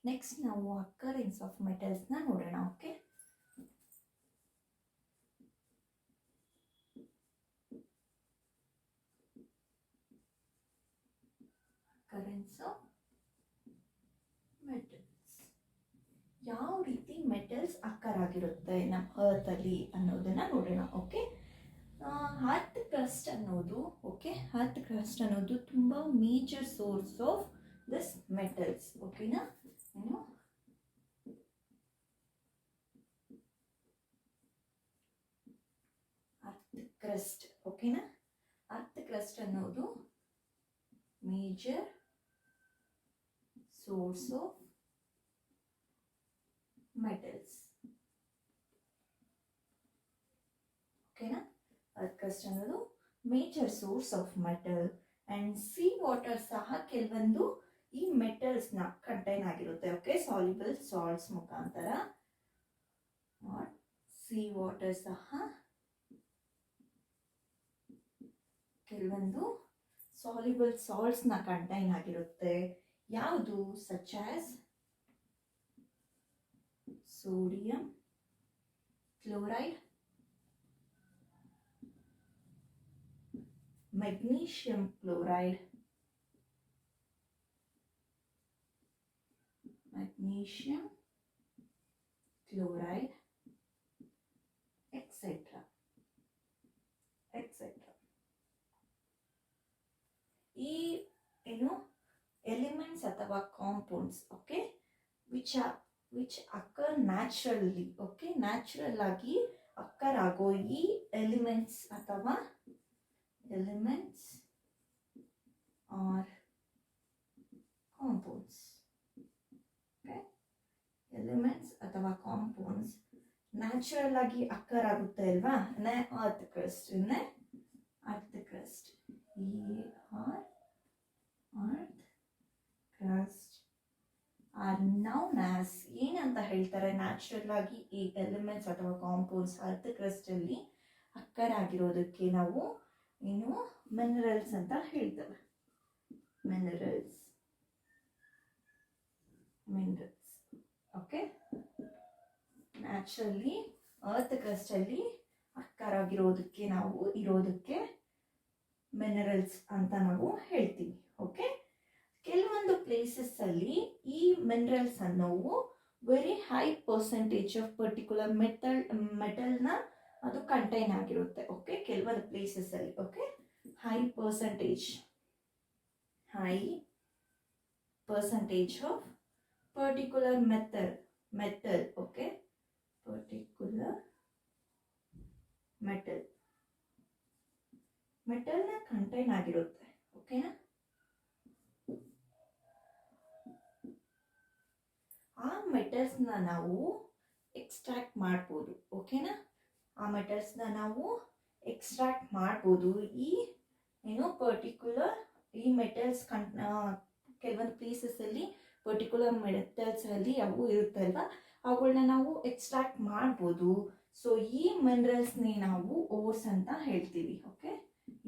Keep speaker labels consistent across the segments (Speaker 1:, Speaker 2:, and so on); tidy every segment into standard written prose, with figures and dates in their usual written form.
Speaker 1: Next ನಾವು ಅಕ್ಕರೆನ್ಸ್ of ಮೆಟಲ್ಸ್ನ ನೋಡೋಣ. Okay, ಅಕ್ಕರೆನ್ಸ್ of metals, ಯಾವ ರೀತಿ ಮೆಟಲ್ಸ್ ಅಕ್ಕರ್ ಆಗಿರುತ್ತೆ ನಮ್ಮ ಅರ್ಥಲ್ಲಿ ಅನ್ನೋದನ್ನ ನೋಡೋಣ. ಓಕೆ, ಅರ್ತ್ ಕ್ರಸ್ಟ್ ಅನ್ನೋದು ಅರ್ತ್ ಕ್ರಸ್ಟ್ ಅನ್ನೋದು ತುಂಬ major source of this metals. ಓಕೆನಾ, ಏನು ಅರ್ತ್ ಕ್ರಸ್ಟ್. ಓಕೆನಾ, ಅರ್ತ್ ಕ್ರಸ್ಟ್ ಅನ್ನೋದು ಮೇಜರ್ ಸೋರ್ಸ್ ಆಫ್ ಮೆಟಲ್ಸ್. ಓಕೆನಾ, ಅರ್ತ್ ಕ್ರಸ್ಟ್ ಅನ್ನೋದು major source of metal and C water ಸಹ ಕೆಲವೊಂದು ಈ ಮೆಟಲ್ಸ್ನ ಕಂಟೈನ್ ಆಗಿರುತ್ತೆ. ಓಕೆ, ಸಾಲ್ಯುಬಲ್ ಸಾಲ್ಟ್ಸ್ ಮುಖಾಂತರ ಸಿ ವಾಟರ್ ಸಹ ಕೆಲವೊಂದು ಸಾಲ್ಯುಬಲ್ ಸಾಲ್ಟ್ಸ್ನ ಕಂಟೈನ್ ಆಗಿರುತ್ತೆ. ಯಾವುದು? Such as sodium chloride, magnesium chloride, etc. ಈ ಏನು ಎಲಿಮೆಂಟ್ಸ್ ಅಥವಾ compounds, okay, which occur naturally, okay, natural ಆಗಿ ಅಕ್ಕರ್ ಆಗೋ ಈ ಎಲಿಮೆಂಟ್ಸ್ ಅಥವಾ elements or compounds. Okay, elements ಅಥವಾ compounds ನ್ಯಾಚುರಲ್ ಆಗಿ ಅಕ್ಕರ್ ಆಗುತ್ತೆ ಅಲ್ವಾ, earth crust. Earth crust, earth crust are known as ಏನಂತ ಹೇಳ್ತಾರೆ? ನ್ಯಾಚುರಲ್ ಆಗಿ ಈ ಎಲಿಮೆಂಟ್ಸ್ ಅಥವಾ ಕಾಂಪೌಂಡ್ಸ್ ಅರ್ತ್ ಕ್ರಸ್ಟ್ ಅಲ್ಲಿ ಅಕ್ಕರ್ ಆಗಿರೋದಕ್ಕೆ ನಾವು ಏನು ಮಿನರಲ್ಸ್ ಅಂತ ಹೇಳ್ತೇವೆ. Minerals. Okay, naturally earth crust ಅಲ್ಲಿ ಅಕ್ಕರ್ ಆಗಿರೋದಕ್ಕೆ ನಾವು ಇರೋದಕ್ಕೆ ಮಿನರಲ್ಸ್ ಅಂತ ನಾವು ಹೇಳ್ತೀವಿ. ಓಕೆ, ಕೆಲವೊಂದು ಪ್ಲೇಸಸ್ ಅಲ್ಲಿ ಈ ಮಿನರಲ್ಸ್ ಅನ್ನೋವು very high percentage of particular ಮೆಟಲ್ನ ಅದು ಕಂಟೈನ್ ಆಗಿರುತ್ತೆ. ಓಕೆ, ಕೆಲವೊಂದು ಪ್ಲೇಸಸ್ ಅಲ್ಲಿ. Okay, high percentage of particular metal. Okay, particular ಮೆಟಲ್ನ ಕಂಟೈನ್ ಆಗಿರುತ್ತೆ. ಓಕೆನಾ, ಆ ಮೆಟಲ್ಸ್ನ ನಾವು ಎಕ್ಸ್ಟ್ರಾಕ್ಟ್ ಮಾಡ್ಬೋದು. ಓಕೆನಾ, ಆ ಮೆಟಲ್ಸ್ನ ನಾವು ಎಕ್ಸ್ಟ್ರಾಕ್ಟ್ ಮಾಡ್ಬೋದು. ಈ ಏನು ಪರ್ಟಿಕ್ಯುಲರ್ ಈ ಮೆಟಲ್ಸ್ ಕೆಲವೊಂದು ಪ್ಲೇಸಸ್ ಅಲ್ಲಿ ಪರ್ಟಿಕ್ಯುಲರ್ ಮೆಟಲ್ಸ್ ಅಲ್ಲಿ ಅವು ಇರುತ್ತಲ್ವ, ಅವುಗಳನ್ನ ನಾವು ಎಕ್ಸ್ಟ್ರಾಕ್ಟ್ ಮಾಡ್ಬೋದು. ಸೊ ಈ ಮಿನರಲ್ಸ್ನೇ ನಾವು ಓರ್ಸ್ ಅಂತ ಹೇಳ್ತೀವಿ. ಓಕೆ,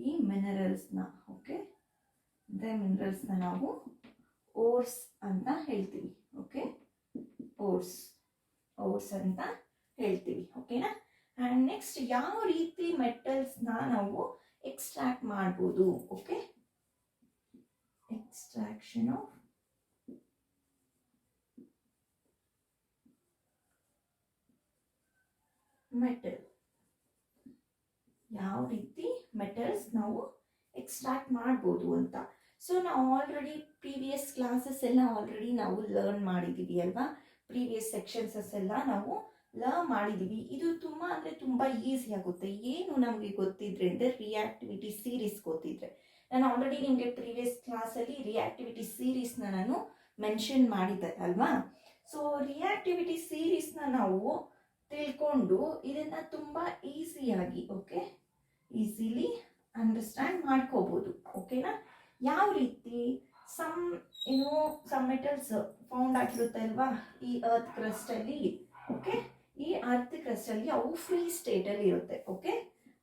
Speaker 1: ಈ ಮಿನರಲ್ಸ್ನ ಮಿನರಲ್ಸ್ನ ನಾವು ಓರ್ಸ್ ಅಂತ ಹೇಳ್ತೀವಿ. ಓಕೆ, ಓರ್ಸ್ ಅಂತ ಹೇಳ್ತೀವಿ. ಓಕೆನಾ, ಅಂಡ್ ನೆಕ್ಸ್ಟ್ ಯಾವ ರೀತಿ ಮೆಟಲ್ಸ್ನ ನಾವು ಎಕ್ಸ್ಟ್ರಾಕ್ಟ್ ಮಾಡ್ಬೋದು? Okay, extraction of metal. ಯಾವ ರೀತಿ ಮೆಟಲ್ಸ್ ನಾವು ಎಕ್ಸ್ಟ್ರಾಕ್ಟ್ ಮಾಡ್ಬೋದು ಅಂತ. ಸೊ ನಾವು ಆಲ್ರೆಡಿ ಪ್ರೀವಿಯಸ್ ಕ್ಲಾಸಸ್ ಎಲ್ಲ ನಾವು ಲರ್ನ್ ಮಾಡಿದ್ದೀವಿ ಅಲ್ವಾ, ಪ್ರೀವಿಯಸ್ ಸೆಕ್ಷನ್ಸಸ್ ಎಲ್ಲ ನಾವು ಲರ್ನ್ ಮಾಡಿದ್ದೀವಿ. ಇದು ತುಂಬ ಈಸಿ ಆಗುತ್ತೆ. ಏನು ನಮಗೆ ಗೊತ್ತಿದ್ರೆ ಅಂದರೆ ರಿಯಾಕ್ಟಿವಿಟಿ ಸೀರೀಸ್ ಗೊತ್ತಿದ್ರೆ. ನಾನು ಆಲ್ರೆಡಿ ನಿಮಗೆ ಪ್ರೀವಿಯಸ್ ಕ್ಲಾಸಲ್ಲಿ ರಿಯಾಕ್ಟಿವಿಟಿ ಸೀರೀಸ್ನ ನಾನು ಮೆನ್ಷನ್ ಮಾಡಿದ್ದೆ ಅಲ್ವಾ. ಸೊ ರಿಯಾಕ್ಟಿವಿಟಿ ಸೀರೀಸ್ನ ನಾವು ತಿಳ್ಕೊಂಡು ಇದನ್ನು ತುಂಬ ಈಸಿಲಿ ಅಂಡರ್ಸ್ಟ್ಯಾಂಡ್ ಮಾಡ್ಕೋಬೋದು. ಓಕೆನಾ, ಯಾವ ರೀತಿ ಸಮ್ ಮೆಟಲ್ಸ್ ಫೌಂಡ್ ಆಗಿರುತ್ತೆ ಅಲ್ವಾ ಈ ಅರ್ತ್ ಕ್ರಸ್ಟ್ ಅಲ್ಲಿ. ಓಕೆ, ಈ ಅರ್ತ್ ಕ್ರಸ್ಟ್ ಅಲ್ಲಿ ಅವು ಫ್ರೀ ಸ್ಟೇಟ್ ಅಲ್ಲಿ ಇರುತ್ತೆ. ಓಕೆ,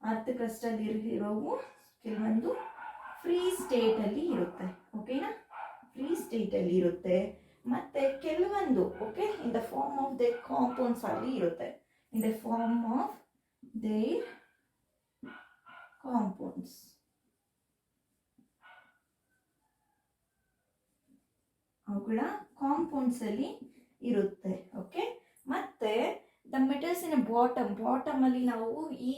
Speaker 1: ಅರ್ತ್ ಕ್ರಸ್ಟ್ ಅಲ್ಲಿ ಇರೋವು ಕೆಲವೊಂದು ಫ್ರೀ ಸ್ಟೇಟ್ ಅಲ್ಲಿ ಇರುತ್ತೆ. ಓಕೆನಾ, ಫ್ರೀ ಸ್ಟೇಟ್ ಅಲ್ಲಿ ಇರುತ್ತೆ. ಮತ್ತು ಕೆಲವೊಂದು okay in the form of their compounds ಆಗಿ ಇರುತ್ತೆ, in the form of their compounds. ಅವುಗಳ ಕಾಂಪೌಂಡ್ಸ್ ಅಲ್ಲಿ ಇರುತ್ತೆ. ಓಕೆ, ಮತ್ತೆ ದ ಮೆಟಲ್ಸ್ ಇನ್ ಬಾಟಮ್ ಅಲ್ಲಿ ನಾವು ಈ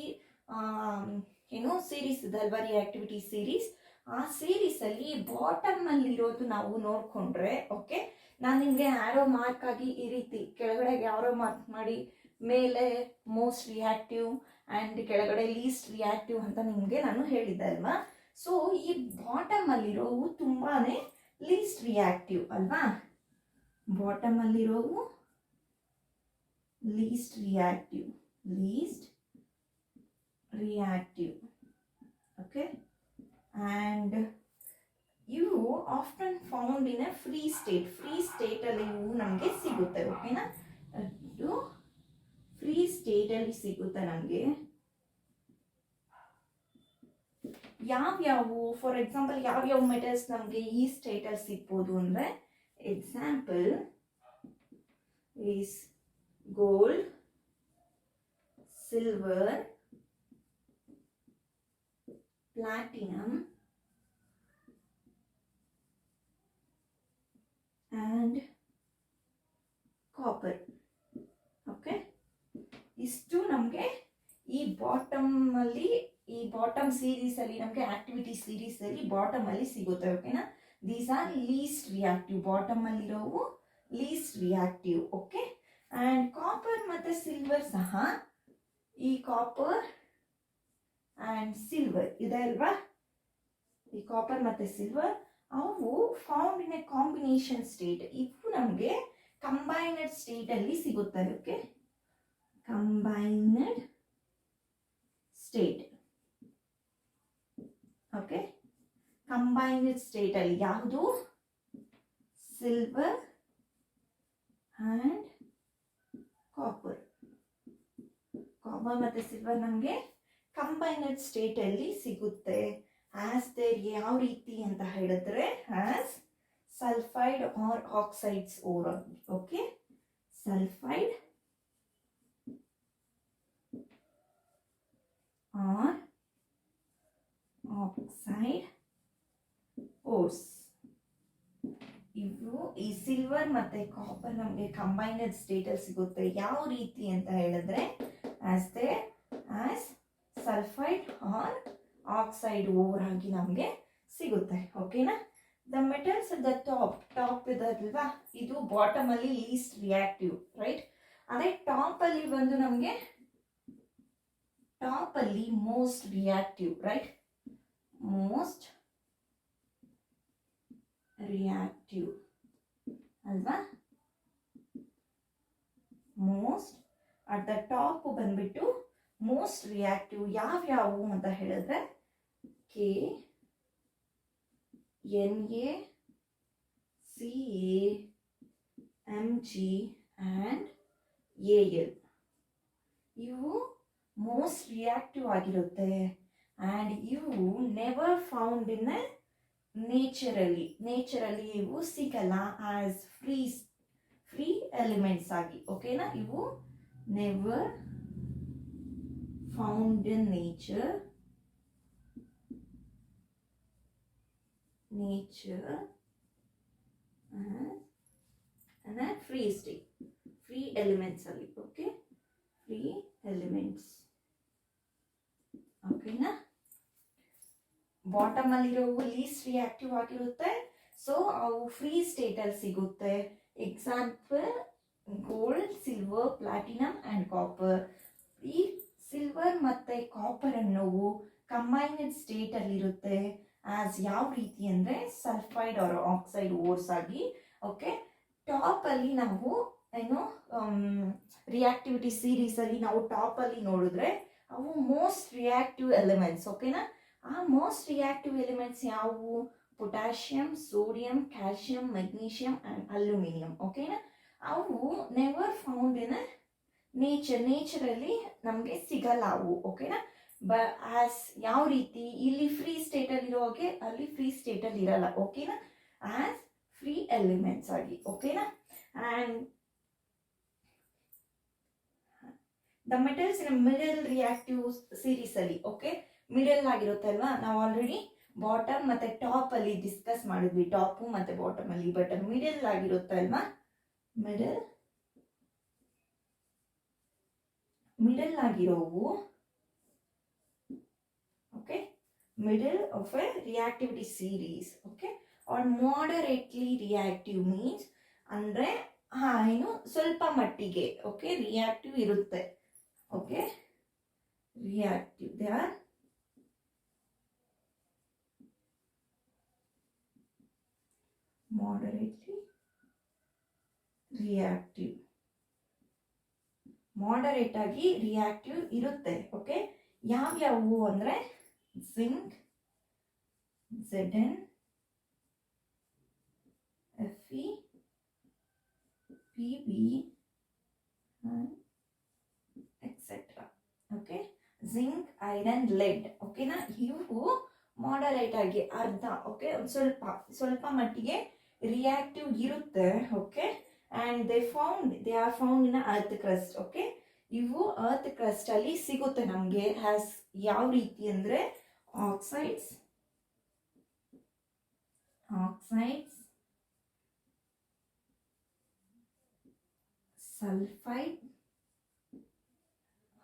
Speaker 1: ಏನು ಸೀರೀಸ್ ಇದೆ ಅಲ್ವಾ, ರಿಯಾಕ್ಟಿವಿಟಿ ಸೀರೀಸ್, ಆ ಸೀರೀಸ್ ಅಲ್ಲಿ ಬಾಟಮ್ ಅಲ್ಲಿ ಇರೋದು ನಾವು ನೋಡ್ಕೊಂಡ್ರೆ ಓಕೆ, ನಾನು ನಿಮಗೆ ಆರೋ ಮಾರ್ಕ್ ಆಗಿ ಈ ರೀತಿ ಕೆಳಗಡೆ ಆರೋ ಮಾರ್ಕ್ ಮಾಡಿ ಮೇಲೆ ಮೋಸ್ಟ್ ರಿಯಾಕ್ಟಿವ್ ಆ್ಯಂಡ್ ಕೆಳಗಡೆ ಲೀಸ್ಟ್ ರಿಯಾಕ್ಟಿವ್ ಅಂತ ನಿಮಗೆ ನಾನು ಹೇಳಿದ್ದೆ ಅಲ್ವಾ. ಸೊ ಈ ಬಾಟಮ್ ಅಲ್ಲಿರೋವು ತುಂಬಾನೇ ಲೀಸ್ಟ್ ರಿಯಾಕ್ಟಿವ್ ಅಲ್ವಾ, ಬಾಟಮ್ ಅಲ್ಲಿರೋವು ಲೀಸ್ಟ್ ರಿಯಾಕ್ಟಿವ್ ಓಕೆ, ಆ್ಯಂಡ್ ಇವು often found in a free state ಅಲ್ಲಿ ಇವು ನಮಗೆ ಸಿಗುತ್ತೆ. ಓಕೆನಾ, ಇದು ಫ್ರೀ ಸ್ಟೇಟ್ ಅಲ್ಲಿ ಸಿಗುತ್ತೆ ನಮಗೆ. ಯಾವ್ಯಾವು ಫಾರ್ ಎಕ್ಸಾಂಪಲ್ ಯಾವ್ಯಾವ ಮೆಟಲ್ಸ್ ನಮಗೆ ಈ ಸ್ಟೇಟ್ ಅಲ್ಲಿ ಸಿಗ್ಬೋದು ಅಂದ್ರೆ, example is gold, silver, platinum and copper. Okay, ಇಷ್ಟು ನಮಗೆ ಈ ಬಾಟಮ್ ಸೀರೀಸ್ ಅಲ್ಲಿ ನಮಗೆ ಆಕ್ಟಿವಿಟಿ ಸೀರೀಸ್ ಅಲ್ಲಿ ಬಾಟಮ್ ಅಲ್ಲಿ ಸಿಗುತ್ತೆ. ಓಕೆನಾ, these are least reactive, bottom ಅಲ್ಲಿರೋವು least reactive. Okay, and copper ಮತ್ತೆ ಸಿಲ್ವರ್ ಸಹ, ಈ ಕಾಪರ್ ಅಂಡ್ ಸಿಲ್ವರ್ ಇದೆ ಅಲ್ವಾ, ಈ ಕಾಪರ್ ಮತ್ತೆ ಸಿಲ್ವರ್ ಅವು found in a combination state, ಇವು ನಮಗೆ ಕಂಬೈನ್ಡ್ ಸ್ಟೇಟ್ ಅಲ್ಲಿ ಸಿಗುತ್ತೆ. Okay, combined state. Okay, combined state ಅಲ್ಲಿ ಯಾವುದು, ಸಿಲ್ವರ್ ಅಂಡ್ ಕಾಪರ್ ಮತ್ತೆ ಸಿಲ್ವರ್ ನಮಗೆ ಕಂಬೈನ್ಡ್ ಸ್ಟೇಟ್ ಅಲ್ಲಿ ಸಿಗುತ್ತೆ. ಆಸ್ ದೇರ್ ಯಾವ ರೀತಿ ಅಂತ ಹೇಳಿದ್ರೆ, as sulphide or oxides ore. Okay, sulphide or oxide ores. ಇವು ಈ ಸಿಲ್ವರ್ ಮತ್ತೆ ಕಾಪರ್ ನಮಗೆ ಕಂಬೈನ್ಡ್ ಸ್ಟೇಟ್ ಅಲ್ಲಿ ಸಿಗುತ್ತೆ. ಯಾವ ರೀತಿ ಅಂತ ಹೇಳಿದ್ರೆ, as sulphide or oxide ore ಆಗಿ ನಮಗೆ ಸಿಗುತ್ತೆ. ಓಕೆನಾ, ದ ಮೆಟಲ್ಸ್ ದ ಟಾಪ್ ಇದಲ್ವಾ, ಇದು ಬಾಟಮ್ ಅಲ್ಲಿ ಲೀಸ್ಟ್ ರಿಯಾಕ್ಟಿವ್ ರೈಟ್. ಅದೇ ಟಾಪ್ ಅಲ್ಲಿ ಬಂದು ನಮಗೆ ಟಾಪ್ ಅಲ್ಲಿ most reactive right, most reactive ಅಲ್ವಾ. ಮೋಸ್ಟ್ ಅಟ್ ದ ಟಾಪ್ ಬಂದ್ಬಿಟ್ಟು ಮೋಸ್ಟ್ ರಿಯಾಕ್ಟಿವ್ ಯಾವ್ಯಾವು ಅಂತ ಹೇಳಿದ್ರೆ, K N A C A M G and A L. ಇವು ಮೋಸ್ಟ್ ರಿಯಾಕ್ಟಿವ್ ಆಗಿರುತ್ತೆ ಆ್ಯಂಡ್ ಇವು ನೆವರ್ ಫೌಂಡ್ ಇನ್ ನೇಚರಲ್ಲಿ ಇವು ಸಿಗಲ್ಲ ಆಸ್ ಫ್ರೀ ಎಲಿಮೆಂಟ್ಸ್ ಆಗಿ. ಓಕೆನಾ, ಇವು never found in nature and free state, free elements ಅಲ್ಲಿ. Okay, free elements. ಓಕೆನಾ, ಬಾಟಮ್ ಅಲ್ಲಿರೋವು ಲೀಸ್ಟ್ ರಿಯಾಕ್ಟಿವ್ ಆಗಿರುತ್ತೆ, ಸೊ ಅವು ಫ್ರೀ ಸ್ಟೇಟ್ ಅಲ್ಲಿ ಸಿಗುತ್ತೆ. Example gold, silver, platinum and copper. ಈ ಸಿಲ್ವರ್ ಮತ್ತೆ ಕಾಪರ್ ಅನ್ನೋವು ಕಂಬೈನ್ಡ್ ಸ್ಟೇಟ್ ಅಲ್ಲಿ ಇರುತ್ತೆ ಆಸ್ ಯಾವ ರೀತಿ ಅಂದ್ರೆ ಸಲ್ಫೈಡ್ ಆರ್ ಆಕ್ಸೈಡ್ ಓರ್ಸ್ ಆಗಿ. ಓಕೆ, ಟಾಪ್ ಅಲ್ಲಿ ನಾವು ಏನು ರಿಯಾಕ್ಟಿವಿಟಿ ಸೀರೀಸ್ ಅಲ್ಲಿ ನಾವು ಟಾಪ್ ಅಲ್ಲಿ ನೋಡಿದ್ರೆ ಅವು ಮೋಸ್ಟ್ ರಿಯಾಕ್ಟಿವ್ ಎಲಿಮೆಂಟ್ಸ್. ಓಕೆನಾ, ಆ ಮೋಸ್ಟ್ ರಿಯಾಕ್ಟಿವ್ ಎಲಿಮೆಂಟ್ಸ್ ಯಾವುವು, potassium, sodium, calcium, magnesium and aluminium. ಓಕೆನಾ, ಅವು ನೆವರ್ ಫೌಂಡ್ ಇನ್ ನೇಚರಲ್ಲಿ ನಮಗೆ ಸಿಗಲ್ಲ ಅವು. ಓಕೆನಾ, ಆಸ್ ಯಾವ ರೀತಿ ಇಲ್ಲಿ ಫ್ರೀ ಸ್ಟೇಟ್ ಅಲ್ಲಿ ಇರೋ ಹಾಗೆ ಅಲ್ಲಿ ಫ್ರೀ ಸ್ಟೇಟ್ ಅಲ್ಲಿ ಇರಲ್ಲ. ಓಕೆನಾ, ಆಸ್ ಫ್ರೀ ಎಲಿಮೆಂಟ್ಸ್ ಆಗಿ. ಓಕೆನಾ? And the metals in middle reactive series ಅಲ್ಲಿ, ಓಕೆ, ಮಿಡಲ್ ಆಗಿರುತ್ತೆ ಅಲ್ವಾ, ನಾವು ಆಲ್ರೆಡಿ ಬಾಟಮ್ ಮತ್ತೆ ಟಾಪ್ ಅಲ್ಲಿ ಡಿಸ್ಕಸ್ ಮಾಡಿದ್ವಿ, ಟಾಪು ಮತ್ತೆ ಬಾಟಮ್ ಅಲ್ಲಿ. ಬಟ್ ಮಿಡಲ್ ಆಗಿರುತ್ತೆ ಅಲ್ವಾ, ಮಿಡಲ್ ಆಗಿರೋವು, okay, middle of a reactivity series, okay, or moderately reactive means ಅಂದ್ರೆ ಏನು ಸ್ವಲ್ಪ ಮಟ್ಟಿಗೆ, ಓಕೆ, ರಿಯಾಕ್ಟಿವ್ ಇರುತ್ತೆ, okay, reactive, they are moderately reactive, moderate ಆಗಿ ರಿಯಾಕ್ಟಿವ್ ಇರುತ್ತೆ. ಓಕೆ, ಯಾವ್ಯಾವು ಅಂದ್ರೆ zinc, Zn, Fe, Pb etcetera. Okay, zinc, iron, LED, ಓಕೆನಾ, ಇವು ಮಾಡರೇಟ್ ಆಗಿ ಅರ್ಧ, ಓಕೆ, ಒಂದು ಸ್ವಲ್ಪ ಮಟ್ಟಿಗೆ ರಿಯಾಕ್ಟಿವ್ ಇರುತ್ತೆ. Okay, and they are found in earth crust. Okay, ಇವು ಅರ್ತ್ ಕ್ರಸ್ಟ್ ಅಲ್ಲಿ ಸಿಗುತ್ತೆ ನಮಗೆ. ಹ್ಯಾಸ್ ಯಾವ ರೀತಿ ಅಂದ್ರೆ ಆಕ್ಸೈಡ್ಸ್, ಸಲ್ಫೈಡ್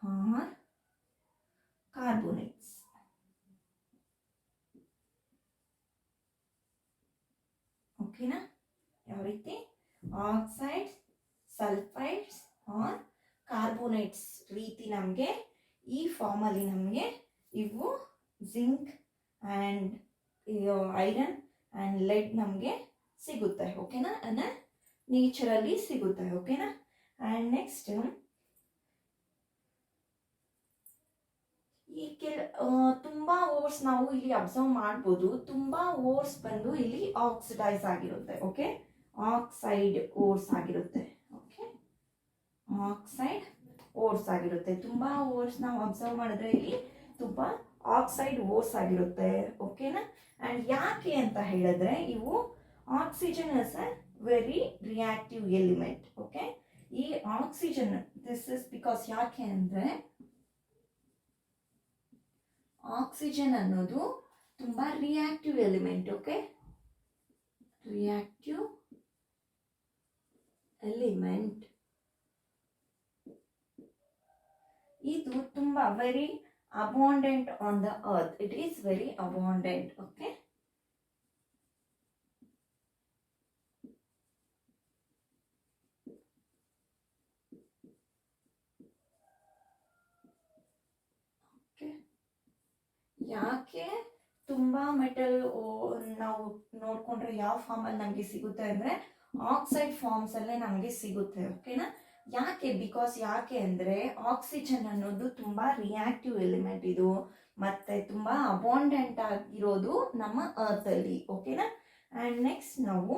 Speaker 1: ಆರ್ ಕಾರ್ಬೋನೇಟ್ಸ್. ಓಕೆನಾ? ಯಾವ ರೀತಿ? ಆಕ್ಸೈಡ್ಸ್, ಸಲ್ಫೈಡ್ಸ್ ಆರ್ ಕಾರ್ಬೋನೇಟ್ಸ್ ರೀತಿ ನಮಗೆ ಈ ಫಾರ್ಮಲ್ಲಿ ನಮಗೆ ಇವು zinc and iron and lead ನಮಗೆ ಸಿಗುತ್ತೆ. ಓಕೆನಾ? ನೇಚರಲ್ಲಿ ಸಿಗುತ್ತೆ. ಓಕೆನಾ? ಆ್ಯಂಡ್ ನೆಕ್ಸ್ಟ್ ಈ ತುಂಬಾ ಓರ್ಸ್ ನಾವು ಇಲ್ಲಿ ಅಬ್ಸರ್ವ್ ಮಾಡ್ಬೋದು. ತುಂಬಾ ಓರ್ಸ್ ಬಂದು ಇಲ್ಲಿ ಆಕ್ಸಿಡೈಸ್ ಆಗಿರುತ್ತೆ. ಓಕೆ, ಆಕ್ಸೈಡ್ ಓರ್ಸ್ ಆಗಿರುತ್ತೆ. ಓಕೆ, ಆಕ್ಸೈಡ್ ಓರ್ಸ್ ಆಗಿರುತ್ತೆ. ತುಂಬಾ ಓರ್ಸ್ ನಾವು ಅಬ್ಸರ್ವ್ ಮಾಡಿದ್ರೆ ಇಲ್ಲಿ ತುಂಬಾ ಆಕ್ಸೈಡ್ ಓರ್ಸ್ ಆಗಿರುತ್ತೆ. ಓಕೆನಾ? ಅಂಡ್ ಯಾಕೆ ಅಂತ ಹೇಳಿದ್ರೆ ಇವು oxygen is a very reactive element. Okay, ಈ ಆಕ್ಸಿಜನ್ ದಿಸ್ ಇಸ್ ಬಿಕಾಸ್ ಯಾಕೆ ಅಂದ್ರೆ ಆಕ್ಸಿಜನ್ ಅನ್ನೋದು ತುಂಬಾ reactive element. Okay, reactive element ಇದು ತುಂಬಾ very abundant on the earth. It is very abundant. Okay, ಯಾಕೆ ತುಂಬಾ ಮೆಟಲ್ ನಾವು ನೋಡ್ಕೊಂಡ್ರೆ ಯಾವ ಫಾರ್ಮ್ ಅಲ್ಲಿ ನಮಗೆ ಸಿಗುತ್ತೆ ಅಂದ್ರೆ ಆಕ್ಸೈಡ್ ಫಾರ್ಮ್ಸ್ ಅಲ್ಲೇ ನಮಗೆ ಸಿಗುತ್ತೆ. ಓಕೆನಾ? ಯಾಕೆ? ಬಿಕಾಸ್ ಯಾಕೆ ಅಂದ್ರೆ ಆಕ್ಸಿಜನ್ ಅನ್ನೋದು ತುಂಬಾ ರಿಯಾಕ್ಟಿವ್ ಎಲಿಮೆಂಟ್ ಇದು, ಮತ್ತೆ ತುಂಬಾ ಅಬಾಂಡೆಂಟ್ ಆಗಿರೋದು ನಮ್ಮ ಅರ್ತ್ ಅಲ್ಲಿ. ಓಕೆನಾ? ಅಂಡ್ ನೆಕ್ಸ್ಟ್ ನಾವು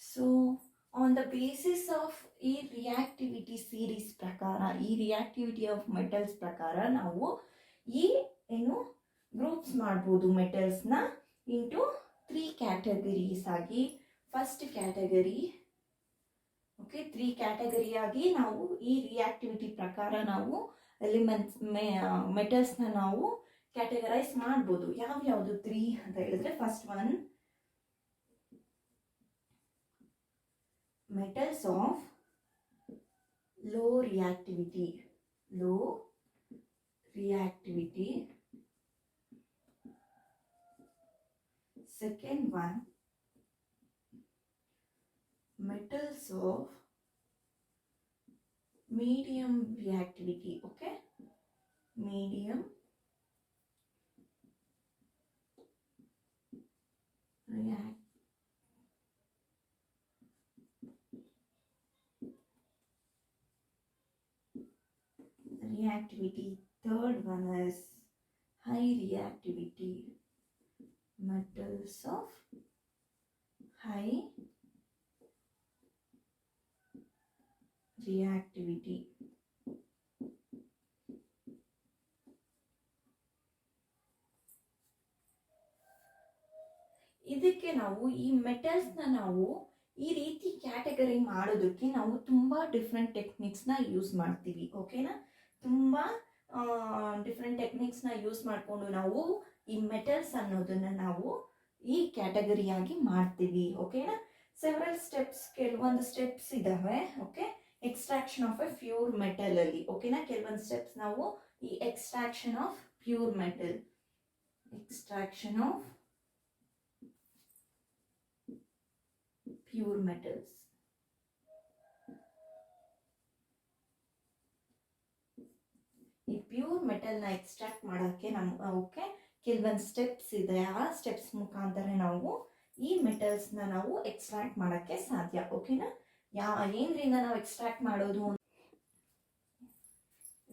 Speaker 1: so on the basis of ಈ ರಿಯಾಕ್ಟಿವಿಟಿ ಸೀರೀಸ್ ಪ್ರಕಾರ, ಈ ರಿಯಾಕ್ಟಿವಿಟಿ ಆಫ್ ಮೆಟಲ್ಸ್ ಪ್ರಕಾರ ನಾವು ಈ ಏನು ಗ್ರೂಪ್ಸ್ ಮಾಡ್ಬೋದು ಮೆಟಲ್ಸ್ನ ಇಂಟು 3 ಕ್ಯಾಟಗರೀಸ್ ಆಗಿ. ಫಸ್ಟ್ ಕ್ಯಾಟಗರಿ, ಓಕೆ, 3 ಕ್ಯಾಟಗರಿಯಾಗಿ ನಾವು ಈ ರಿಯಾಕ್ಟಿವಿಟಿ ಪ್ರಕಾರ ನಾವು ಎಲಿಮೆಂಟ್ಸ್ ಮೆಟಲ್ಸ್ನ ನಾವು ಕ್ಯಾಟಗರೈಸ್ ಮಾಡ್ಬೋದು. ಯಾವ್ಯಾವುದು 3 ಅಂತ ಹೇಳಿದ್ರೆ, first one metals of low reactivity. Second one, metals of medium reactivity. Okay, medium reactivity. Third one is high reactivity. Metals of high reactivity. ಇದಕ್ಕೆ ನಾವು ಈ ಮೆಟಲ್ಸ್ನ ನಾವು ಈ ರೀತಿ ಕ್ಯಾಟಗರಿ ಮಾಡೋದಕ್ಕೆ ನಾವು ತುಂಬ ಡಿಫ್ರೆಂಟ್ ಟೆಕ್ನಿಕ್ಸ್ನ ಯೂಸ್ ಮಾಡ್ತೀವಿ. ಓಕೆನಾ, ತುಂಬ ಡಿಫ್ರೆಂಟ್ ಟೆಕ್ನಿಕ್ಸ್ನ ಯೂಸ್ ಮಾಡಿಕೊಂಡು ನಾವು ಈ ಮೆಟಲ್ಸ್ ಅನ್ನೋದನ್ನ ನಾವು ಈ ಕ್ಯಾಟಗರಿಯಾಗಿ ಮಾಡ್ತೀವಿ. ಓಕೆನಾ, ಸೆವೆರಲ್ ಸ್ಟೆಪ್ಸ್, ಕೆಲವೊಂದು ಸ್ಟೆಪ್ಸ್ ಇದಾವೆ. Okay, extraction of a pure metal ಅಲ್ಲಿ. ಓಕೆನಾ, ಕೆಲವೊಂದು ಸ್ಟೆಪ್ಸ್ ನಾವು ಈ extraction of pure metal, extraction of pure metals. ಈ ಪ್ಯೂರ್ ಮೆಟಲ್ನ ಎಕ್ಸ್ಟ್ರಾಕ್ಟ್ ಮಾಡೋಕ್ಕೆ ಓಕೆ ಕೆಲವೊಂದು ಸ್ಟೆಪ್ಸ್ ಇದೆ. ಆ ಸ್ಟೆಪ್ಸ್ ಮುಖಾಂತರ ನಾವು ಈ ಮೆಟಲ್ಸ್ನ ನಾವು ಎಕ್ಸ್ಟ್ರಾಕ್ಟ್ ಮಾಡೋಕ್ಕೆ ಸಾಧ್ಯ. ಓಕೆನಾ, ಏನ್ರಿಂದ ನಾವು ಎಕ್ಸ್ಟ್ರಾಕ್ಟ್ ಮಾಡೋದು?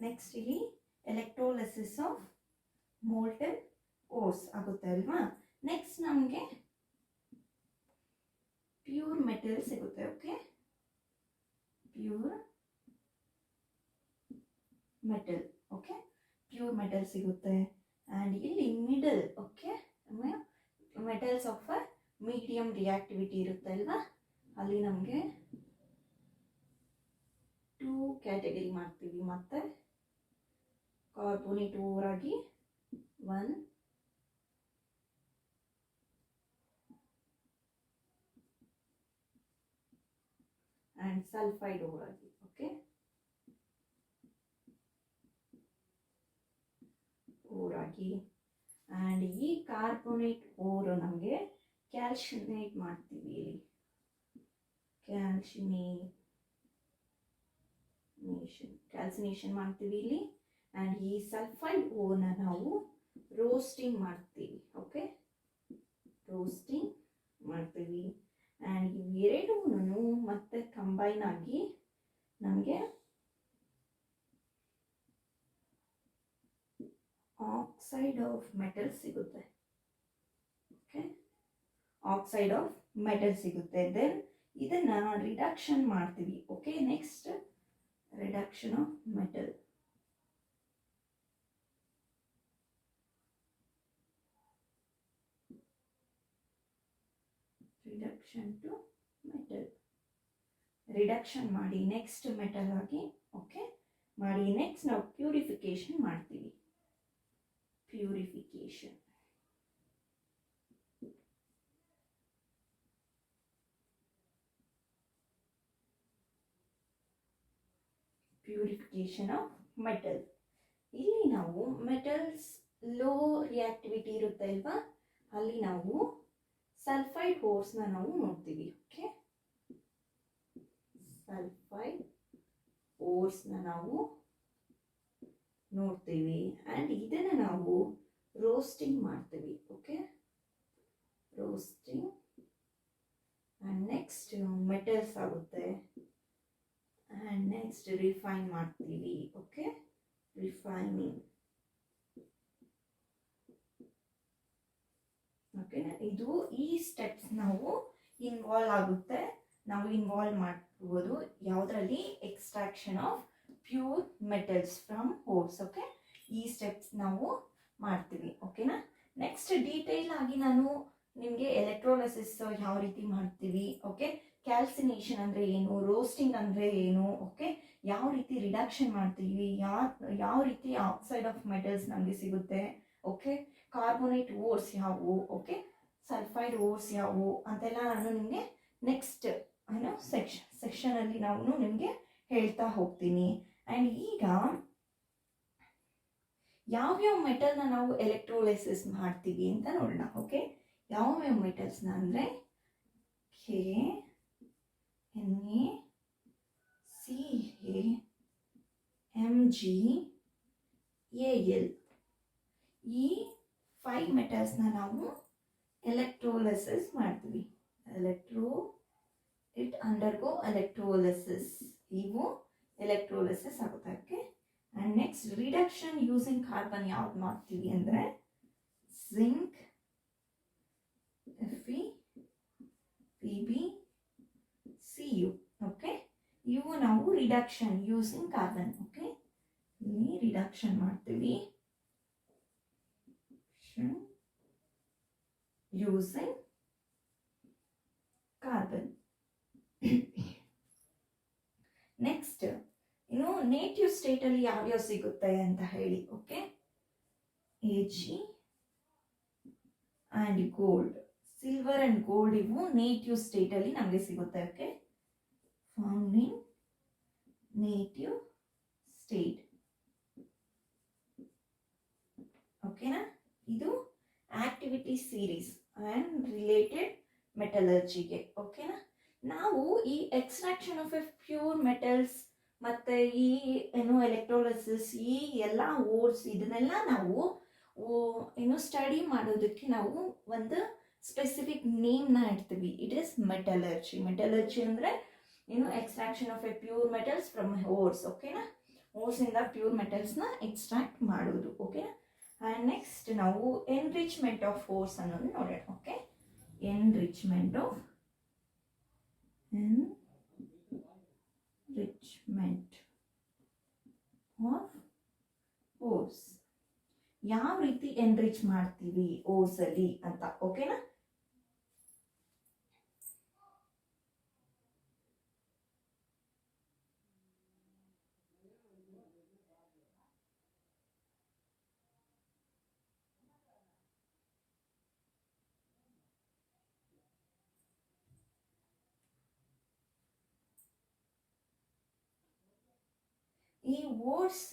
Speaker 1: ನೆಕ್ಸ್ಟ್ ಇಲ್ಲಿ ಎಲೆಕ್ಟ್ರೋಲಿಸಿಸ್ ಆಫ್ ಮೋಲ್ಟನ್ ಓರ್ಸ್ ಆಗುತ್ತೆ ಅಲ್ವಾ. ನೆಕ್ಸ್ಟ್ ನಮಗೆ ಪ್ಯೂರ್ ಮೆಟಲ್ ಸಿಗುತ್ತೆ. Okay, pure metal. Okay, pure metal ಸಿಗುತ್ತೆ. ಆ್ಯಂಡ್ ಇಲ್ಲಿ middle, okay, metals of a medium reactivity ಇರುತ್ತೆ ಅಲ್ವಾ, ಅಲ್ಲಿ ನಮಗೆ 2 ಕ್ಯಾಟಗರಿ ಮಾಡ್ತೀವಿ. ಮತ್ತೆ ಕಾರ್ಬೋನೇಟ್ ಓರ್ ಆಗಿ 1, ಆ್ಯಂಡ್ ಸಲ್ಫೈಡ್ ಓರ್ ಆಗಿ. ಓಕೆ, ಓರ್ ಆಗಿ. ಆ್ಯಂಡ್ ಈ ಕಾರ್ಬೋನೇಟ್ ಓರ್ ನಮಗೆ ಕ್ಯಾಲ್ಸಿನೇಟ್ ಮಾಡ್ತೀವಿ. ಇಲ್ಲಿ ಕ್ಯಾಲ್ಸಿನೇಷನ್ ಮಾಡ್ತೀವಿ ಇಲ್ಲಿ. ಆ್ಯಂಡ್ ಈ ಸಲ್ಫೈಡ್ ಓರ್ನ ನಾವು ರೋಸ್ಟಿಂಗ್ ಮಾಡ್ತೀವಿ. ಓಕೆ, ರೋಸ್ಟಿಂಗ್ ಮಾಡ್ತೀವಿ. ಆ್ಯಂಡ್ ಇವೆರಡೂ ಮತ್ತೆ ಕಂಬೈನ್ ಆಗಿ ನಮಗೆ ಆಕ್ಸೈಡ್ ಆಫ್ ಮೆಟಲ್ ಸಿಗುತ್ತೆ. ಓಕೆ, ಆಕ್ಸೈಡ್ ಆಫ್ ಮೆಟಲ್ ಸಿಗುತ್ತೆ. ದೆನ್ ಇದನ್ನ ರಿಡಕ್ಷನ್ ಮಾಡ್ತೀವಿ. Okay, next reduction of metal. Reduction to metal. Reduction ಮಾಡಿ ನೆಕ್ಸ್ಟ್ ಮೆಟಲ್ ಆಗಿ ಓಕೆ ಮಾಡಿ ನೆಕ್ಸ್ಟ್ ನಾವು ಪ್ಯೂರಿಫಿಕೇಶನ್ ಮಾಡ್ತೀವಿ. Purification purification of metal. ಇಲ್ಲಿ ನಾವು ಮೆಟಲ್ಸ್ ಲೋ ರಿಯಾಕ್ಟಿವಿಟಿ ಇರುತ್ತೆ ಅಲ್ವಾ, ಅಲ್ಲಿ ನಾವು ಸಲ್ಫೈಡ್ ಓರ್ಸ್ನ ನಾವು ನೋಡ್ತೀವಿ. ಓಕೆ, ಸಲ್ಫೈಡ್ ಓರ್ಸ್ನ ನಾವು ನೋಡ್ತೀವಿ. ಆ್ಯಂಡ್ ಇದನ್ನು ನಾವು ರೋಸ್ಟಿಂಗ್ ಮಾಡ್ತೀವಿ. Okay, roasting. And next metals ಆಗುತ್ತೆ. ಆ್ಯಂಡ್ ನೆಕ್ಸ್ಟ್ ರಿಫೈನ್ ಮಾಡ್ತೀವಿ. Okay, refining. ಓಕೆನಾ, ಇದು ಈ ಸ್ಟೆಪ್ಸ್ ನಾವು ಇನ್ವಾಲ್ವ್ ಆಗುತ್ತೆ. ನಾವು ಇನ್ವಾಲ್ವ್ ಮಾಡ್ಬೋದು ಯಾವುದರಲ್ಲಿ? Extraction of pure metals from ores. Okay, ಈ ಸ್ಟೆಪ್ಸ್ ನಾವು ಮಾಡ್ತೀವಿ. ಓಕೆನಾ, ನೆಕ್ಸ್ಟ್ ಡೀಟೇಲ್ ಆಗಿ ನಾನು ನಿಮಗೆ ಎಲೆಕ್ಟ್ರೋಲಿಸಿಸ್ ಯಾವ ರೀತಿ ಮಾಡ್ತೀವಿ, ಓಕೆ, ಕ್ಯಾಲ್ಸಿನೇಷನ್ ಅಂದರೆ ಏನು, ರೋಸ್ಟಿಂಗ್ ಅಂದರೆ ಏನು, ಓಕೆ, ಯಾವ ರೀತಿ ರಿಡಕ್ಷನ್ ಮಾಡ್ತೀವಿ, ಯಾವ ರೀತಿ ಆಕ್ಸೈಡ್ ಆಫ್ ಮೆಟಲ್ಸ್ ನಮಗೆ ಸಿಗುತ್ತೆ, ಓಕೆ, ಕಾರ್ಬೋನೇಟ್ ಓರ್ಸ್ ಯಾವುವು, ಓಕೆ, ಸಲ್ಫೈಡ್ ಓರ್ಸ್ ಯಾವುವು ಅಂತೆಲ್ಲ ನಾನು ನಿಮಗೆ ನೆಕ್ಸ್ಟ್ ಏನೋ ಸೆಕ್ಷನಲ್ಲಿ ನಾನು ನಿಮಗೆ ಹೇಳ್ತಾ ಹೋಗ್ತೀನಿ. ಆ್ಯಂಡ್ ಈಗ ಯಾವ್ಯಾವ ಮೆಟಲ್ನ ನಾವು ಎಲೆಕ್ಟ್ರೋಲೈಸಿಸ್ ಮಾಡ್ತೀವಿ ಅಂತ ನೋಡೋಣ. ಓಕೆ, ಯಾವ್ಯಾವ ಮೆಟಲ್ಸ್ನ ಅಂದರೆ K, Na, Ca, Mg, Al, ಈ 5 ಮೆಟಲ್ಸ್ನ ನಾವು ಎಲೆಕ್ಟ್ರೋಲೈಸಿಸ್ ಮಾಡ್ತೀವಿ. ಇಟ್ ಅಂಡರ್ಗೋ ಎಲೆಕ್ಟ್ರೋಲೈಸಿಸ್, ಇವು ಎಲೆಕ್ಟ್ರೋಲೈಸಿಸ್ ಆಗುತ್ತೆ. And next reduction using carbon ಯಾವ್ದು ಮಾಡ್ತೀವಿ ಅಂದರೆ zinc, Fe, Pb, Cu, okay, ಇವು ನಾವು ರಿಡಕ್ಷನ್ ಯೂಸಿಂಗ್ ಕಾರ್ಬನ್, ಓಕೆ, ಇಲ್ಲಿ ರಿಡಕ್ಷನ್ ಮಾಡ್ತೀವಿ ಯೂಸಿಂಗ್ ಕಾರ್ಬನ್. ನೆಕ್ಸ್ಟ್ ಇನ್ನು ನೇಟಿವ್ ಸ್ಟೇಟಲ್ಲಿ ಯಾವ್ಯಾವ ಸಿಗುತ್ತೆ ಅಂತ ಹೇಳಿ. Okay, Ag and gold, silver and gold ಇವು ನೇಟಿವ್ ಸ್ಟೇಟಲ್ಲಿ ನಮಗೆ ಸಿಗುತ್ತೆ. Okay, found in native state. ಓಕೆನಾ, ಇದು ಆಕ್ಟಿವಿಟಿ ಸೀರೀಸ್ ಆ್ಯಂಡ್ ರಿಲೇಟೆಡ್ ಮೆಟಲರ್ಜಿಗೆ. ಓಕೆನಾ, ನಾವು ಈ extraction of a pure metals ಮತ್ತು ಈ ಏನು ಎಲೆಕ್ಟ್ರೋಲೈಸಿಸ್, ಈ ಎಲ್ಲ ಓರ್ಸ್, ಇದನ್ನೆಲ್ಲ ನಾವು ಏನು ಸ್ಟಡಿ ಮಾಡೋದಕ್ಕೆ ನಾವು ಒಂದು ಸ್ಪೆಸಿಫಿಕ್ ನೇಮ್ನ ಇಡ್ತೀವಿ. It is metallurgy. ಮೆಟಲರ್ಜಿ ಅಂದರೆ ಏನು extraction of a pure metals from ores. ಓಕೆನಾ, ಓರ್ಸಿಂದ ಪ್ಯೂರ್ ಮೆಟಲ್ಸ್ನ ಎಕ್ಸ್ಟ್ರಾಕ್ಟ್ ಮಾಡೋದು. ಓಕೆನಾ, ಆ್ಯಂಡ್ ನೆಕ್ಸ್ಟ್ ನಾವು ಎನ್ರಿಚ್ಮೆಂಟ್ ಆಫ್ ಓರ್ಸ್ ಅನ್ನೋದು ನೋಡೋಣ. ಓಕೆ, ಎನ್ರಿಚ್ಮೆಂಟ್ ಆಫ್ ಓರ್ಸ್, ಯಾವ ರೀತಿ ಎನ್ರಿಚ್ ಮಾಡ್ತೀವಿ ಓರ್ಸ್ ಅಲ್ಲಿ ಅಂತ. ಓಕೆನಾ, ಈ ಓರ್ಸ್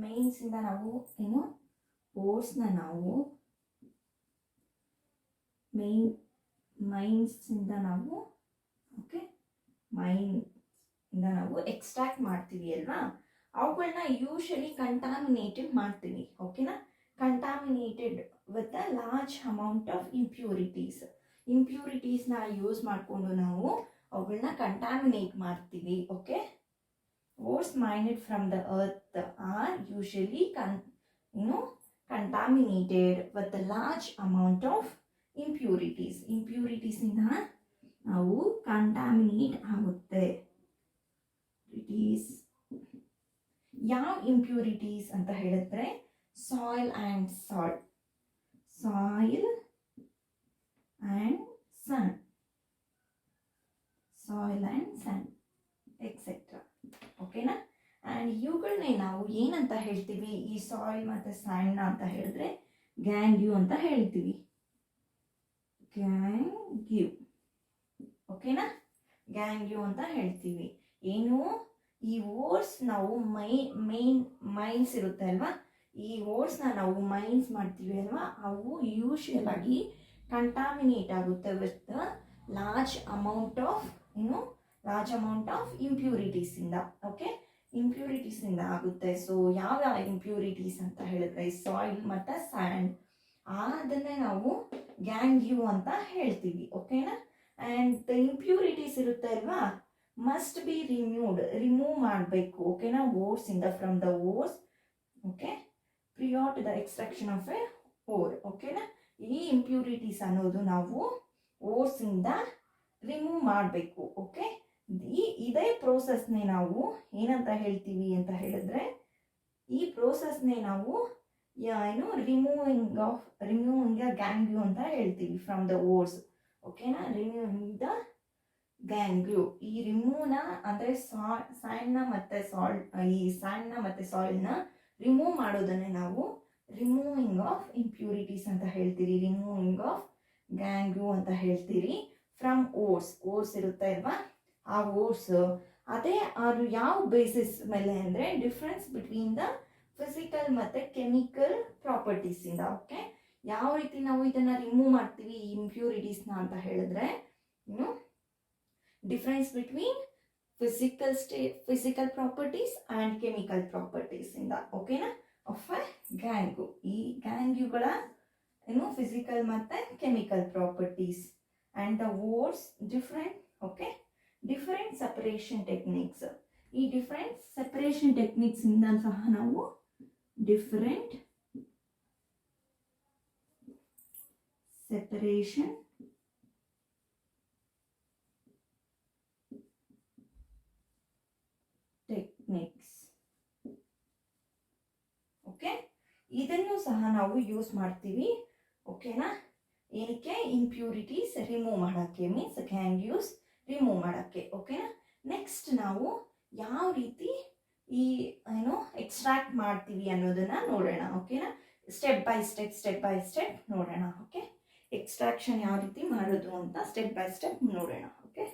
Speaker 1: ಮೇನ್ಸ್ ಇಂದ ನಾವು ಏನು ಓರ್ಸ್ನ ನಾವು ಮೈನ್ಸ್ ಇಂದ ನಾವು ಓಕೆ ಇಂದ ನಾವು ಎಕ್ಸ್ಟ್ರಾಕ್ಟ್ ಮಾಡ್ತೀವಿ ಅಲ್ವಾ, ಅವುಗಳನ್ನ ಯೂಶಲಿ ಕಂಟಾಮಿನೇಟೆಡ್ ಮಾಡ್ತೀವಿ. ಓಕೆನಾ, contaminated with a large amount of ಇಂಪ್ಯೂರಿಟೀಸ್ನ ಯೂಸ್ ಮಾಡಿಕೊಂಡು ನಾವು ಅವುಗಳನ್ನ ಕಂಟಾಮಿನೇಟ್ ಮಾಡ್ತೀವಿ. Okay, ores mined from the earth are usually contaminated with a large amount of impurities. Impurities ಇಂದ ನಾವು ಕಂಟಾಮಿನೇಟ್ ಆಗುತ್ತೆ. ಯಾವ ಇಂಪ್ಯೂರಿಟೀಸ್ ಅಂತ ಹೇಳಿದ್ರೆ soil and salt, soil and sand etcetera. ಓಕೆನಾ, ಆ್ಯಂಡ್ ಇವುಗಳನ್ನೇ ನಾವು ಏನಂತ ಹೇಳ್ತೀವಿ, ಈ ಸಾಯಿಲ್ ಮತ್ತು ಸ್ಯಾಂಡ್ನ ಅಂತ ಹೇಳಿದ್ರೆ ಗ್ಯಾಂಗ್ಯೂ ಅಂತ ಹೇಳ್ತೀವಿ. ಗ್ಯಾಂಗ್ಯೂ, ಓಕೆನಾ, ಗ್ಯಾಂಗ್ಯೂ ಅಂತ ಹೇಳ್ತೀವಿ. ಏನು ಈ ಓರ್ಸ್ ನಾವು ಮೈನ್ಸ್ ಇರುತ್ತೆ ಅಲ್ವಾ, ಈ ಓರ್ಸ್ನ ನಾವು ಮೈನ್ಸ್ ಮಾಡ್ತೀವಿ ಅಲ್ವಾ, ಅವು ಯೂಶುವಲ್ ಆಗಿ ಕಂಟಾಮಿನೇಟ್ ಆಗುತ್ತೆ ವಿತ್ ಲಾರ್ಜ್ ಅಮೌಂಟ್ ಆಫ್ ಇಂಪ್ಯೂರಿಟೀಸಿಂದ. ಓಕೆ, ಇಂಪ್ಯೂರಿಟೀಸಿಂದ ಆಗುತ್ತೆ. ಸೊ ಯಾವ್ಯಾವ ಇಂಪ್ಯೂರಿಟೀಸ್ ಅಂತ ಹೇಳಿದ್ರೆ ಸಾಯಿಲ್ ಮತ್ತು ಸ್ಯಾಂಡ್, ಅದನ್ನೇ ನಾವು ಗ್ಯಾಂಗ್ಯೂ ಅಂತ ಹೇಳ್ತೀವಿ. ಓಕೆನಾ, ಆ್ಯಂಡ್ ದ ಇಂಪ್ಯೂರಿಟೀಸ್ ಇರುತ್ತೆ ಅಲ್ವಾ, ಮಸ್ಟ್ ಬಿ ರಿಮೂವ್ ಮಾಡಬೇಕು. ಓಕೆನಾ, ಓರ್ಸಿಂದ from the ores. Okay, prior to the extraction of a ore. ಓಕೆನಾ, ಈ ಇಂಪ್ಯೂರಿಟೀಸ್ ಅನ್ನೋದು ನಾವು ಓರ್ಸಿಂದ ರಿಮೂವ್ ಮಾಡಬೇಕು. ಓಕೆ, ಇದೇ ಪ್ರೋಸೆಸ್ನೇ ನಾವು ಏನಂತ ಹೇಳ್ತೀವಿ ಅಂತ ಹೇಳಿದ್ರೆ, ಈ ಪ್ರೋಸೆಸ್ನೇ ನಾವು ಏನು ರಿಮೂವಿಂಗ್ ಗ್ಯಾಂಗ್ಯೂ ಅಂತ ಹೇಳ್ತೀವಿ ಫ್ರಮ್ ದ ಓರ್ಸ್. ಓಕೆನಾ, ರಿಮೂವಿಂಗ್ ದ ಗ್ಯಾಂಗ್ಲಿಯೋ. ಈ ರಿಮೂವ್ನ ಅಂದರೆ ಸ್ಯಾಂಡ್ನ ಮತ್ತು ಸ್ಯಾಂಡ್ನ ಮತ್ತು ಸಾಯಿಲ್ನ ರಿಮೂವ್ ಮಾಡೋದನ್ನೇ ನಾವು ರಿಮೂವಿಂಗ್ ಆಫ್ ಇಂಪ್ಯೂರಿಟೀಸ್ ಅಂತ ಹೇಳ್ತೀರಿ, ರಿಮೂವಿಂಗ್ ಆಫ್ ಗ್ಯಾಂಗ್ಲಿಯೋ ಅಂತ ಹೇಳ್ತೀರಿ. ಫ್ರಮ್ ಓರ್ಸ್ ಇರುತ್ತೆ ಅಲ್ವಾ, ಆ ಓರ್ಸ್ ಅದೇ ಅದು ಯಾವ ಬೇಸಿಸ್ ಮೇಲೆ ಅಂದರೆ ಡಿಫ್ರೆನ್ಸ್ ಬಿಟ್ವೀನ್ ದ ಫಿಸಿಕಲ್ ಮತ್ತು ಕೆಮಿಕಲ್ ಪ್ರಾಪರ್ಟೀಸಿಂದ. ಓಕೆ, ಯಾವ ರೀತಿ ನಾವು ಇದನ್ನು ರಿಮೂವ್ ಮಾಡ್ತೀವಿ ಈ ಇಂಪ್ಯೂರಿಟೀಸ್ನ ಅಂತ ಹೇಳಿದ್ರೆ, difference between physical properties and chemical ಪ್ರಾಪರ್ಟೀಸಿಂದ. ಓಕೆನಾ, ಆಫ್ ಎ ಗ್ಯಾಂಗ್ಲಿಯೋ. ಈ ಗ್ಯಾಂಗ್ಲಿಯೋಗಳ ಫಿಸಿಕಲ್ ಮತ್ತು chemical properties and the ores different. Okay, different separation techniques. ಈ ಡಿಫರೆಂಟ್ ಸೆಪರೇಷನ್ ಟೆಕ್ನಿಕ್ಸ್ ಇಂದ ಸಹ ನಾವು ಡಿಫರೆಂಟ್ ಸೆಪರೇಷನ್ ಟೆಕ್ನಿಕ್ಸ್. ಓಕೆ, ಇದನ್ನು ಸಹ ನಾವು ಯೂಸ್ ಮಾಡ್ತೀವಿ. ಓಕೆನಾ, ಏನಕ್ಕೆ? ಇಂಪ್ಯೂರಿಟೀಸ್ ರಿಮೂವ್ ಮಾಡೋಕ್ಕೆ, ಮೀನ್ಸ್ ಗ್ಯಾಂಗ್ಲಿಯೋಸ್ ರಿಮೂವ್ ಮಾಡೋಕ್ಕೆ. ಓಕೆನಾ, ನೆಕ್ಸ್ಟ್ ನಾವು ಯಾವ ರೀತಿ ಈ ಎಕ್ಸ್ಟ್ರಾಕ್ಟ್ ಮಾಡ್ತೀವಿ ಅನ್ನೋದನ್ನ ನೋಡೋಣ. ಓಕೆನಾ, ಸ್ಟೆಪ್ ಬೈ ಸ್ಟೆಪ್ ನೋಡೋಣ. ಓಕೆ, ಎಕ್ಸ್ಟ್ರಾಕ್ಷನ್ ಯಾವ ರೀತಿ ಮಾಡೋದು ಅಂತ ಸ್ಟೆಪ್ ಬೈ ಸ್ಟೆಪ್ ನೋಡೋಣ. Okay,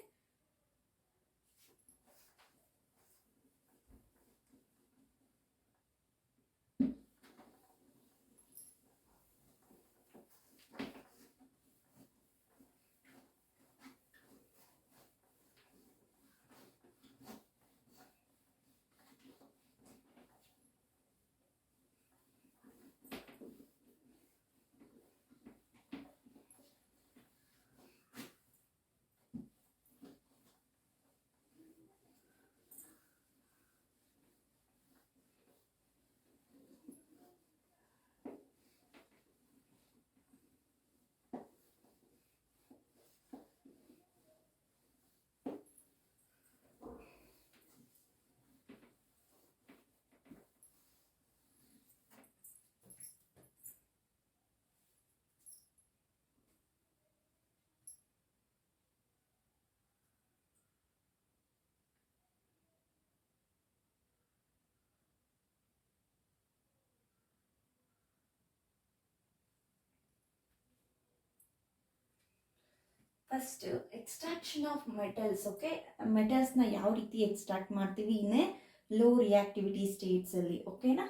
Speaker 1: first extraction of metals. Okay, ಮೆಟಲ್ಸ್ನ ಯಾವ ರೀತಿ ಎಕ್ಸ್ಟ್ರಾಕ್ಟ್ ಮಾಡ್ತೀವಿ ಇನ್ನೇ ಲೋ ರಿಯಾಕ್ಟಿವಿಟಿ ಸ್ಟೇಟ್ಸ್ ಅಲ್ಲಿ. ಓಕೆನಾ,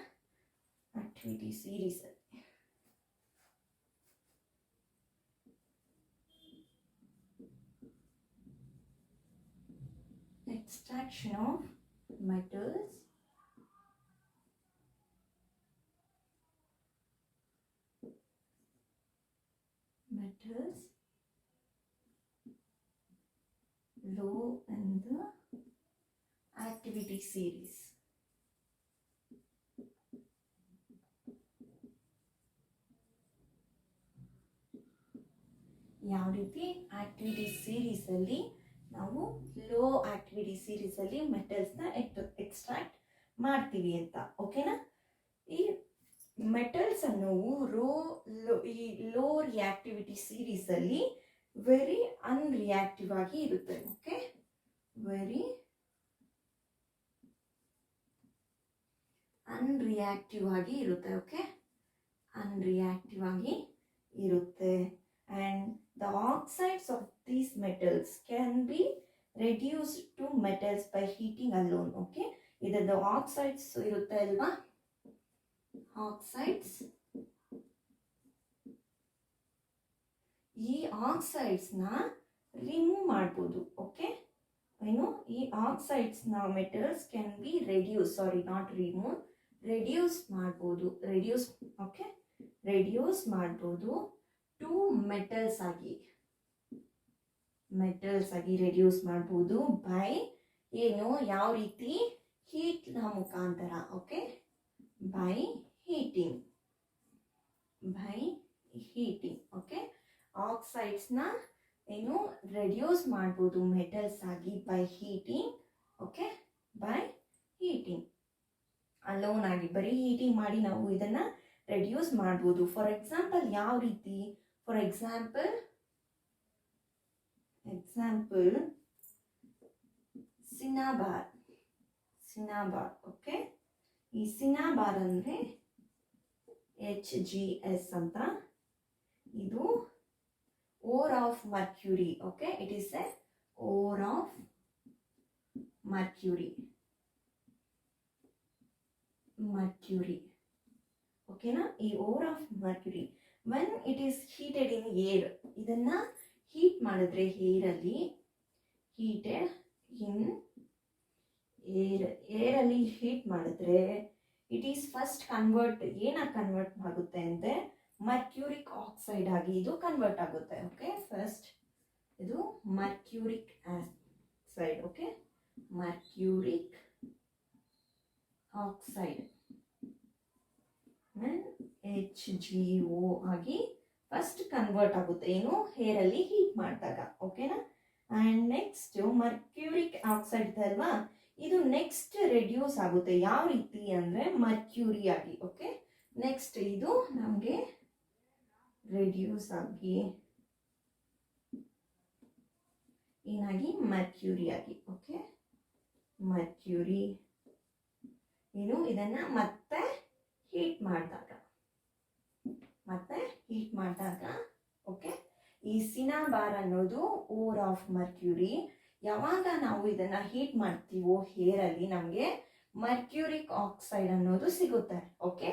Speaker 1: ಆಕ್ಟಿವಿಟಿ ಸೀರೀಸ್ ಅಲ್ಲಿ extraction of metals low in the activity series. ಯಾವ ರೀತಿ ಆಕ್ಟಿವಿಟಿ ಸೀರೀಸ್ ಅಲ್ಲಿ ನಾವು ಲೋ ಆಕ್ಟಿವಿಟಿ ಸೀರೀಸ್ ಅಲ್ಲಿ ಮೆಟಲ್ಸ್ ನ ಎಕ್ಸ್ಟ್ರಾಕ್ಟ್ ಮಾಡ್ತೀವಿ ಅಂತ. ಓಕೆನಾ, ಈ ಮೆಟಲ್ಸ್ ಅನ್ನು ಈ ಲೋ ರಿಯಾಕ್ಟಿವಿಟಿ ಸೀರೀಸ್ ಅಲ್ಲಿ ವೆರಿ ಅನ್ರಿಯಾಕ್ಟಿವ್ ಆಗಿ ಇರುತ್ತೆ. ಓಕೆ, ವೆರಿ ಅನ್ರಿಯಾಕ್ಟಿವ್ ಆಗಿ ಇರುತ್ತೆ. ಓಕೆ, ಅನ್ರಿಯಾಕ್ಟಿವ್ ಆಗಿ ಇರುತ್ತೆ. And the oxides of these metals can be reduced to metals by heating alone. Okay, ಇದರ oxides ಇರುತ್ತೆ ಅಲ್ವಾ, oxides, ಈ ಆಕ್ಸೈಡ್ಸ್ ನ ರಿಮೂವ್ ಮಾಡ್ಬೋದು. ಓಕೆ, ಈ ಆಕ್ಸೈಡ್ಸ್ ನ metals can be reduce, sorry not remove, reduce ಮಾಡ್ಬೋದು. ಓಕೆ, ರೆಡ್ಯೂಸ್ ಮಾಡ್ಬೋದು ಟು ಮೆಟಲ್ಸ್ ಆಗಿ ರೆಡ್ಯೂಸ್ ಮಾಡ್ಬೋದು ಬೈ ಯಾವ ರೀತಿ? ಹೀಟ್ ನ ಮುಖಾಂತರ. Okay, by heating. Okay, oxides ನ ರೆಡ್ಯೂಸ್ ಮಾಡ್ಬೋದು ಮೆಟಲ್ಸ್ ಆಗಿ by heating. Okay, by heating alone ಆಗಿ, ಬರೀ ಹೀಟಿಂಗ್ ಮಾಡಿ ನಾವು ಇದನ್ನ ರೆಡ್ಯೂಸ್ ಮಾಡ್ಬೋದು. ಫಾರ್ ಎಕ್ಸಾಂಪಲ್ ಯಾವ ರೀತಿ? For example cinnabar, cinnabar. Okay, ಈ ಸಿನಾಬಾರ್ ಅಂದರೆ HGS ಅಂತ. ಇದು ore of mercury. Okay, it is a ore of mercury. Mercury ಓಕೆನಾ. ಈ ore of mercury when it is heated in air, ಇದನ್ನ ಹೀಟ್ ಮಾಡಿದ್ರೆ ಏರಲ್ಲಿ, ಹೀಟೆಡ್ ಇನ್ ಏರಲ್ಲಿ ಹೀಟ್ ಮಾಡಿದ್ರೆ ಇಟ್ ಈಸ್ ಫಸ್ಟ್ ಕನ್ವರ್ಟ್, ಏನಾಗಿ ಕನ್ವರ್ಟ್ ಆಗುತ್ತೆ ಅಂದರೆ ಮರ್ಕ್ಯೂರಿಕ್ ಆಕ್ಸೈಡ್ ಆಗಿ ಇದು ಕನ್ವರ್ಟ್ ಆಗುತ್ತೆ. ಓಕೆ, ಫಸ್ಟ್ ಇದು mercuric oxide. Okay, mercuric oxide HgO ಆಗಿ ಫಸ್ಟ್ ಕನ್ವರ್ಟ್ ಆಗುತ್ತೆ, ಏನು ಹೇರಲ್ಲಿ ಹೀಟ್ ಮಾಡಿದಾಗ. ಓಕೆನಾ. ಆ್ಯಂಡ್ ನೆಕ್ಸ್ಟ್ ಮರ್ಕ್ಯೂರಿಕ್ ಆಕ್ಸೈಡ್ ಅಲ್ವಾ, ಇದು ನೆಕ್ಸ್ಟ್ ರೆಡ್ಯೂಸ್ ಆಗುತ್ತೆ. ಯಾವ ರೀತಿ ಅಂದರೆ ಮರ್ಕ್ಯೂರಿ ಆಗಿ. ಓಕೆ, ನೆಕ್ಸ್ಟ್ ಇದು ನಮಗೆ ರೆಡ್ಯೂಸ್ ಆಗಿ ಏನಾಗಿ ಮರ್ಕ್ಯೂರಿ ಆಗಿ. ಓಕೆ, ಮರ್ಕ್ಯೂರಿ ಏನು ಇದನ್ನ ಮತ್ತೆ ಹೀಟ್ ಮಾಡಿದಾಗ, ಓಕೆ, ಈ ಸಿನಾಬಾರ್ ಅನ್ನೋದು ಓರ್ ಆಫ್ ಮರ್ಕ್ಯೂರಿ. ಯಾವಾಗ ನಾವು ಇದನ್ನ ಹೀಟ್ ಮಾಡ್ತೀವೋ ಹೇರಲ್ಲಿ ನಮಗೆ ಮರ್ಕ್ಯೂರಿಕ್ ಆಕ್ಸೈಡ್ ಅನ್ನೋದು ಸಿಗುತ್ತೆ. ಓಕೆ,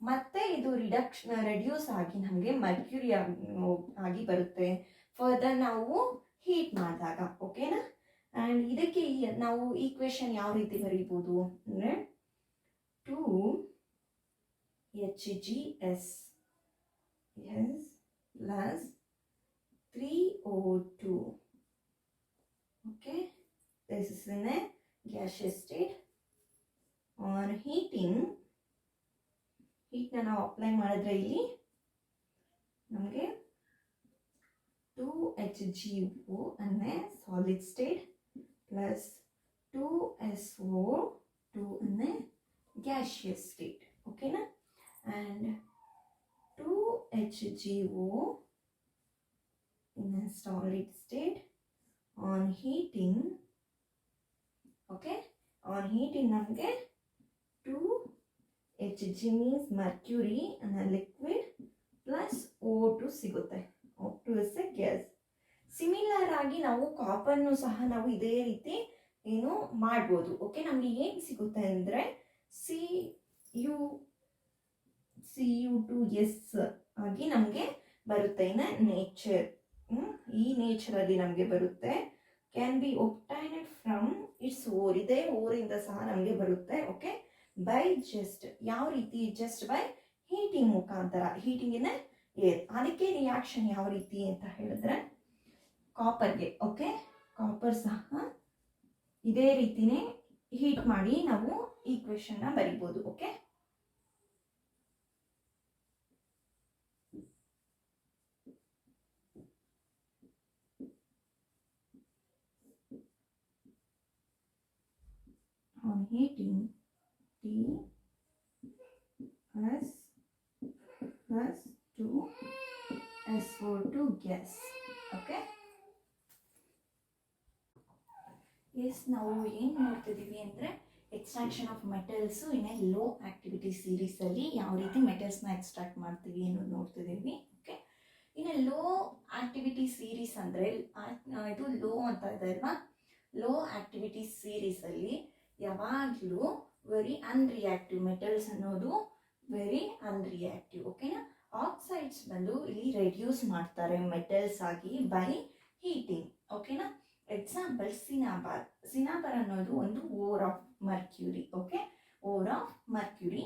Speaker 1: ಮತ್ತೆ ಇದು ರೆಡ್ಯೂಸ್ ಆಗಿ ನಮಗೆ ಮರ್ಕ್ಯೂರಿ ಆಗಿ ಬರುತ್ತೆ ಫರ್ದರ್ ನಾವು ಹೀಟ್ ಮಾಡಿದಾಗ. ಓಕೆನಾ. ಆ್ಯಂಡ್ ಇದಕ್ಕೆ ನಾವು ಈಕ್ವೇಶನ್ ಯಾವ ರೀತಿ ಬರೀಬೋದು ಅಂದರೆ 2HgS plus 3O2. Okay, this is in a gaseous state. On heating, ನಾವು ಅಪ್ಲೈ ಮಾಡಿದ್ರೆ ಇಲ್ಲಿ ನಮಗೆ 2HgO ಅನ್ನೇ ಸಾಲಿಡ್ ಸ್ಟೇಟ್ ಪ್ಲಸ್ 2SO2 ಅನ್ನೇ gaseous state. ಓಕೆನಾ. and 2HgO in a solid state on heating. okay, on heating ನಮಗೆ 2Hg means mercury and a liquid plus O2 ಸಿಗುತ್ತೆ. O2 is a gas. Similar ಆಗಿ ನಾವು ಕಾಪರ್ನು ಸಹ ನಾವು ಇದೇ ರೀತಿ ಏನು ಮಾಡ್ಬೋದು. ಓಕೆ, ನಮಗೆ ಏನು ಸಿಗುತ್ತೆ ಅಂದರೆ Cu2S ಆಗಿ ನಮಗೆ ಬರುತ್ತೆ. ಇನ್ನು ನೇಚರ್, ಈ ನೇಚರಲ್ಲಿ ನಮಗೆ ಬರುತ್ತೆ. Can be obtained from its ore, ಇದೇ ಓರಿಂದ ಸಹ ನಮಗೆ ಬರುತ್ತೆ. ಓಕೆ, ಬೈ ಜಸ್ಟ್ ಯಾವ ರೀತಿ, ಜಸ್ಟ್ ಬೈ ಹೀಟಿಂಗ್ ಮುಖಾಂತರ, ಹೀಟಿಂಗ್ ಇನ್ ಏರ್. ಅದಕ್ಕೆ ರಿಯಾಕ್ಷನ್ ಯಾವ ರೀತಿ ಅಂತ ಹೇಳಿದ್ರೆ ಕಾಪರ್ಗೆ, ಓಕೆ, ಕಾಪರ್ ಸಹ ಇದೇ ರೀತಿನೇ ಹೀಟ್ ಮಾಡಿ ನಾವು ಈಕ್ವೇಶನ್ನ ಬರಿಬೋದು. Okay, on heating T as plus 2SO2 gas. Okay, yes, ನಾವು ಏನು ನೋಡ್ತಿದ್ದೀವಿ ಅಂದರೆ extraction of metals in a low activity ಸೀರೀಸಲ್ಲಿ ಯಾವ ರೀತಿ ಮೆಟಲ್ಸ್ನ ಎಕ್ಸ್ಟ್ರಾಕ್ಟ್ ಮಾಡ್ತೀವಿ ಅನ್ನೋದು ನೋಡ್ತಿದ್ದೀವಿ. ಓಕೆ, ಇನ್ನು ಲೋ ಆಕ್ಟಿವಿಟಿ ಸೀರೀಸ್ ಅಂದರೆ ಇದು ಲೋ ಅಂತ ಇದೆ ಅಲ್ವಾ. ಲೋ ಆಕ್ಟಿವಿಟಿ ಸೀರೀಸಲ್ಲಿ ಯಾವಾಗಲೂ ವೆರಿ ಅನ್ರಿಯಾಕ್ಟಿವ್ ಮೆಟಲ್ಸ್ ಅನ್ನೋದು ವೆರಿ ಅನ್ರಿಯಾಕ್ಟಿವ್. ಓಕೆನಾ. ಆಕ್ಸೈಡ್ಸ್ ಬಂದು ಇಲ್ಲಿ ರೆಡ್ಯೂಸ್ ಮಾಡ್ತಾರೆ ಮೆಟಲ್ಸ್ ಆಗಿ ಬೈ ಹೀಟಿಂಗ್. ಓಕೆನಾ. Example cinnabar. ಸಿನಾಬಾರ್ ಅನ್ನೋದು ಒಂದು ore of mercury. Okay, ore of mercury.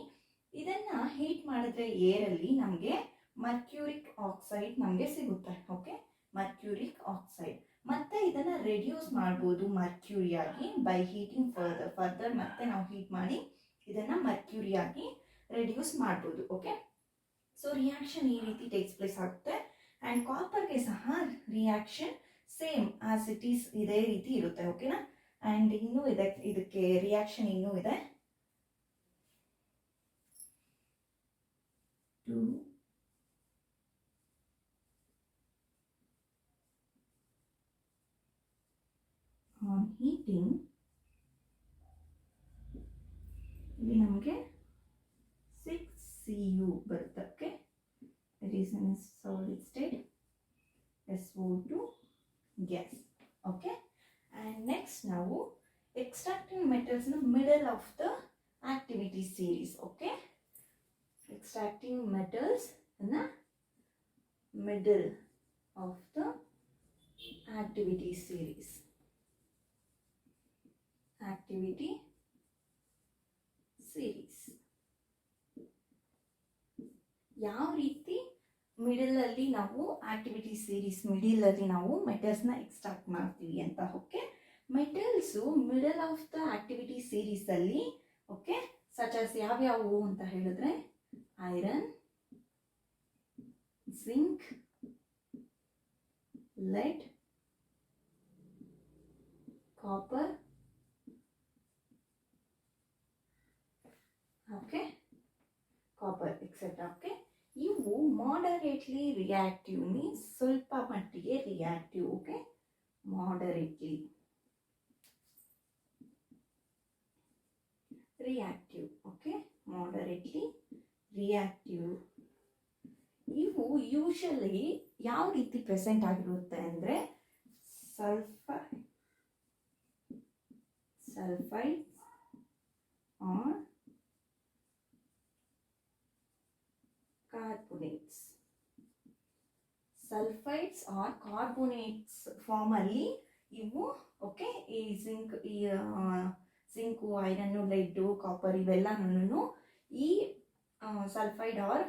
Speaker 1: ಇದನ್ನ ಹೀಟ್ ಮಾಡಿದ್ರೆ ಏರಲ್ಲಿ ನಮಗೆ ಮರ್ಕ್ಯೂರಿಕ್ ಆಕ್ಸೈಡ್ ನಮಗೆ ಸಿಗುತ್ತೆ. Okay, mercuric oxide. ಮತ್ತೆ ಇದನ್ನ ರೆಡ್ಯೂಸ್ ಮಾಡ್ಬೋದು ಮರ್ಕ್ಯೂರಿಯಾಗಿ ಬೈ ಹೀಟಿಂಗ್ ಫರ್ದರ್ ಮತ್ತೆ ನಾವು ಹೀಟ್ ಮಾಡಿ ಇದನ್ನ ಮರ್ಕ್ಯೂರಿಯಾಗಿ ರೆಡ್ಯೂಸ್ ಮಾಡ್ಬೋದು. ಓಕೆ, ಸೊ ರಿಯಾಕ್ಷನ್ ಈ ರೀತಿ ಟೇಕ್ಸ್ ಪ್ಲೇಸ್ ಆಗುತ್ತೆ. ಆ್ಯಂಡ್ ಕಾಪರ್ಗೆ ಸಹ reaction same as it is ಇದೇ ರೀತಿ ಇರುತ್ತೆ. ಓಕೆನಾ. ಆ್ಯಂಡ್ ಇನ್ನೂ ಇದೆ, ಇದಕ್ಕೆ ರಿಯಾಕ್ಷನ್ ಇನ್ನೂ ಇದೆ. 2 on heating Cu ಬರುತ್ತೆ. Okay, reason is solid state, SO2 gas. Okay, and next ನಾವು extracting metals in the middle of the activity series. Okay, extracting metals in the middle of the activity series. Activity series ಯಾವ ರೀತಿ middle ಅಲ್ಲಿ ನಾವು activity series middle ಅಲ್ಲಿ ನಾವು metals ನ extract ಮಾಡ್ತೀವಿ ಅಂತ. Okay, metals middle of the activity series ಅಲ್ಲಿ ಓಕೆ ಸಚಸ್ ಯಾವ್ಯಾವು ಅಂತ ಹೇಳಿದ್ರೆ iron, zinc, lead, copper, okay, copper etc. okay, ಇವು moderately reactive means ಸ್ವಲ್ಪ ಮಟ್ಟಿಗೆ reactive. okay, moderately reactive. okay, moderately reactive. ಇವು ಯೂಶಲಿ ಯಾವ ರೀತಿ ಪ್ರೆಸೆಂಟ್ ಆಗಿರುತ್ತೆ ಅಂದರೆ sulphides or carbonates. Sulphides or carbonates form ಅಲ್ಲಿ ಇವು ಓಕೆ ಈ ಜಿಂಕು, ಐರನ್ನು, ಲೆಡ್ಡು, ಕಾಪರ್ ಇವೆಲ್ಲನೂ ಈ ಸಲ್ಫೈಡ್ ಆರ್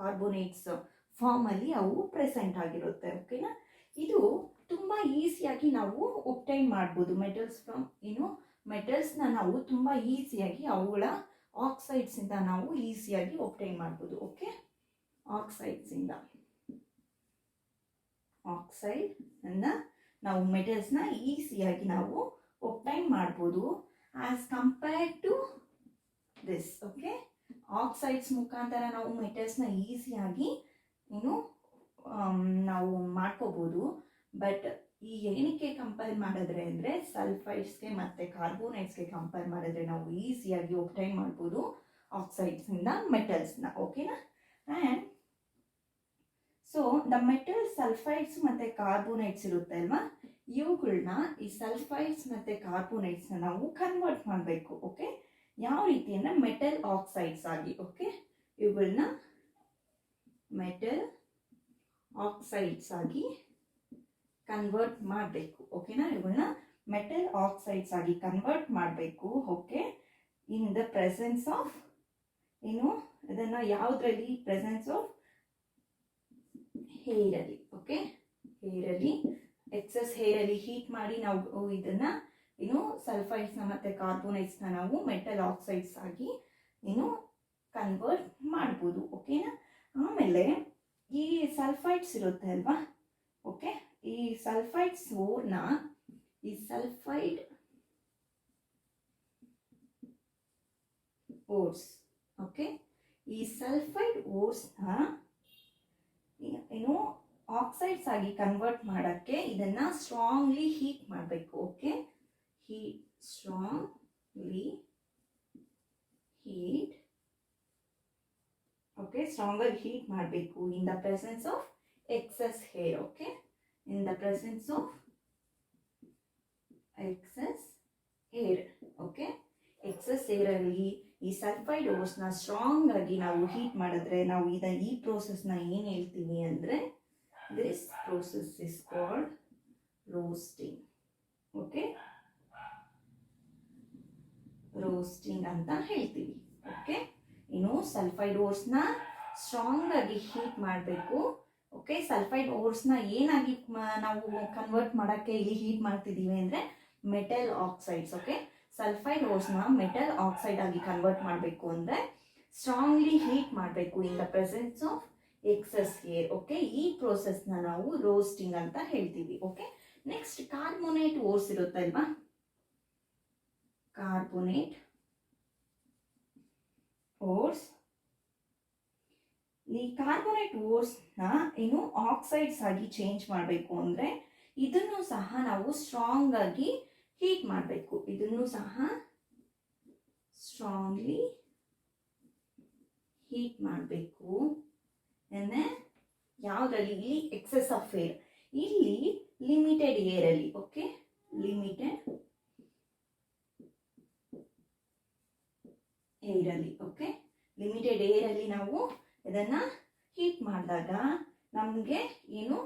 Speaker 1: ಕಾರ್ಬೋನೇಟ್ಸ್ ಫಾರ್ಮ್ ಅಲ್ಲಿ ಅವು ಪ್ರೆಸೆಂಟ್ ಆಗಿರುತ್ತೆ. ಓಕೆನಾ, ಇದು ತುಂಬಾ ಈಸಿಯಾಗಿ ನಾವು ಒಬ್ಟೈನ್ ಮಾಡ್ಬೋದು ಮೆಟಲ್ಸ್ ಫ್ರಮ್ ಮೆಟಲ್ಸ್ನ ನಾವು ತುಂಬಾ ಈಸಿಯಾಗಿ ಅವುಗಳ ಆಕ್ಸೈಡ್ಸ್ ಇಂದ ನಾವು ಈಸಿಯಾಗಿ ಒಬ್ಟೈನ್ ಮಾಡ್ಬೋದು. ಓಕೆ, ಆಕ್ಸೈಡ್ ಅನ್ನ ನಾವು ಮೆಟಲ್ಸ್ ನ ಈಸಿಯಾಗಿ ನಾವು ಒಬ್ಟೈನ್ ಮಾಡ್ಬೋದು as compared to this. Okay, oxides ಮುಖಾಂತರ ನಾವು ಮೆಟಲ್ಸ್ ನ ಈಸಿಯಾಗಿ ನಾವು ಮಾಡ್ಕೋಬಹುದು. ಬಟ್ ಈ ಏನಕ್ಕೆ ಕಂಪೇರ್ ಮಾಡಿದ್ರೆ ಅಂದರೆ ಸಲ್ಫೈಡ್ಸ್ಗೆ ಮತ್ತು ಕಾರ್ಬೋನೇಟ್ಸ್ಗೆ ಕಂಪೇರ್ ಮಾಡಿದ್ರೆ ನಾವು ಈಸಿಯಾಗಿ ಒಬ್ಟೈನ್ ಮಾಡ್ಬೋದು ಆಕ್ಸೈಡ್ಸಿಂದ ಮೆಟಲ್ಸ್ನ. ಓಕೆನಾ, and so the metal sulphides ಮತ್ತು ಕಾರ್ಬೋನೇಟ್ಸ್ ಇರುತ್ತೆ ಅಲ್ವಾ, ಇವುಗಳನ್ನ ಈ ಸಲ್ಫೈಡ್ಸ್ ಮತ್ತು ಕಾರ್ಬೋನೇಟ್ಸ್ನ ನಾವು ಕನ್ವರ್ಟ್ ಮಾಡಬೇಕು. ಓಕೆ, ಯಾವ ರೀತಿ ಅಂದರೆ ಮೆಟಲ್ ಆಕ್ಸೈಡ್ಸ್ ಆಗಿ. ಓಕೆ, ಇವುಗಳನ್ನ ಮೆಟಲ್ ಆಕ್ಸೈಡ್ಸ್ ಆಗಿ ಕನ್ವರ್ಟ್ ಮಾಡಬೇಕು. ಓಕೆನಾ, ಇವುಗಳನ್ನ ಮೆಟಲ್ ಆಕ್ಸೈಡ್ಸ್ ಆಗಿ ಕನ್ವರ್ಟ್ ಮಾಡಬೇಕು. Okay, in the presence of ಇದನ್ನು ಯಾವುದರಲ್ಲಿ ಪ್ರೆಸೆನ್ಸ್ ಆಫ್ ಹೇರಲ್ಲಿ. ಓಕೆ, ಹೇರಲ್ಲಿ ಎಕ್ಸಸ್ ಹೇರಲ್ಲಿ ಹೀಟ್ ಮಾಡಿ ನಾವು ಇದನ್ನ ಸಲ್ಫೈಡ್ಸ್ನ ಮತ್ತು ಕಾರ್ಬೋನೇಟ್ಸ್ನ ನಾವು ಮೆಟಲ್ ಆಕ್ಸೈಡ್ಸ್ ಆಗಿ ಕನ್ವರ್ಟ್ ಮಾಡ್ಬೋದು. ಓಕೆನಾ, ಆಮೇಲೆ ಈ ಸಲ್ಫೈಡ್ಸ್ ಇರುತ್ತೆ ಅಲ್ವಾ, ಓಕೆ, ಈ ಸಲ್ಫೈಡ್ಸ್ ಓರ್ನ ಈ ಸಲ್ಫೈಡ್ ಓರ್ಸ್ ಓಕೆ ಈ ಸಲ್ಫೈಡ್ ಓರ್ಸ್ನ ಆಕ್ಸೈಡ್ಸ್ ಆಗಿ ಕನ್ವರ್ಟ್ ಮಾಡೋಕ್ಕೆ ಇದನ್ನ ಸ್ಟ್ರಾಂಗ್ಲಿ ಹೀಟ್ ಮಾಡಬೇಕು. Okay, strongly heat okay stronger heat ಮಾಡಬೇಕು in the presence of excess air. Okay, in the presence of excess air. Okay, excess ಏರಲ್ಲಿ ಈ ಸಲ್ಫೈಡ್ ಓರ್ಸ್ನ ಸ್ಟ್ರಾಂಗ್ ಆಗಿ ನಾವು ಹೀಟ್ ಮಾಡಿದ್ರೆ ನಾವು ಈ ಪ್ರೋಸೆಸ್ನ ಏನು ಹೇಳ್ತೀವಿ ಅಂದರೆ this process is called roasting. Okay, roasting ಅಂತ ಹೇಳ್ತೀವಿ. ಓಕೆ, ಸಲ್ಫೈಡ್ ಓರ್ಸ್ನ ಸ್ಟ್ರಾಂಗ್ ಆಗಿ ಹೀಟ್ ಮಾಡಬೇಕು. ಓಕೆ, ಸಲ್ಫೈಡ್ ಓರ್ಸ್ನ ಏನಾಗಿ ನಾವು ಕನ್ವರ್ಟ್ ಮಾಡೋಕ್ಕೆ ಇಲ್ಲಿ ಹೀಟ್ ಮಾಡ್ತಿದ್ದೀವಿ ಅಂದರೆ ಮೆಟಲ್ ಆಕ್ಸೈಡ್ಸ್. ಓಕೆ, ಸಲ್ಫೈಡ್ ಓರ್ಸ್ನ ಮೆಟಲ್ ಆಕ್ಸೈಡ್ ಆಗಿ ಕನ್ವರ್ಟ್ ಮಾಡಬೇಕು ಅಂದರೆ ಸ್ಟ್ರಾಂಗ್ಲಿ ಹೀಟ್ ಮಾಡಬೇಕು in the presence of excess air. Okay, ಈ ಪ್ರೋಸೆಸ್ನ ನಾವು ರೋಸ್ಟಿಂಗ್ ಅಂತ ಹೇಳ್ತೀವಿ. ಓಕೆ, ನೆಕ್ಸ್ಟ್ ಕಾರ್ಬೋನೇಟ್ ಓರ್ಸ್ ಇರುತ್ತಲ್ವಾ, ಕಾರ್ಬೋನೇಟ್ ಓರ್ಸ್. ಈ ಕಾರ್ಬೋನೇಟ್ ಓರ್ಸ್ನ ಆಕ್ಸೈಡ್ಸ್ ಆಗಿ ಚೇಂಜ್ ಮಾಡಬೇಕು ಅಂದರೆ ಇದನ್ನು ಸಹ ನಾವು ಸ್ಟ್ರಾಂಗ್ ಆಗಿ ಹೀಟ್ ಮಾಡಬೇಕು. ಇದನ್ನು ಸಹ ಸ್ಟ್ರಾಂಗ್ಲಿ ಹೀಟ್ ಮಾಡಬೇಕು. ಯಾವುದರಲ್ಲಿ? ಇಲ್ಲಿ ಎಕ್ಸೆಸ್ ಆಫ್ ಏರ್, ಇಲ್ಲಿ ಲಿಮಿಟೆಡ್ ಏರಲ್ಲಿ. ಓಕೆ, ಲಿಮಿಟೆಡ್ ಏರಲ್ಲಿ. ಓಕೆ, ಲಿಮಿಟೆಡ್ ಏರಲ್ಲಿ ನಾವು ಇದನ್ನ ಹೀಟ್ ಮಾಡಿದಾಗ ನಮಗೆ ಏನು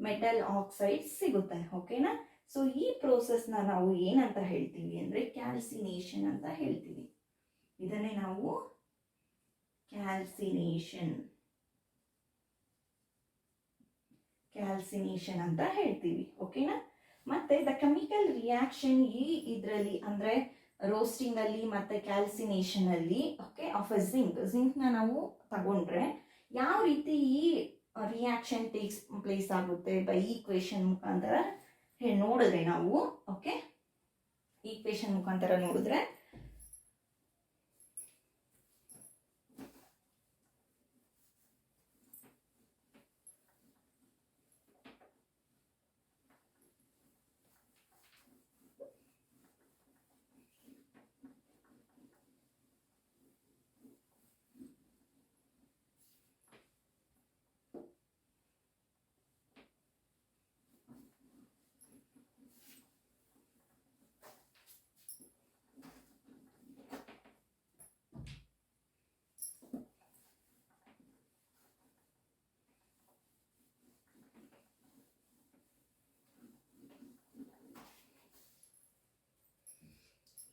Speaker 1: ಮೆಟಲ್ ಆಕ್ಸೈಡ್ ಸಿಗುತ್ತೆ. ಓಕೆನಾ? ಸೊ ಈ ಪ್ರೋಸೆಸ್ನ ನಾವು ಏನಂತ ಹೇಳ್ತೀವಿ ಅಂದರೆ ಕ್ಯಾಲ್ಸಿನೇಷನ್ ಅಂತ ಹೇಳ್ತೀವಿ. ಇದನ್ನೇ ನಾವು ಕ್ಯಾಲ್ಸಿನೇಷನ್ ಅಂತ ಹೇಳ್ತೀವಿ. ಓಕೆನಾ? ಮತ್ತೆ ದ ಕೆಮಿಕಲ್ ರಿಯಾಕ್ಷನ್ ಈ ಇದರಲ್ಲಿ ಅಂದರೆ ರೋಸ್ಟಿಂಗ್ ಅಲ್ಲಿ ಮತ್ತೆ ಕ್ಯಾಲ್ಸಿನೇಷನ್ ಅಲ್ಲಿ, ಓಕೆ, ಆಫ್ ಅ ಜಿಂಕ್ ನ ನಾವು ತಗೊಂಡ್ರೆ ಯಾವ ರೀತಿ ಈ ರಿಯಾಕ್ಷನ್ ಟೇಕ್ಸ್ ಪ್ಲೇಸ್ ಆಗುತ್ತೆ ಬೈ ಈಕ್ವೇಶನ್ ಮುಖಾಂತರ ನೋಡಿದ್ರೆ ನಾವು, ಓಕೆ, ಈಕ್ವೇಶನ್ ಮುಖಾಂತರ ನೋಡಿದ್ರೆ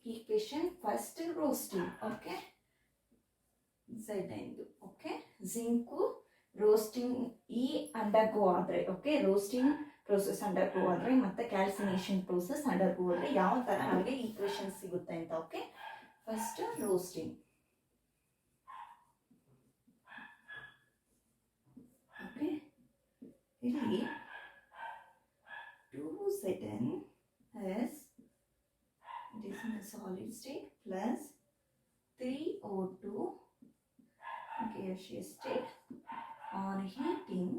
Speaker 1: equation first roasting. Okay, Z ಎಂದು. ಓಕೆ, ಜಿಂಕು ರೋಸ್ಟಿಂಗ್ ಈ ಅಂಡರ್ಗೋ ಆದರೆ, ಓಕೆ, ರೋಸ್ಟಿಂಗ್ ಪ್ರೋಸೆಸ್ ಅಂಡರ್ಗೋ ಆದರೆ ಮತ್ತೆ ಕ್ಯಾಲ್ಸಿನೇಷನ್ ಪ್ರೋಸೆಸ್ ಅಂಡರ್ಗೋ ಆದರೆ ಯಾವ ಥರ ನಮಗೆ ಈಕ್ವೇಶನ್ ಸಿಗುತ್ತೆ ಅಂತ. Okay, first roasting. ಓಕೆ, ಇಲ್ಲಿ 2Zn has, it is in a solid state, plus 3O2 gaseous state. On heating,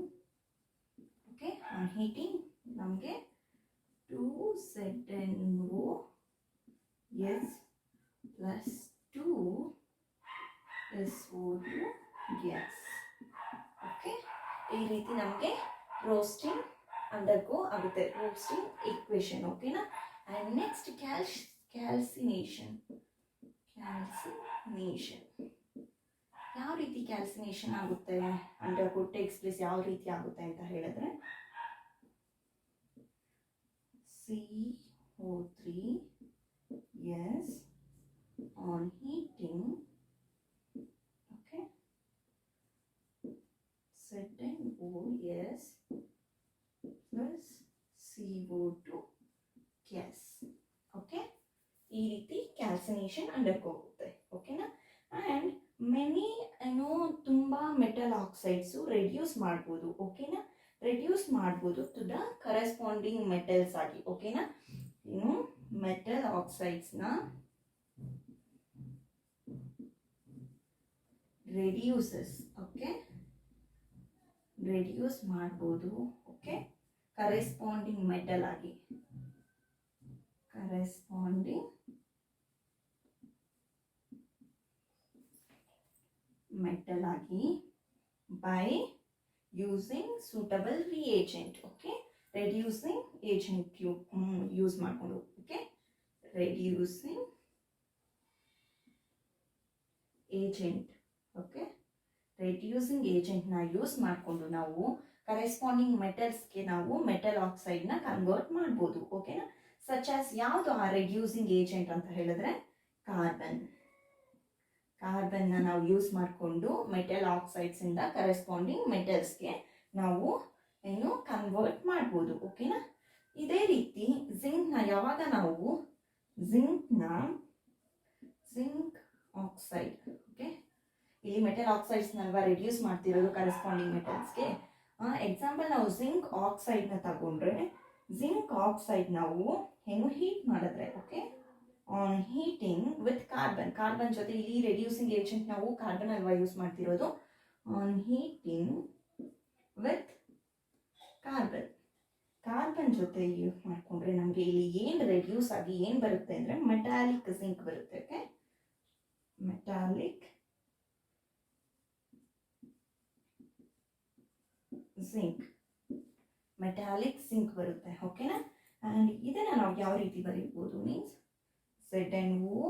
Speaker 1: okay, on heating ನಮಗೆ 2ZnO S plus 2SO2 gas. Okay, ಈ ರೀತಿ ನಮಗೆ ರೋಸ್ಟಿಂಗ್ ಅಂಡರ್ಗೋ ಆಗುತ್ತೆ, ರೋಸ್ಟಿಂಗ್ ಈಕ್ವೇಶನ್. ಓಕೆನಾ? and next calcination. ಯಾವ ರೀತಿ calcination ಆಗುತ್ತೆ undergo takes place, ಯಾವ ರೀತಿ ಆಗುತ್ತೆ ಅಂತ ಹೇಳಿದ್ರೆ CO3 yes on heating, okay, ZnO yes plus CO2 gas. Okay, ಈ ರೀತಿ ಕ್ಯಾಲ್ಸಿನೇಷನ್ ಅಂಡರ್ಗೋ ಆಗುತ್ತೆ. ಓಕೆನಾ? ಆ್ಯಂಡ್ ಮೆನಿ ತುಂಬ ಮೆಟಲ್ ಆಕ್ಸೈಡ್ಸು ರೆಡ್ಯೂಸ್ ಮಾಡ್ಬೋದು. ಓಕೆನಾ? ರೆಡ್ಯೂಸ್ ಮಾಡ್ಬೋದು ಟು ದ ಕರೆಸ್ಪಾಂಡಿಂಗ್ ಮೆಟಲ್ಸ್ ಆಗಿ. ಓಕೆನಾ? ಮೆಟಲ್ ಆಕ್ಸೈಡ್ಸ್ನ ರೆಡ್ಯೂಸಸ್, ಓಕೆ, ರೆಡ್ಯೂಸ್ ಮಾಡ್ಬೋದು. ಓಕೆ, ಕರೆಸ್ಪಾಂಡಿಂಗ್ ಮೆಟಲ್ ಆಗಿ, corresponding metal ಆಗಿ by using suitable reagent. okay, reducing agent use ಮಾಡಿಕೊಂಡು, okay, reducing agent, okay, reducing agent ನ ಯೂಸ್ ಮಾಡಿಕೊಂಡು ನಾವು ಕರೆಸ್ಪಾಂಡಿಂಗ್ ಮೆಟಲ್ಸ್ಗೆ ನಾವು ಮೆಟಲ್ ಆಕ್ಸೈಡ್ನ ಕನ್ವರ್ಟ್ ಮಾಡ್ಬೋದು. ಓಕೆನಾ? ಸಚ್ ಆಸ್ ಯಾವುದು ಆ ರೆಡ್ಯೂಸಿಂಗ್ ಏಜೆಂಟ್ ಅಂತ ಹೇಳಿದ್ರೆ ಕಾರ್ಬನ್ನ ನಾವು ಯೂಸ್ ಮಾಡಿಕೊಂಡು ಮೆಟಲ್ ಆಕ್ಸೈಡ್ಸಿಂದ ಕರೆಸ್ಪಾಂಡಿಂಗ್ ಮೆಟಲ್ಸ್ಗೆ ನಾವು ಏನು ಕನ್ವರ್ಟ್ ಮಾಡ್ಬೋದು. ಓಕೆನಾ? ಇದೇ ರೀತಿ ಜಿಂಕ್ನ ಯಾವಾಗ ನಾವು ಜಿಂಕ್ ಆಕ್ಸೈಡ್, ಓಕೆ, ಇಲ್ಲಿ ಮೆಟಲ್ ಆಕ್ಸೈಡ್ಸ್ನಲ್ವಾ ರೆಡ್ಯೂಸ್ ಮಾಡ್ತಿರೋದು ಕರೆಸ್ಪಾಂಡಿಂಗ್ ಮೆಟಲ್ಸ್ಗೆ. ಎಕ್ಸಾಂಪಲ್ ನಾವು ಜಿಂಕ್ ಆಕ್ಸೈಡ್ನ ತಗೊಂಡ್ರೆ ಜಿಂಕ್ ಆಕ್ಸೈಡ್ ನಾವು ಏನು ಹೀಟ್ ಮಾಡಿದ್ರೆ, okay, on heating with carbon ಜೊತೆ, ಇಲ್ಲಿ ರೆಡ್ಯೂಸಿಂಗ್ ಏಜೆಂಟ್ ನಾವು ಕಾರ್ಬನ್ ಅಲ್ವಾ ಯೂಸ್ ಮಾಡ್ತಿರೋದು. ಆನ್ ಹೀಟಿಂಗ್ ವಿತ್ ಕಾರ್ಬನ್ ಜೊತೆ ಯೂಸ್ ಮಾಡಿಕೊಂಡ್ರೆ ನಮಗೆ ಇಲ್ಲಿ ಏನು ರೆಡ್ಯೂಸ್ ಆಗಿ ಏನು ಬರುತ್ತೆ ಅಂದರೆ ಮೆಟಾಲಿಕ್ ಜಿಂಕ್ ಬರುತ್ತೆ. Okay, metallic zinc, metallic zinc ಬರುತ್ತೆ. ಓಕೆನಾ? ಆ್ಯಂಡ್ ಇದನ್ನು ನಾವು ಯಾವ ರೀತಿ ಬರೀಬೋದು means ZnO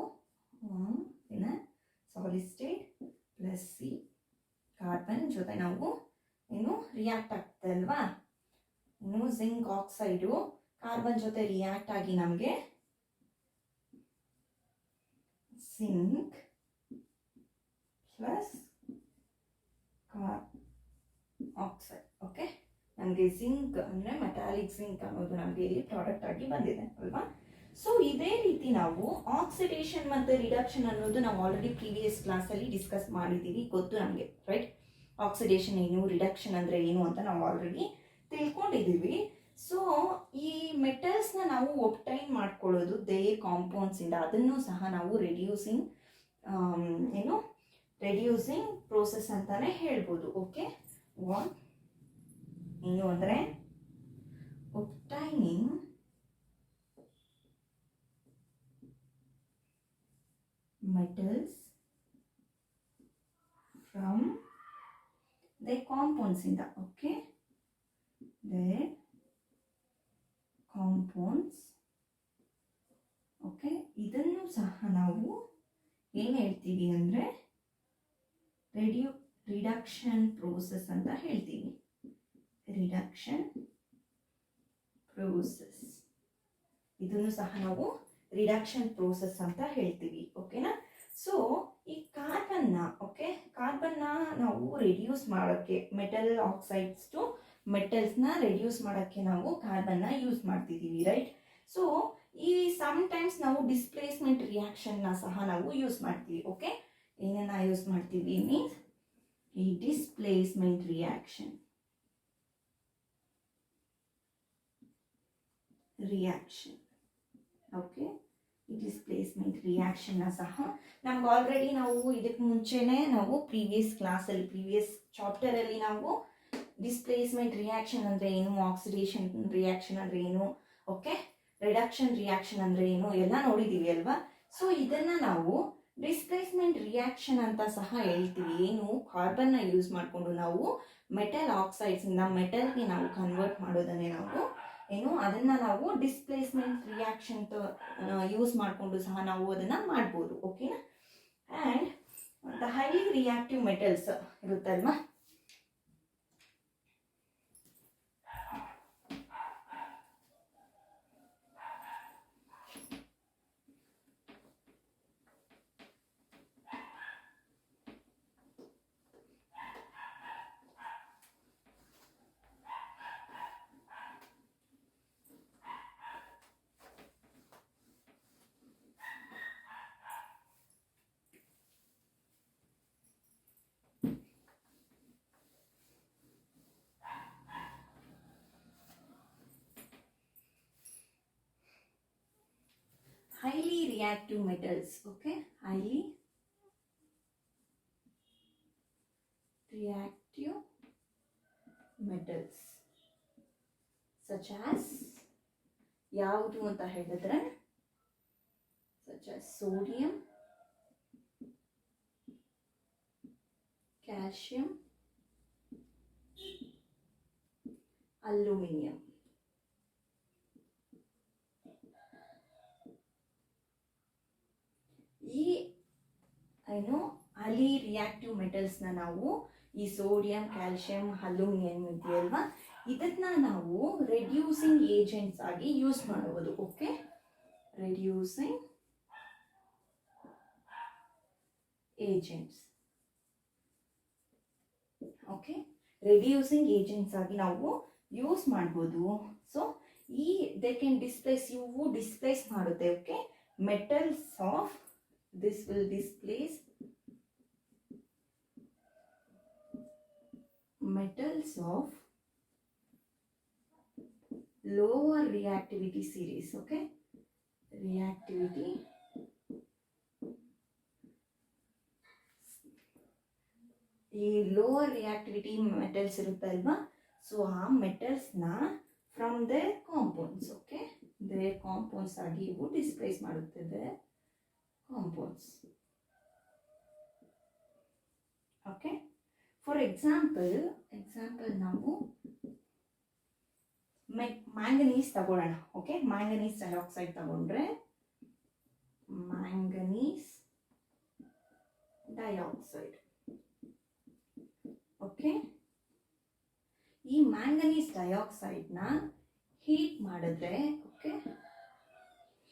Speaker 1: in solid state plus C, carbon ಜೊತೆ ನಾವು ಏನು ರಿಯಾಕ್ಟ್ ಆಗ್ತದೆ ಅಲ್ವಾ, ಇನ್ನು ಜಿಂಕ್ ಆಕ್ಸೈಡು ಕಾರ್ಬನ್ ಜೊತೆ ರಿಯಾಕ್ಟ್ ಆಗಿ ನಮಗೆ ಜಿಂಕ್ ಪ್ಲಸ್ ಆಕ್ಸೈಡ್. ಓಕೆ, ನಮಗೆ ಜಿಂಕ್ ಅಂದರೆ ಮೆಟಾಲಿಕ್ ಜಿಂಕ್ ಅನ್ನೋದು ನಮಗೆ ಇಲ್ಲಿ ಪ್ರಾಡಕ್ಟ್ ಆಗಿ ಬಂದಿದೆ ಅಲ್ವಾ. ಸೊ ಇದೇ ರೀತಿ ನಾವು ಆಕ್ಸಿಡೇಷನ್ ಮತ್ತು ರಿಡಕ್ಷನ್ ಅನ್ನೋದು ನಾವು ಆಲ್ರೆಡಿ ಪ್ರೀವಿಯಸ್ ಕ್ಲಾಸಲ್ಲಿ ಡಿಸ್ಕಸ್ ಮಾಡಿದ್ದೀವಿ, ಗೊತ್ತು ನಮಗೆ, ರೈಟ್? ಆಕ್ಸಿಡೇಷನ್ ಏನು, ರಿಡಕ್ಷನ್ ಅಂದರೆ ಏನು ಅಂತ ನಾವು ಆಲ್ರೆಡಿ ತಿಳ್ಕೊಂಡಿದ್ದೀವಿ. ಸೊ ಈ ಮೆಟಲ್ಸ್ನ ನಾವು ಒಬ್ಟೈನ್ ಮಾಡ್ಕೊಳ್ಳೋದು ದೇರ್ ಕಾಂಪೌಂಡ್ಸಿಂದ, ಅದನ್ನು ಸಹ ನಾವು ರೆಡ್ಯೂಸಿಂಗ್ ಪ್ರೋಸೆಸ್ ಅಂತಾನೆ ಹೇಳ್ಬೋದು. ಓಕೆ, ಏನು ಅಂದರೆ obtaining metals from their compounds in the, okay, their compounds. Okay, ಇದನ್ನು ಸಹ ನಾವು ಏನು ಹೇಳ್ತೀವಿ ಅಂದರೆ ರಿಡಕ್ಷನ್ ಪ್ರೋಸೆಸ್ ಅಂತ ಹೇಳ್ತೀವಿ. ರಿಡಕ್ಷನ್ ಪ್ರೋಸೆಸ್, ಇದನ್ನು ಸಹ ನಾವು ರಿಡಕ್ಷನ್ ಪ್ರೋಸೆಸ್ ಅಂತ ಹೇಳ್ತೀವಿ. ಓಕೆನಾ? ಸೊ ಈ ಕಾರ್ಬನ್ನ ನಾವು ರೆಡ್ಯೂಸ್ ಮಾಡೋಕ್ಕೆ, ಮೆಟಲ್ ಆಕ್ಸೈಡ್ಸ್ ಟು ಮೆಟಲ್ಸ್ನ ರೆಡ್ಯೂಸ್ ಮಾಡೋಕ್ಕೆ ನಾವು ಕಾರ್ಬನ್ನ ಯೂಸ್ ಮಾಡ್ತಿದ್ದೀವಿ, ರೈಟ್? ಸೊ ಈ ಸಮ್ಟೈಮ್ಸ್ ನಾವು ಡಿಸ್ಪ್ಲೇಸ್ಮೆಂಟ್ ರಿಯಾಕ್ಷನ್ನ ಸಹ ನಾವು ಯೂಸ್ ಮಾಡ್ತೀವಿ. ಓಕೆ, ಏನನ್ನ ಯೂಸ್ ಮಾಡ್ತೀವಿ ಮೀನ್ಸ್ ಈ ಡಿಸ್ಪ್ಲೇಸ್ಮೆಂಟ್ ರಿಯಾಕ್ಷನ್ ಓಕೆ, ಈ ಡಿಸ್ಪ್ಲೇಸ್ಮೆಂಟ್ ರಿಯಾಕ್ಷನ್ನ ಸಹ ನಮ್ಗೆ ಆಲ್ರೆಡಿ ನಾವು ಇದಕ್ಕೆ ಮುಂಚೆನೇ ನಾವು ಪ್ರೀವಿಯಸ್ ಚಾಪ್ಟರಲ್ಲಿ ನಾವು ಡಿಸ್ಪ್ಲೇಸ್ಮೆಂಟ್ ರಿಯಾಕ್ಷನ್ ಅಂದರೆ ಏನು, ಆಕ್ಸಿಡೇಷನ್ ರಿಯಾಕ್ಷನ್ ಅಂದರೆ ಏನು, ಓಕೆ, ರಿಡಕ್ಷನ್ ರಿಯಾಕ್ಷನ್ ಅಂದರೆ ಏನು ಎಲ್ಲ ನೋಡಿದ್ದೀವಿ ಅಲ್ವಾ. ಸೊ ಇದನ್ನು ನಾವು ಡಿಸ್ಪ್ಲೇಸ್ಮೆಂಟ್ ರಿಯಾಕ್ಷನ್ ಅಂತ ಸಹ ಹೇಳ್ತೀವಿ. ಏನು, ಕಾರ್ಬನ್ನ ಯೂಸ್ ಮಾಡಿಕೊಂಡು ನಾವು ಮೆಟಲ್ ಆಕ್ಸೈಡ್ಸಿಂದ ಮೆಟಲ್ಗೆ ನಾವು ಕನ್ವರ್ಟ್ ಮಾಡೋದನ್ನೇ ನಾವು ಏನು, ಅದನ್ನು ನಾವು ಡಿಸ್ಪ್ಲೇಸ್ಮೆಂಟ್ ರಿಯಾಕ್ಷನ್ ಯೂಸ್ ಮಾಡಿಕೊಂಡು ಸಹ ನಾವು ಅದನ್ನು ಮಾಡ್ಬೋದು. ಓಕೆನಾ? And the highly reactive metals ಇರುತ್ತಲ್ವಾ, highly reactive metals. Okay, highly reactive metals such as ಯಾವುದು ಅಂತ ಹೇಳಿದ್ರೆ such as sodium, calcium, aluminum. ಈ ಏನು ಹೈಲಿ ರಿಯಾಕ್ಟಿವ್ ಮೆಟಲ್ಸ್ನ ನಾವು ಈ ಸೋಡಿಯಂ, ಕ್ಯಾಲ್ಶಿಯಂ, ಅಲ್ಯೂಮಿನಿಯಂ ಇದೆಯಲ್ವಾ, ಇದನ್ನ ನಾವು ರೆಡ್ಯೂಸಿಂಗ್ ಏಜೆಂಟ್ಸ್ ಆಗಿ ಯೂಸ್ ಮಾಡಬಹುದು. Okay, reducing agents. Okay, reducing agents ಆಗಿ ನಾವು ಯೂಸ್ ಮಾಡ್ಬೋದು. ಸೊ ಈ ದೇ ಕ್ಯಾನ್ ಡಿಸ್ಪ್ಲೇಸ್, ಇವು ಡಿಸ್ಪ್ಲೇಸ್ ಮಾಡುತ್ತೆ. Okay, metals of this will displace metals of lower reactivity series. Okay, reactivity ಈ ಲೋವರ್ ರಿಯಾಕ್ಟಿವಿಟಿ ಮೆಟಲ್ಸ್ ಇರುತ್ತಲ್ವಾ, ಸೊ ಆ ಮೆಟಲ್ಸ್ನ from their compounds, okay, their compounds ಆಗಿ ಇವು ಡಿಸ್ಪ್ಲೇಸ್ ಮಾಡುತ್ತದೆ compounds. Okay, for example ನಾವು ಮ್ಯಾಂಗನೀಸ್ ತಗೊಳ್ಳೋಣ. ಓಕೆ, ಮ್ಯಾಂಗನೀಸ್ ಡೈಆಕ್ಸೈಡ್ ತಗೊಂಡ್ರೆ ಮ್ಯಾಂಗನೀಸ್ ಡೈಆಕ್ಸೈಡ್. ಓಕೆ, ಈ ಮ್ಯಾಂಗನೀಸ್ ಡೈಆಕ್ಸೈಡ್ನ ಹೀಟ್ ಮಾಡಿದ್ರೆ, ಓಕೆ,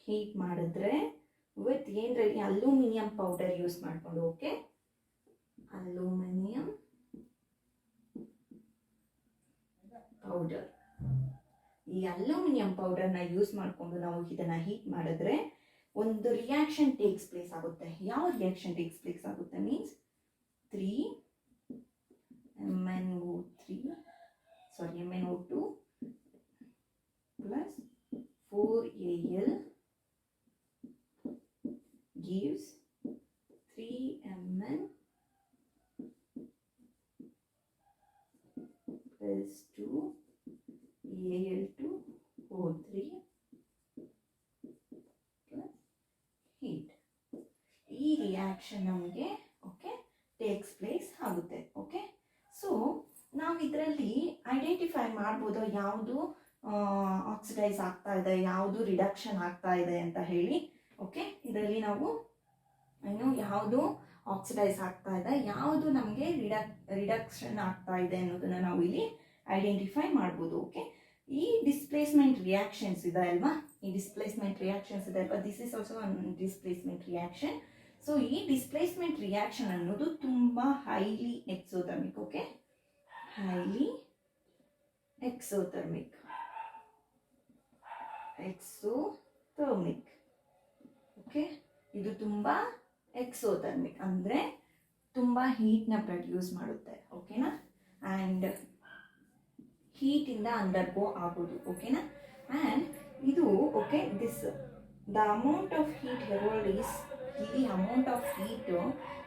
Speaker 1: ಹೀಟ್ ಮಾಡಿದ್ರೆ ವಿತ್ ಏನರಲ್ಲಿ ಅಲ್ಯೂಮಿನಿಯಂ ಪೌಡರ್ ಯೂಸ್ ಮಾಡಿಕೊಂಡು, ಓಕೆ, ಅಲ್ಯೂಮಿನಿಯಂ ಪೌಡರ್, ಈ ಅಲ್ಯೂಮಿನಿಯಂ ಪೌಡರ್ನ ಯೂಸ್ ಮಾಡಿಕೊಂಡು ನಾವು ಇದನ್ನು ಹೀಟ್ ಮಾಡಿದ್ರೆ ಒಂದು ರಿಯಾಕ್ಷನ್ ಟೇಕ್ಸ್ ಪ್ಲೇಸ್ ಆಗುತ್ತೆ. ಯಾವ ರಿಯಾಕ್ಷನ್ ಟೇಕ್ಸ್ ಪ್ಲೇಸ್ ಆಗುತ್ತೆ means 3MnO2 plus 4Al gives 3Mn plus 2Al2O3 plus heat. ಈ ರಿಯಾಕ್ಷನ್ ನಮಗೆ ಓಕೆ ಟೇಕ್ಸ್ ಪ್ಲೇಸ್ ಆಗುತ್ತೆ. ಓಕೆ, ಸೊ ನಾವು ಇದರಲ್ಲಿ ಐಡೆಂಟಿಫೈ ಮಾಡ್ಬೋದು ಯಾವುದು ಆಕ್ಸಿಡೈಸ್ ಆಗ್ತಾ ಇದೆ, ಯಾವುದು ರಿಡಕ್ಷನ್ ಆಗ್ತಾ ಇದೆ ಅಂತ ಹೇಳಿ. ಓಕೆ, ಇದರಲ್ಲಿ ನಾವು ಏನು ಯಾವುದು ಆಕ್ಸಿಡೈಸ್ ಆಗ್ತಾ ಇದೆ, ಯಾವುದು ನಮಗೆ ರಿಡಕ್ಷನ್ ಆಗ್ತಾ ಇದೆ ಅನ್ನೋದನ್ನ ನಾವು ಇಲ್ಲಿ ಐಡೆಂಟಿಫೈ ಮಾಡ್ಬೋದು. ಓಕೆ, ಈ ಡಿಸ್ಪ್ಲೇಸ್ಮೆಂಟ್ ರಿಯಾಕ್ಷನ್ಸ್ ಇದೆ ಅಲ್ವಾ, ಈ ಡಿಸ್ಪ್ಲೇಸ್ಮೆಂಟ್ ರಿಯಾಕ್ಷನ್ಸ್ ಇದೆ ಅಲ್ವಾ, this is also one displacement reaction. So ಈ ಡಿಸ್ಪ್ಲೇಸ್ಮೆಂಟ್ ರಿಯಾಕ್ಷನ್ ಅನ್ನೋದು ತುಂಬ highly exothermic. Okay, highly exothermic. Okay, ಇದು ತುಂಬ ಎಕ್ಸೋಥರ್ಮಿಕ್ ಅಂದರೆ ತುಂಬ ಹೀಟ್ನ ಪ್ರೊಡ್ಯೂಸ್ ಮಾಡುತ್ತೆ. ಓಕೆನಾ, ಆ್ಯಂಡ್ ಹೀಟಿಂದ ಅಂಡರ್ಗೋ ಆಗೋದು. ಓಕೆನಾ, ಆ್ಯಂಡ್ ಇದು okay this the amount of heat evolve is, ಈ ಅಮೌಂಟ್ ಆಫ್ ಹೀಟು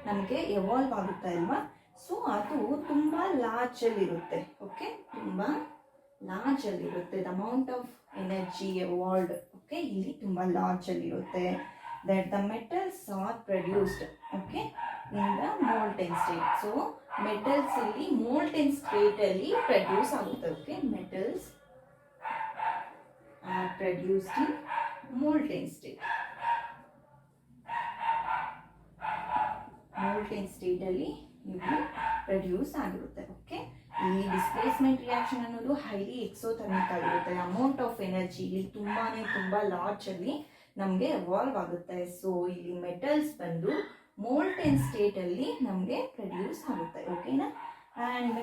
Speaker 1: ನಮಗೆ ಎವಾಲ್ವ್ ಆಗುತ್ತೆ ಅಲ್ವಾ, ಸೊ ಅದು ತುಂಬ ಲಾರ್ಜಲ್ಲಿರುತ್ತೆ. ಓಕೆ, ತುಂಬ ಲಾರ್ಜಲ್ಲಿರುತ್ತೆ. The amount of energy evolved okay ಇಲ್ಲಿ ತುಂಬ ಲಾರ್ಜಲ್ಲಿರುತ್ತೆ. that the metals are produced okay in the molten state. So metals ಇಲ್ಲಿ molten state ಅಲ್ಲಿ produce ಆಗುತ್ತೆ. Okay, metals are produced in molten state. molten state ಅಲ್ಲಿ ಇವು produce ಆಗಿರುತ್ತೆ. Okay, ಈ displacement reaction ಅನ್ನೋದು ಹೈಲಿ ಎಕ್ಸೋಥರ್ಮಿಕ್ ಆಗಿರುತ್ತೆ. ಅಮೌಂಟ್ ಆಫ್ ಎನರ್ಜಿ ಇಲ್ಲಿ ತುಂಬ ಲಾರ್ಜ್ ಅಲ್ಲಿ ನಮಗೆ ಎವಾಲ್ವ್ ಆಗುತ್ತೆ. ಸೊ ಇಲ್ಲಿ ಮೆಟಲ್ಸ್ ಬಂದು ಮೋಲ್ಟೆನ್ ಸ್ಟೇಟ್ ಅಲ್ಲಿ ನಮಗೆ ಪ್ರೊಡ್ಯೂಸ್ ಆಗುತ್ತೆ. ಓಕೆನಾ, ಆ್ಯಂಡ್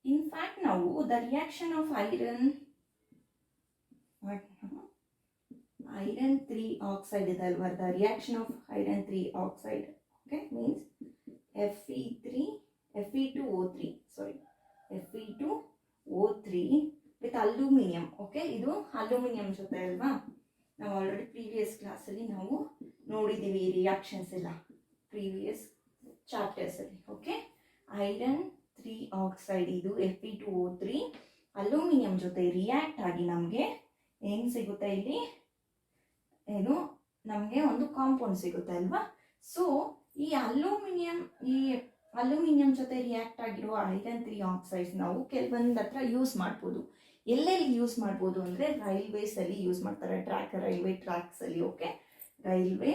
Speaker 1: ಇನ್ಫ್ಯಾಕ್ಟ್ ನಾವು the reaction of iron 3 oxide ಇದೆ ಅಲ್ವಾ, the reaction of iron 3 oxide okay means Fe2O3 with aluminium. Okay, ಇದು ಅಲ್ಯೂಮಿನಿಯಂ ಜೊತೆ ಅಲ್ವಾ, ನಾವು ಆಲ್ರೆಡಿ ಪ್ರೀವಿಯಸ್ ಕ್ಲಾಸಲ್ಲಿ ನಾವು ನೋಡಿದ್ದೀವಿ ಈ ರಿಯಾಕ್ಷನ್ಸ್ ಎಲ್ಲ ಪ್ರೀವಿಯಸ್ ಚಾಪ್ಟರ್ಸಲ್ಲಿ. ಓಕೆ, ಐರನ್ 3 ಆಕ್ಸೈಡ್ ಇದು Fe2O3 ಅಲ್ಯೂಮಿನಿಯಂ ಜೊತೆ ರಿಯಾಕ್ಟ್ ಆಗಿ ನಮಗೆ ಏನು ಸಿಗುತ್ತೆ ಇಲ್ಲಿ, ಏನು ನಮಗೆ ಒಂದು ಕಾಂಪೌಂಡ್ ಸಿಗುತ್ತೆ ಅಲ್ವಾ. ಸೊ ಈ ಅಲ್ಯೂಮಿನಿಯಂ ಜೊತೆ ರಿಯಾಕ್ಟ್ ಆಗಿರೋ ಐರನ್ 3 ಆಕ್ಸೈಡ್ಸ್ ನಾವು ಕೆಲವೊಂದು ಹತ್ರ ಯೂಸ್ ಮಾಡ್ಬೋದು. ಎಲ್ಲೆಲ್ಲಿ ಯೂಸ್ ಮಾಡ್ಬೋದು ಅಂದರೆ ರೈಲ್ವೇಸ್ ಅಲ್ಲಿ ಯೂಸ್ ಮಾಡ್ತಾರೆ, ರೈಲ್ವೆ ಟ್ರ್ಯಾಕ್ಸ್ ಅಲ್ಲಿ. ಓಕೆ, ರೈಲ್ವೆ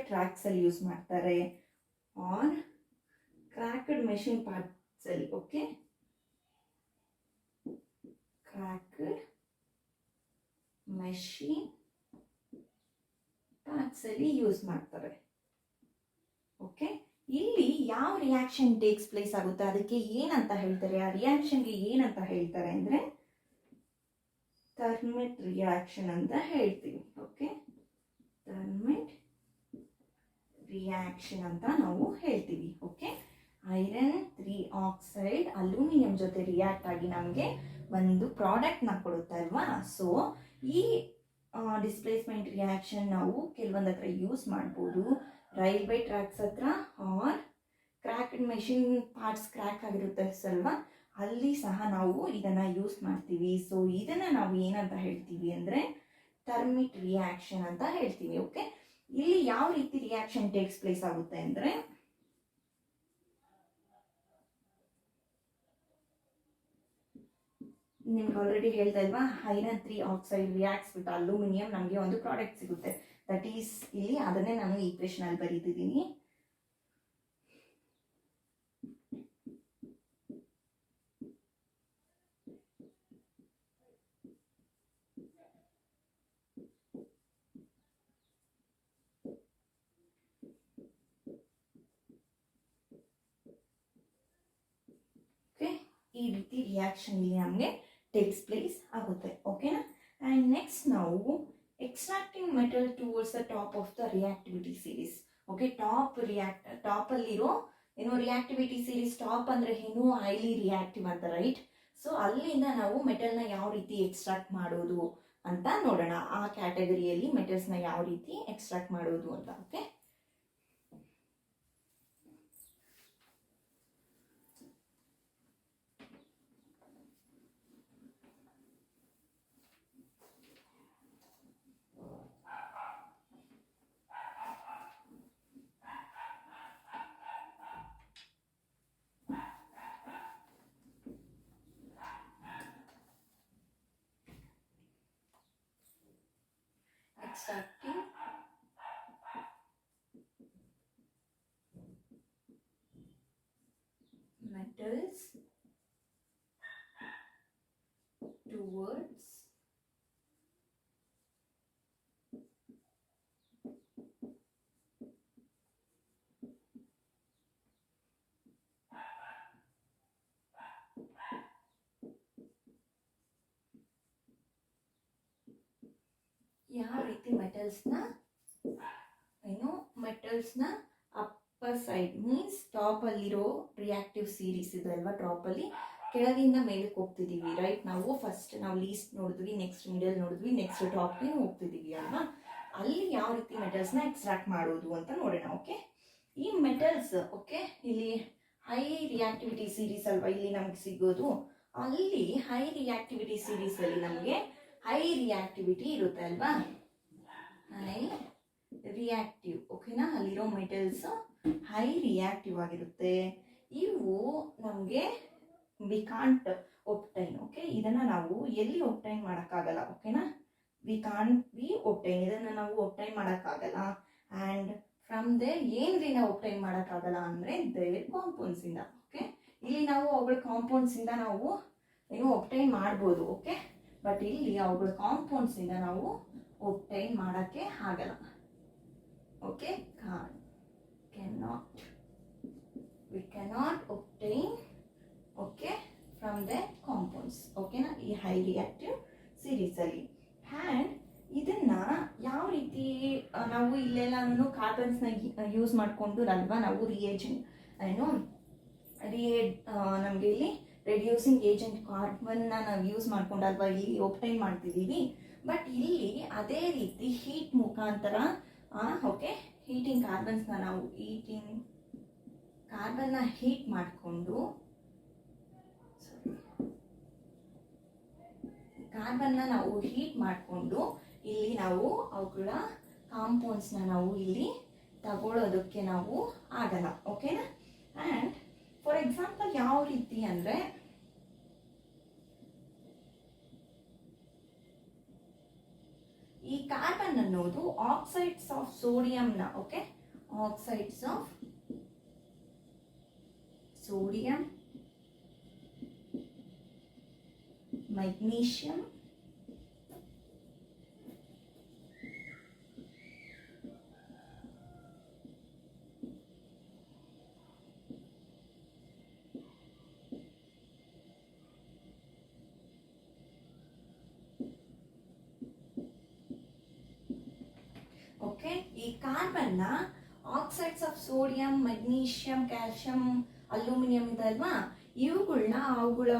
Speaker 1: ಟ್ರ್ಯಾಕ್ಸ್ ಅಲ್ಲಿ ಯೂಸ್ ಮಾಡ್ತಾರೆ, ಆನ್ ಕ್ರ್ಯಾಕ್ಡ್ ಮೆಷಿನ್ ಪಾರ್ಟ್ಸ್ ಅಲ್ಲಿ. ಓಕೆ, ಕ್ರ್ಯಾಕ್ಡ್ ಮೆಷಿನ್ ಪಾರ್ಟ್ಸ್ ಅಲ್ಲಿ ಯೂಸ್ ಮಾಡ್ತಾರೆ. ಓಕೆ, ಇಲ್ಲಿ ಯಾವ ರಿಯಾಕ್ಷನ್ ಟೇಕ್ಸ್ ಪ್ಲೇಸ್ ಆಗುತ್ತೆ ಅದಕ್ಕೆ ಏನಂತ ಹೇಳ್ತಾರೆ, ಆ ರಿಯಾಕ್ಷನ್ಗೆ ಏನಂತ ಹೇಳ್ತಾರೆ ಅಂದರೆ ಥರ್ಮೆಟ್ ರಿಯಾಕ್ಷನ್ ಅಂತ ಹೇಳ್ತೀವಿ. ಓಕೆ, ಥರ್ಮೆಟ್ ರಿಯಾಕ್ಷನ್ ಅಂತ ನಾವು ಹೇಳ್ತೀವಿ. ಓಕೆ, ಐರನ್ 3 ಆಕ್ಸೈಡ್ ಅಲ್ಯೂಮಿನಿಯಂ ಜೊತೆ ರಿಯಾಕ್ಟ್ ಆಗಿ ನಮಗೆ ಒಂದು ಪ್ರಾಡಕ್ಟ್ನ ಕೊಡುತ್ತೆ ಅಲ್ವಾ. ಸೊ ಈ ಡಿಸ್ಪ್ಲೇಸ್ಮೆಂಟ್ ರಿಯಾಕ್ಷನ್ ನಾವು ಕೆಲವೊಂದು ಹತ್ರ ಯೂಸ್ ಮಾಡ್ಬೋದು, ರೈಲ್ವೆ ಟ್ರ್ಯಾಕ್ಸ್ ಹತ್ರ, or cracked machine parts crack ಆಗಿರುತ್ತೆ ಅಲ್ವಾ, ಅಲ್ಲಿ ಸಹ ನಾವು ಇದನ್ನು ಯೂಸ್ ಮಾಡ್ತೀವಿ. ಸೊ ಇದನ್ನು ನಾವು ಏನಂತ ಹೇಳ್ತೀವಿ ಅಂದರೆ ಥರ್ಮಿಕ್ ರಿಯಾಕ್ಷನ್ ಅಂತ ಹೇಳ್ತೀವಿ. ಓಕೆ, ಇಲ್ಲಿ ಯಾವ ರೀತಿ ರಿಯಾಕ್ಷನ್ ಟೇಕ್ಸ್ ಪ್ಲೇಸ್ ಆಗುತ್ತೆ ಅಂದರೆ, ನಿಮ್ಗೆ ಆಲ್ರೆಡಿ ಹೇಳ್ತಾ ಇಲ್ವಾ, iron 3 oxide reacts with aluminium, ನಮಗೆ ಒಂದು ಪ್ರಾಡಕ್ಟ್ ಸಿಗುತ್ತೆ. ದಟ್ ಈಸ್ ಇಲ್ಲಿ ಅದನ್ನೇ ನಾನು ಈಕ್ವೇಷನ್ ಅಲ್ಲಿ ಬರೀತಿದ್ದೀನಿ. ಈ ರೀತಿ ರಿಯಾಕ್ಷನ್ ಇಲ್ಲಿ ನಮಗೆ ಟೇಕ್ಸ್ ಪ್ಲೇಸ್ ಆಗುತ್ತೆ. ಓಕೆನಾ? ಆ್ಯಂಡ್ ನೆಕ್ಸ್ಟ್ ನಾವು extracting metal towards the top of the reactivity series. Okay, ಟಾಪಲ್ಲಿರೋ ಏನು ರಿಯಾಕ್ಟಿವಿಟಿ ಸೀರೀಸ್, ಟಾಪ್ ಅಂದರೆ ಏನು ಹೈಲಿ ರಿಯಾಕ್ಟಿವ್ ಅಂತ, ರೈಟ್? ಸೊ ಅಲ್ಲಿಂದ ನಾವು ಮೆಟಲ್ನ ಯಾವ ರೀತಿ ಎಕ್ಸ್ಟ್ರಾಕ್ಟ್ ಮಾಡೋದು ಅಂತ ನೋಡೋಣ. ಆ ಕ್ಯಾಟಗರಿಯಲ್ಲಿ ಮೆಟಲ್ಸ್ನ ಯಾವ ರೀತಿ ಎಕ್ಸ್ಟ್ರಾಕ್ಟ್ ಮಾಡೋದು ಅಂತ. ಓಕೆ, extracting metals towards ಯಾವ ರೀತಿ ಮೆಟಲ್ಸ್ನ ಅಪ್ಪರ್ ಸೈಡ್ ಮೀನ್ಸ್ ಟಾಪಲ್ಲಿರೋ ರಿಯಾಕ್ಟಿವ್ ಸೀರೀಸ್ ಇದೆ ಅಲ್ವಾ, ಟಾಪಲ್ಲಿ ಕೆಳಗಿಂದ ಮೇಲಕ್ಕೆ ಹೋಗ್ತಿದ್ದೀವಿ, ರೈಟ್? ನಾವು ಫಸ್ಟ್ ನಾವು ಲೀಸ್ಟ್ ನೋಡಿದ್ವಿ, ನೆಕ್ಸ್ಟ್ ಮಿಡಲ್ ನೋಡಿದ್ವಿ, ನೆಕ್ಸ್ಟ್ ಟಾಪ್ಗೆ ಹೋಗ್ತಿದ್ದೀವಿ ಅಲ್ವಾ. ಅಲ್ಲಿ ಯಾವ ರೀತಿ ಮೆಟಲ್ಸ್ನ ಎಕ್ಸ್ಟ್ರಾಕ್ಟ್ ಮಾಡೋದು ಅಂತ ನೋಡೋಣ. ಓಕೆ, ಈ ಮೆಟಲ್ಸ್, ಓಕೆ, ಇಲ್ಲಿ ಹೈ ರಿಯಾಕ್ಟಿವಿಟಿ ಸೀರೀಸ್ ಅಲ್ವಾ ಇಲ್ಲಿ ನಮ್ಗೆ ಸಿಗೋದು. ಅಲ್ಲಿ ಹೈ ರಿಯಾಕ್ಟಿವಿಟಿ ಸೀರೀಸಲ್ಲಿ ನಮಗೆ ಹೈ ರಿಯಾಕ್ಟಿವಿಟಿ ಇರುತ್ತೆ ಅಲ್ವಾ, ಹೈ ರಿಯಾಕ್ಟಿವ್. ಓಕೆನಾ? ಅಲ್ಲಿರೋ ಮೆಟಲ್ಸ್ ಹೈ ರಿಯಾಕ್ಟಿವ್ ಆಗಿರುತ್ತೆ. ಇವು ನಮಗೆ ವಿ ಕಾಂಟ್ ಒಬ್ಟೈನ್. ಓಕೆ, ಇದನ್ನು ನಾವು ಎಲ್ಲಿ ಒಬ್ಟೈನ್ ಮಾಡೋಕ್ಕಾಗಲ್ಲ. ಓಕೆನಾ? ವಿ ಕಾಂಟ್ ಬಿ ಒಬ್ಟೈನ್, ಇದನ್ನು ನಾವು ಒಬ್ಟೈನ್ ಮಾಡೋಕ್ಕಾಗಲ್ಲ. ಆ್ಯಂಡ್ ಫ್ರಮ್ ದೇರ್ ಏನ್ರಿ ನಾವು ಒಬ್ಟೈನ್ ಮಾಡೋಕ್ಕಾಗಲ್ಲ ಅಂದರೆ ದೇರ್ ಕಾಂಪೌಂಡ್ಸಿಂದ. ಓಕೆ, ಇಲ್ಲಿ ನಾವು ಅವುಗಳ ಕಾಂಪೌಂಡ್ಸಿಂದ ನಾವು ಏನು ಒಬ್ಟೈನ್ ಮಾಡ್ಬೋದು. ಓಕೆ, ಬಟ್ ಇಲ್ಲಿ ಅವುಗಳ ಕಾಂಪೌಂಡ್ಸಿಂದ ನಾವು ಒಬ್ಟೈನ್ ಮಾಡೋಕ್ಕೆ ಆಗಲ್ಲ. Okay, we cannot obtain, okay, from the compounds. ಓಕೆನಾ? ಈ ಹೈ ರಿಯಾಕ್ಟಿವ್ ಸೀರೀಸ್ ಅಲ್ಲಿ. ಆ್ಯಂಡ್ ಇದನ್ನ ಯಾವ ರೀತಿ ನಾವು ಇಲ್ಲೆಲ್ಲ ಕಾರ್ಬನ್ಸ್ನ ಯೂಸ್ ಮಾಡಿಕೊಂಡು ಅಲ್ವಾ ನಾವು ನಮಗೆ ಇಲ್ಲಿ ರೆಡ್ಯೂಸಿಂಗ್ ಏಜೆಂಟ್ ಕಾರ್ಬನ್ನ ನಾವು ಯೂಸ್ ಮಾಡ್ಕೊಂಡಲ್ವಾ ಇಲ್ಲಿ ಒಬ್ಟೈನ್ ಮಾಡ್ತಿದ್ದೀವಿ. ಬಟ್ ಇಲ್ಲಿ ಅದೇ ರೀತಿ ಹೀಟ್ ಮುಖಾಂತರ ಓಕೆ, ಹೀಟಿಂಗ್ ಕಾರ್ಬನ್ಸ್ನ ನಾವು ಕಾರ್ಬನ್ನ ಹೀಟ್ ಮಾಡಿಕೊಂಡು ಇಲ್ಲಿ ನಾವು ಅವುಗಳ ಕಾಂಪೌಂಡ್ಸ್ನ ನಾವು ಇಲ್ಲಿ ತಗೊಳ್ಳೋದಕ್ಕೆ ನಾವು ಆಗಲ್ಲ. ಓಕೆನಾ? ಆ್ಯಂಡ್ ಫಾರ್ ಎಕ್ಸಾಂಪಲ್ ಯಾವ ರೀತಿ ಅಂದರೆ, ಈ ಕಾರ್ಬನ್ ಅನ್ನೋದು ಆಕ್ಸೈಡ್ಸ್ ಆಫ್ ಸೋಡಿಯಂನ, okay, oxides of sodium, magnesium, okay, ಈ ಕಾರ್ಬನ್ನ oxides of sodium, magnesium, calcium, aluminium ಇದೆ ಅಲ್ವಾ, ಇವುಗಳನ್ನ ಅವುಗಳ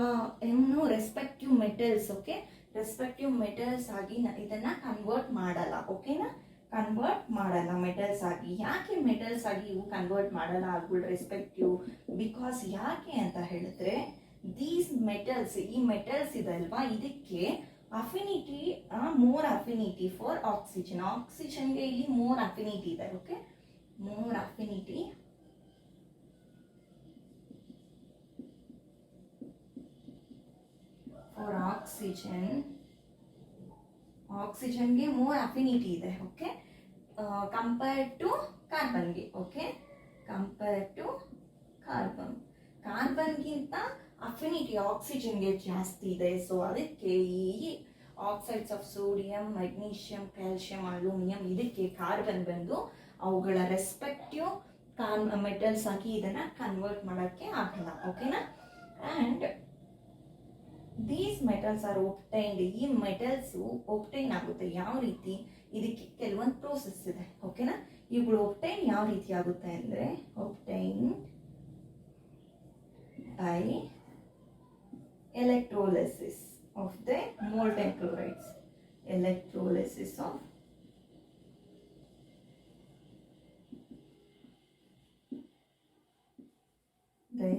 Speaker 1: respective metals, okay, respective metals ಆಗಿ ಇದನ್ನ ಕನ್ವರ್ಟ್ ಮಾಡಲ್ಲ. ಓಕೆನಾ? ಕನ್ವರ್ಟ್ ಮಾಡಲ್ಲ ಮೆಟಲ್ಸ್ ಆಗಿ. ಯಾಕೆ ಮೆಟಲ್ಸ್ ಆಗಿ ಇವು ಕನ್ವರ್ಟ್ ಮಾಡಲ್ಲ ಅವುಗಳ ರೆಸ್ಪೆಕ್ಟಿವ್? ಬಿಕಾಸ್ ಯಾಕೆ ಅಂತ ಹೇಳಿದ್ರೆ ದೀಸ್ ಮೆಟಲ್ಸ್, ಈ ಮೆಟಲ್ಸ್ ಇದೆ ಅಲ್ವಾ, ಇದಕ್ಕೆ affinity, more affinity for oxygen. ಆಕ್ಸಿಜನ್ಗೆ ಇಲ್ಲಿ ಮೋರ್ ಅಫಿನಿಟಿ ಇದೆ. Okay, more affinity for oxygen. ಆಕ್ಸಿಜನ್ಗೆ ಮೋರ್ ಅಫಿನಿಟಿ ಇದೆ. ಓಕೆ, ಕಂಪೇರ್ ಟು ಕಾರ್ಬನ್ಗೆ. Okay, compare to carbon. ಕಾರ್ಬನ್ಗಿಂತ ಅಫಿನಿಟಿ ಆಕ್ಸಿಜನ್ಗೆ ಜಾಸ್ತಿ ಇದೆ. ಸೊ ಅದಕ್ಕೆ ಈ oxides of sodium, magnesium, calcium, aluminium, ಇದಕ್ಕೆ ಕಾರ್ಬನ್ ಬಂದು ಅವುಗಳ ರೆಸ್ಪೆಕ್ಟಿವ್ ಮೆಟಲ್ಸ್ ಆಗಿ ಇದನ್ನ ಕನ್ವರ್ಟ್ ಮಾಡೋಕ್ಕೆ ಆಗಲ್ಲ. ಓಕೆನಾ? And these metals are obtained. ಈ ಮೆಟಲ್ಸ್ ಒಬ್ಟೈನ್ ಆಗುತ್ತೆ ಯಾವ ರೀತಿ? ಇದಕ್ಕೆ ಕೆಲವೊಂದು ಪ್ರೋಸೆಸ್ ಇದೆ. ಓಕೆನಾ? ಇವುಗಳು ಒಬ್ಟೈನ್ ಯಾವ ರೀತಿ ಆಗುತ್ತೆ ಅಂದರೆ, obtain by electrolysis of the molten chlorides. Electrolysis of the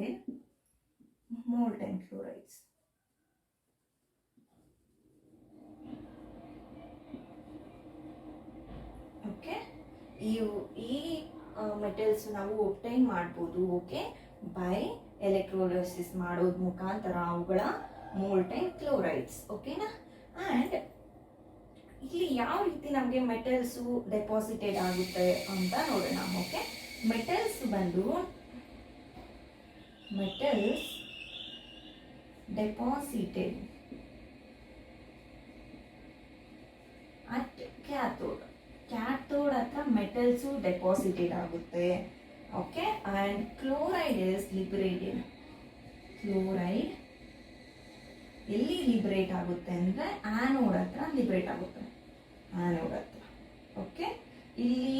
Speaker 1: molten chlorides. Okay, ಈ ಮೆಟಲ್ಸ್ ನಾವು ಒಬ್ಟೈನ್ ಮಾಡ್ಬೋದು. ಓಕೆ, ಬೈ ಎಲೆಕ್ಟ್ರೋಲಿಸಿಸ್ ಮಾಡೋದ್ ಮುಖಾಂತರ ಅವುಗಳ ಮೋಲ್ಟೈನ್ ಕ್ಲೋರೈಡ್ಸ್. ಓಕೆನಾ? ಆ್ಯಂಡ್ ಇಲ್ಲಿ ಯಾವ ರೀತಿ ನಮಗೆ ಮೆಟಲ್ಸು ಡೆಪಾಸಿಟೆಡ್ ಆಗುತ್ತೆ ಅಂತ ನೋಡೋಣ. ಓಕೆ, ಮೆಟಲ್ಸ್ ಬಂದು metals deposited at cathode. Cathode ಹತ್ರ ಮೆಟಲ್ಸು ಡೆಪಾಸಿಟೆಡ್ ಆಗುತ್ತೆ. Okay, and chloride is liberated. Chloride ಎಲ್ಲಿ ಲಿಬರೇಟ್ ಆಗುತ್ತೆ ಅಂದರೆ ಆ್ಯನೋಡ್ ಹತ್ರ ಲಿಬರೇಟ್ ಆಗುತ್ತೆ. ಆ್ಯನೋಡ್ ಹತ್ರ. ಓಕೆ, ಇಲ್ಲಿ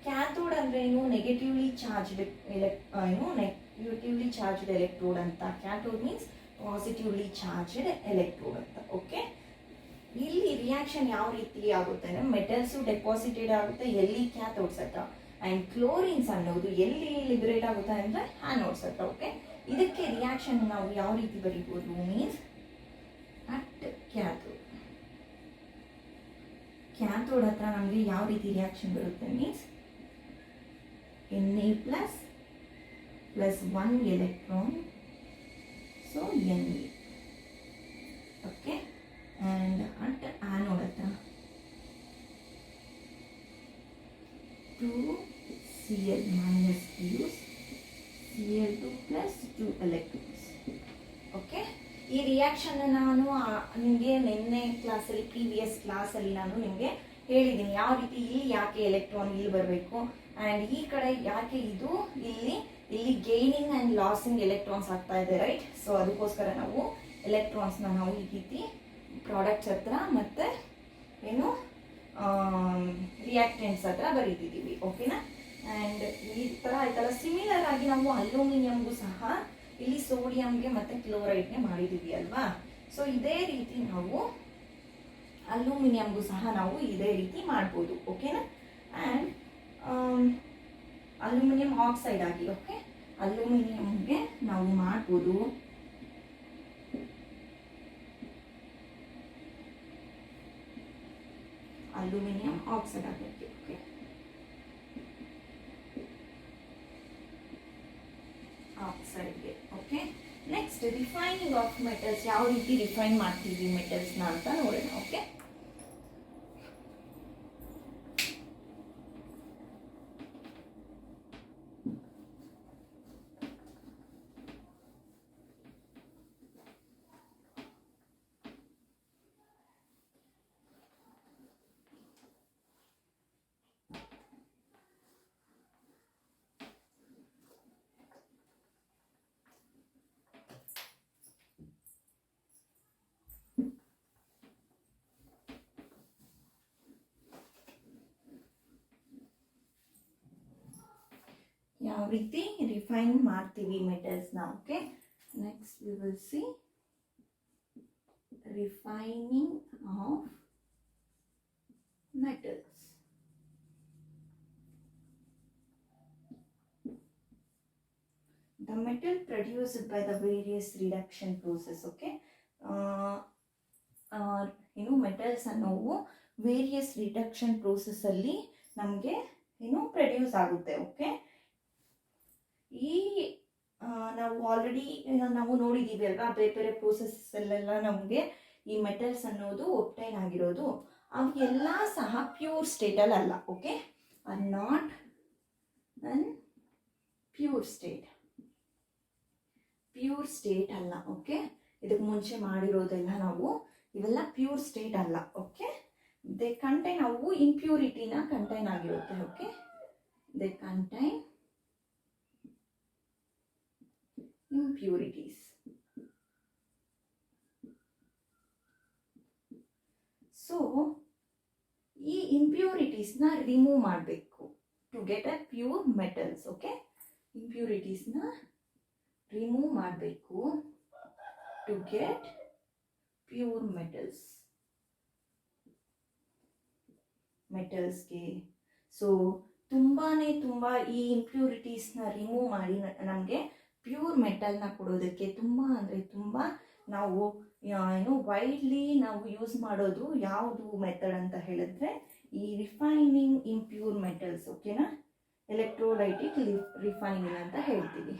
Speaker 1: ಕ್ಯಾಥೋಡ್ ಅಂದ್ರೆ ಏನು? Negatively charged negatively charged electrode ಅಂತ. Cathode means positively charged electrode ಅಂತ. ಓಕೆ, ಇಲ್ಲಿ ರಿಯಾಕ್ಷನ್ ಯಾವ ರೀತಿ ಆಗುತ್ತೆ ಅಂದರೆ ಮೆಟಲ್ಸು ಡೆಪಾಸಿಟೆಡ್ ಆಗುತ್ತೆ ಎಲ್ಲಿ? ಕ್ಯಾಥೋಡ್ಸ್ ಹತ್ರ. ಆ್ಯಂಡ್ ಕ್ಲೋರಿನ್ಸ್ ಅನ್ನೋದು ಎಲ್ಲಿ ಲಿಬರೇಟ್ ಆಗುತ್ತೆ ಅಂದರೆ ಆ್ಯನೋಡ್ಸ್ ಹತ್ರ. ಓಕೆ, ಇದಕ್ಕೆ ರಿಯಾಕ್ಷನ್ ನಾವು ಯಾವ ರೀತಿ ಬರೀಬೋದು? Means at cathode. ಕ್ಯಾಥೋಡ್ ಹತ್ರ ನಮಗೆ ಯಾವ ರೀತಿ ರಿಯಾಕ್ಷನ್ ಬರುತ್ತೆ? Means Na plus 1 electron, so Na. Okay, and at anode ಹತ್ರ 2Cl minus use Cl2 plus 2 electrons. Okay, ಈ ರಿಯಾಕ್ಷನ್ ನಾನು ನಿಮಗೆ ನಿನ್ನೆ ಕ್ಲಾಸಲ್ಲಿ, ಪ್ರೀವಿಯಸ್ ಕ್ಲಾಸಲ್ಲಿ ನಾನು ನಿಮಗೆ ಹೇಳಿದ್ದೀನಿ ಯಾವ ರೀತಿ. ಇಲ್ಲಿ ಯಾಕೆ ಎಲೆಕ್ಟ್ರಾನ್ ಇಲ್ಲಿ ಬರಬೇಕು, ಆ್ಯಂಡ್ ಈ ಕಡೆ ಯಾಕೆ ಇದು ಇಲ್ಲಿ ಗೇನಿಂಗ್ ಆ್ಯಂಡ್ ಲಾಸಿಂಗ್ ಎಲೆಕ್ಟ್ರಾನ್ಸ್ ಆಗ್ತಾ ಇದೆ, ರೈಟ್? ಸೊ ಅದಕ್ಕೋಸ್ಕರ ನಾವು ಎಲೆಕ್ಟ್ರಾನ್ಸ್ನ ನಾವು ಈ ರೀತಿ ಪ್ರಾಡಕ್ಟ್ಸ್ ಹತ್ರ ಮತ್ತು ಏನು ರಿಯಾಕ್ಟೆಂಟ್ಸ್ ಹತ್ರ ಬರೀತಿದ್ದೀವಿ. ಓಕೆನಾ? ಆ್ಯಂಡ್ ಈ ಥರ ಆಯ್ತಲ್ಲ, ಸಿಮಿಲರ್ ಆಗಿ ನಾವು ಅಲ್ಯೂಮಿನಿಯಂಗೂ ಸಹ ಇಲ್ಲಿ ಸೋಡಿಯಂಗೆ ಮತ್ತು ಕ್ಲೋರೈಡ್ಗೆ ಮಾಡಿದ್ದೀವಿ ಅಲ್ವಾ? ಸೊ ಇದೇ ರೀತಿ ನಾವು ಅಲ್ಯೂಮಿನಿಯಂಗೂ ಸಹ ನಾವು ಇದೇ ರೀತಿ ಮಾಡ್ಬೋದು. ಓಕೆನಾ? ಆ್ಯಂಡ್ ಅಲ್ಯೂಮಿನಿಯಂ ಆಕ್ಸೈಡ್ ಆಗಿ, ಓಕೆ, ಅಲ್ಯೂಮಿನಿಯಂಗೆ ನಾವು ಮಾಡ್ಬೋದು. ಅಲ್ಯೂಮಿನಿಯಂ ಆಕ್ಸೈಡ್ ಆಗಬೇಕು. ಓಕೆ, ಆಕ್ಸೈಡ್ಗೆ. Okay, next refining of metals. ಯಾವ ರೀತಿ ರಿಫೈನ್ ಮಾಡ್ತೀವಿ ಮೆಟಲ್ಸ್ನ ಅಂತ ನೋಡೋಣ. ಓಕೆ, ಯಾವ ರೀತಿ ರಿಫೈನ್ ಮಾಡ್ತೀವಿ ಮೆಟಲ್ಸ್ನ. Okay, next we will see refining of metals. The metal produced by the various reduction process. Okay, ಏನು ಮೆಟಲ್ಸ್ ಅನ್ನೋವು ವೇರಿಯಸ್ ರಿಡಕ್ಷನ್ ಪ್ರೋಸೆಸ್ಸಲ್ಲಿ ನಮಗೆ ಏನು ಪ್ರೊಡ್ಯೂಸ್ ಆಗುತ್ತೆ. ಓಕೆ, ಈ ನಾವು ಆಲ್ರೆಡಿ ನಾವು ನೋಡಿದ್ದೀವಿ ಅಲ್ವಾ, ಬೇರೆ ಬೇರೆ ಪ್ರೋಸೆಸ್ಸಲ್ಲೆಲ್ಲ ನಮಗೆ ಈ ಮೆಟಲ್ಸ್ ಅನ್ನೋದು ಒಬ್ಟೈನ್ ಆಗಿರೋದು. ಅವೆಲ್ಲ ಸಹ ಪ್ಯೂರ್ ಸ್ಟೇಟಲ್ಲಿ ಅಲ್ಲ. Okay, are not in pure state ಅಲ್ಲ. ಓಕೆ, ಇದಕ್ಕೆ ಮುಂಚೆ ಮಾಡಿರೋದೆಲ್ಲ ನಾವು ಇವೆಲ್ಲ ಪ್ಯೂರ್ ಸ್ಟೇಟ್ ಅಲ್ಲ. ಓಕೆ, ದೇ ಕಂಟೈನ್, ಅವು ಇಂಪ್ಯೂರಿಟಿನ ಕಂಟೈನ್ ಆಗಿರುತ್ತೆ. Okay, they contain impurities. So ಈ ಇಂಪ್ಯೂರಿಟೀಸ್ನ ರಿಮೂವ್ ಮಾಡಬೇಕು to get a pure metals. Okay, ಇಂಪ್ಯೂರಿಟೀಸ್ನ ರಿಮೂವ್ ಮಾಡಬೇಕು ಟು ಗೆಟ್ ಪ್ಯೂರ್ ಮೆಟಲ್ಸ್ಗೆ. ಸೊ ತುಂಬ ಈ ಇಂಪ್ಯೂರಿಟೀಸ್ನ ರಿಮೂವ್ ಮಾಡಿ ನಮಗೆ ಪ್ಯೂರ್ ಮೆಟಲ್ನ ಕೊಡೋದಕ್ಕೆ ತುಂಬ ಅಂದರೆ ತುಂಬ ನಾವು ಏನು ವೈಡ್ಲಿ ನಾವು ಯೂಸ್ ಮಾಡೋದು ಯಾವುದು ಮೆಥಡ್ ಅಂತ ಹೇಳಿದ್ರೆ ಈ ರಿಫೈನಿಂಗ್ ಇಂಪ್ಯೂರ್ ಮೆಟಲ್ಸ್. ಓಕೆನಾ, ಎಲೆಕ್ಟ್ರೋಲೈಟಿಕ್ ರಿಫೈನಿಂಗ್ ಅಂತ ಹೇಳ್ತೀವಿ.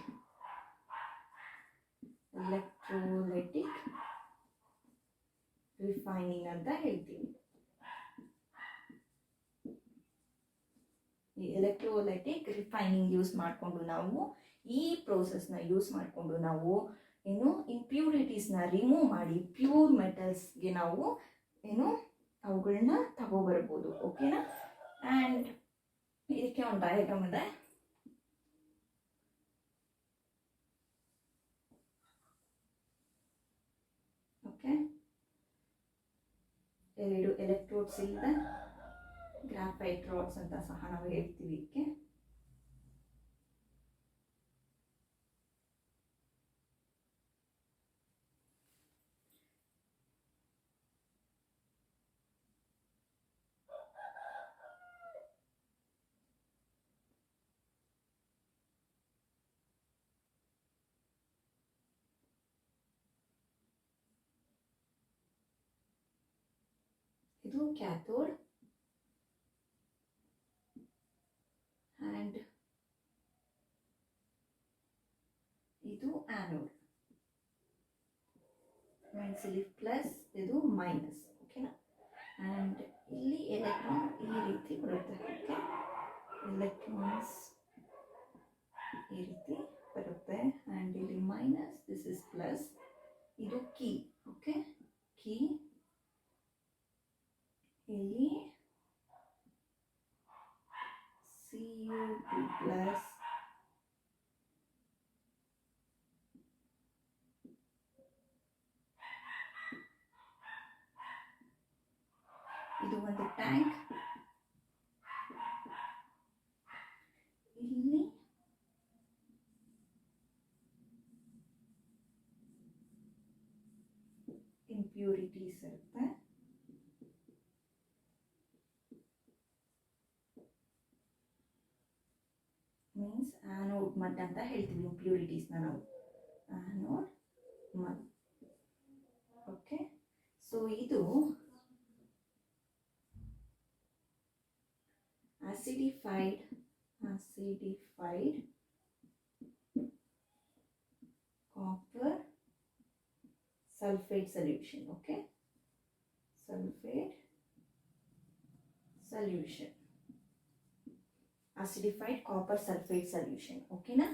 Speaker 1: ಎಲೆಕ್ಟ್ರೋಲೈಟಿಕ್ ರಿಫೈನಿಂಗ್ ಅಂತ ಹೇಳ್ತೀವಿ. ಈ ಎಲೆಕ್ಟ್ರೋಲೈಟಿಕ್ ರಿಫೈನಿಂಗ್ ಯೂಸ್ ಮಾಡಿಕೊಂಡು ನಾವು ಈ ಪ್ರೋಸೆಸ್ನ ಯೂಸ್ ಮಾಡಿಕೊಂಡು ನಾವು ಏನು ಇಂಪ್ಯೂರಿಟೀಸ್ನ ರಿಮೂವ್ ಮಾಡಿ ಪ್ಯೂರ್ ಮೆಟಲ್ಸ್ಗೆ ನಾವು ಏನು ಅವುಗಳನ್ನ ತಗೋಬರ್ಬೋದು. ಓಕೆನಾ, ಆ್ಯಂಡ್ ಇದಕ್ಕೆ ಒಂದು ಡಯಾಗ್ರಾಮ್ ಇದೆ. ಓಕೆ, 2 ಎಲೆಕ್ಟ್ರೋಡ್ಸ್ ಇದೆ, ಗ್ರಾಫೈಟ್ ರಾಡ್ಸ್ ಅಂತ ಸಹ ನಾವು ಹೇಳ್ತೀವಿ ಇದಕ್ಕೆ. ಇದು ಕ್ಯಾಥೋಡ್ ಆ್ಯಂಡ್ ಇದು ಆ್ಯನೋಡ್. ಮೀನ್ಸ್ ಇಲ್ಲಿ ಪ್ಲಸ್, ಇದು ಮೈನಸ್. ಓಕೆನಾ, ಆ್ಯಂಡ್ ಇಲ್ಲಿ ಎಲೆಕ್ಟ್ರಾನ್ ಈ ರೀತಿ ಬರುತ್ತೆ. ಓಕೆ, ಎಲೆಕ್ಟ್ರಾನ್ಸ್ ಈ ರೀತಿ ಬರುತ್ತೆ ಆ್ಯಂಡ್ ಇಲ್ಲಿ ಮೈನಸ್, ದಿಸ್ ಇಸ್ ಪ್ಲಸ್. ಇದು ಕೀ. ಓಕೆ, ಕೀ ಇಲ್ಲಿ Cu2 ಪ್ಲಸ್, ಇದು ಒಂದು ಟ್ಯಾಂಕ್. ಇಲ್ಲಿ ಇಂಪ್ಯೂರಿಟೀಸ್ ಇರುತ್ತೆ. ಮೀನ್ಸ್ ಆ್ಯನೋಡ್ ಮಡ್ ಅಂತ ಹೇಳ್ತೀವಿ ಇಂಪ್ಯೂರಿಟೀಸ್ನ ನಾವು, ಆ್ಯನೋಡ್ ಮಡ್. ಓಕೆ, ಸೊ ಇದು acidified copper sulfate solution. Okay, sulfate solution, acidified copper sulfate solution. ಓಕೆನಾ,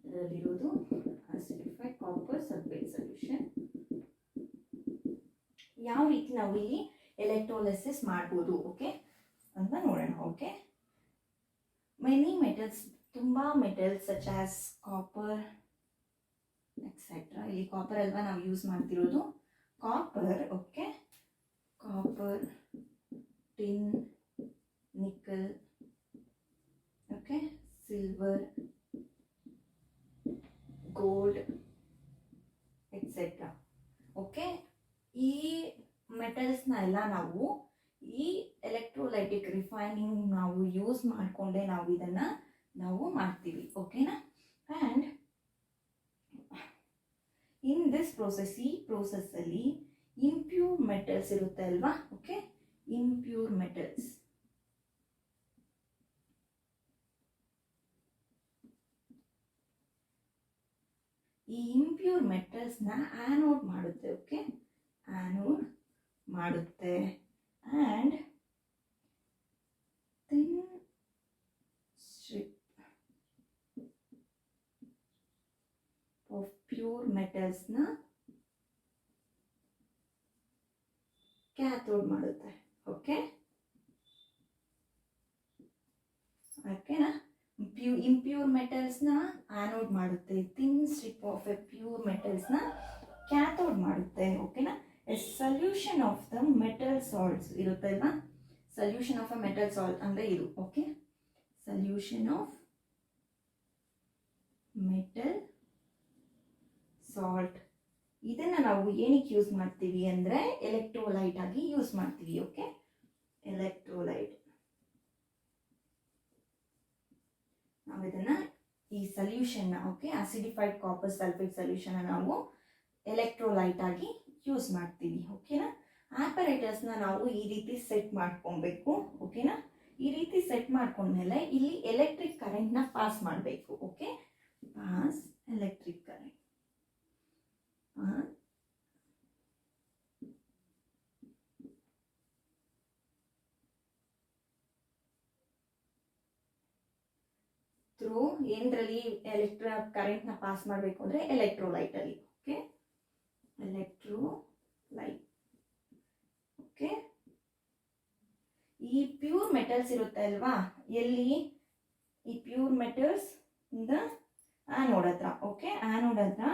Speaker 1: ಇದರಲ್ಲಿರೋದು acidified copper sulfate solution. ಯಾವ ರೀತಿ ನಾವು ಇಲ್ಲಿ ಎಲೆಕ್ಟ್ರೋಲಿಸಿಸ್ ಮಾಡ್ಬೋದು ಓಕೆ ಅಂತ ನೋಡೋಣ. ಓಕೆ, ಮೆನಿ ಮೆಟಲ್ಸ್, ತುಂಬ metals such as copper etcetera. ಇಲ್ಲಿ ಕಾಪರ್ ಅಲ್ವಾ ನಾವು ಯೂಸ್ ಮಾಡ್ತಿರೋದು, copper. Okay, copper, tin, nickel, okay, silver, gold etcetera. Okay, ಈ ಮೆಟಲ್ಸ್ನ ಎಲ್ಲ ನಾವು ಈ ಎಲೆಕ್ಟ್ರೋಲೈಟಿಕ್ ರಿಫೈನಿಂಗ್ ನಾವು ಯೂಸ್ ಮಾಡಿಕೊಂಡೇ ನಾವು ಇದನ್ನು ನಾವು ಮಾಡ್ತೀವಿ. ಓಕೆನಾ, ಆ್ಯಂಡ್ ಇನ್ ದಿಸ್ ಪ್ರೋಸೆಸ್, ಈ ಪ್ರೋಸೆಸ್ಸಲ್ಲಿ ಇಂಪ್ಯೂರ್ ಮೆಟಲ್ಸ್ ಇರುತ್ತೆ ಅಲ್ವಾ. ಓಕೆ, ಇಂಪ್ಯೂರ್ ಮೆಟಲ್ಸ್, ಈ ಇಂಪ್ಯೂರ್ ಮೆಟಲ್ಸ್ನ ಆ್ಯನೋಡ್ ಮಾಡುತ್ತೆ. ಓಕೆ, ಆ್ಯನೋಡ್ ಮಾಡುತ್ತೆ. And thin strip of pure ಮೆಟಲ್ಸ್ನ ಕ್ಯಾಥೋಡ್ ಮಾಡುತ್ತೆ. ಓಕೆ, ಓಕೆನಾ. ಇಂಪ್ಯೂರ್ ಮೆಟಲ್ಸ್ನ ಆ್ಯನೋಡ್ ಮಾಡುತ್ತೆ, thin strip of a pure ಮೆಟಲ್ಸ್ನ ಕ್ಯಾಥೋಡ್ ಮಾಡುತ್ತೆ. ಓಕೆನಾ. A solution of the metal salts ಇರುತ್ತೆ ಅಲ್ವಾ. Solution of a metal salt ಅಂದರೆ ಇದು. Okay, solution of metal salt, ಇದನ್ನು ನಾವು ಏನಕ್ಕೆ ಯೂಸ್ ಮಾಡ್ತೀವಿ ಅಂದರೆ ಎಲೆಕ್ಟ್ರೋಲೈಟ್ ಆಗಿ ಯೂಸ್ ಮಾಡ್ತೀವಿ. Okay, electrolyte. ನಾವು ಇದನ್ನು ಈ ಸೊಲ್ಯೂಷನ್ನ, ಓಕೆ, ಅಸಿಡಿಫೈಡ್ ಕಾಪರ್ ಸಲ್ಫೇಟ್ ಸೊಲ್ಯೂಷನ್ನ ನಾವು ಎಲೆಕ್ಟ್ರೋಲೈಟ್ ಆಗಿ ಯೂಸ್ ಮಾಡ್ತೀವಿ. ಓಕೆನಾ. ಆಪರೇಟರ್ಸ್ನ ನಾವು ಈ ರೀತಿ ಸೆಟ್ ಮಾಡ್ಕೊಬೇಕು. ಓಕೆನಾ. ಈ ರೀತಿ ಸೆಟ್ ಮಾಡ್ಕೊಂಡ್ಮೇಲೆ ಇಲ್ಲಿ ಎಲೆಕ್ಟ್ರಿಕ್ ಕರೆಂಟ್ನ ಪಾಸ್ ಮಾಡಬೇಕು. Okay, pass electric current through ಏನರಲ್ಲಿ ಕರೆಂಟ್ನ ಪಾಸ್ ಮಾಡಬೇಕು ಅಂದರೆ ಎಲೆಕ್ಟ್ರೋಲೈಟಲ್ಲಿ. Okay, electrolyte. ಓಕೆ, ಈ ಪ್ಯೂರ್ ಮೆಟಲ್ಸ್ ಇರುತ್ತೆ ಅಲ್ವಾ, ಎಲ್ಲಿ ಈ ಪ್ಯೂರ್ ಮೆಟಲ್ಸ್ ಇಂದ ಆ್ಯನೋಡ್ ಹತ್ರ. ಓಕೆ, ಆ್ಯನೋಡ್ ಹತ್ರ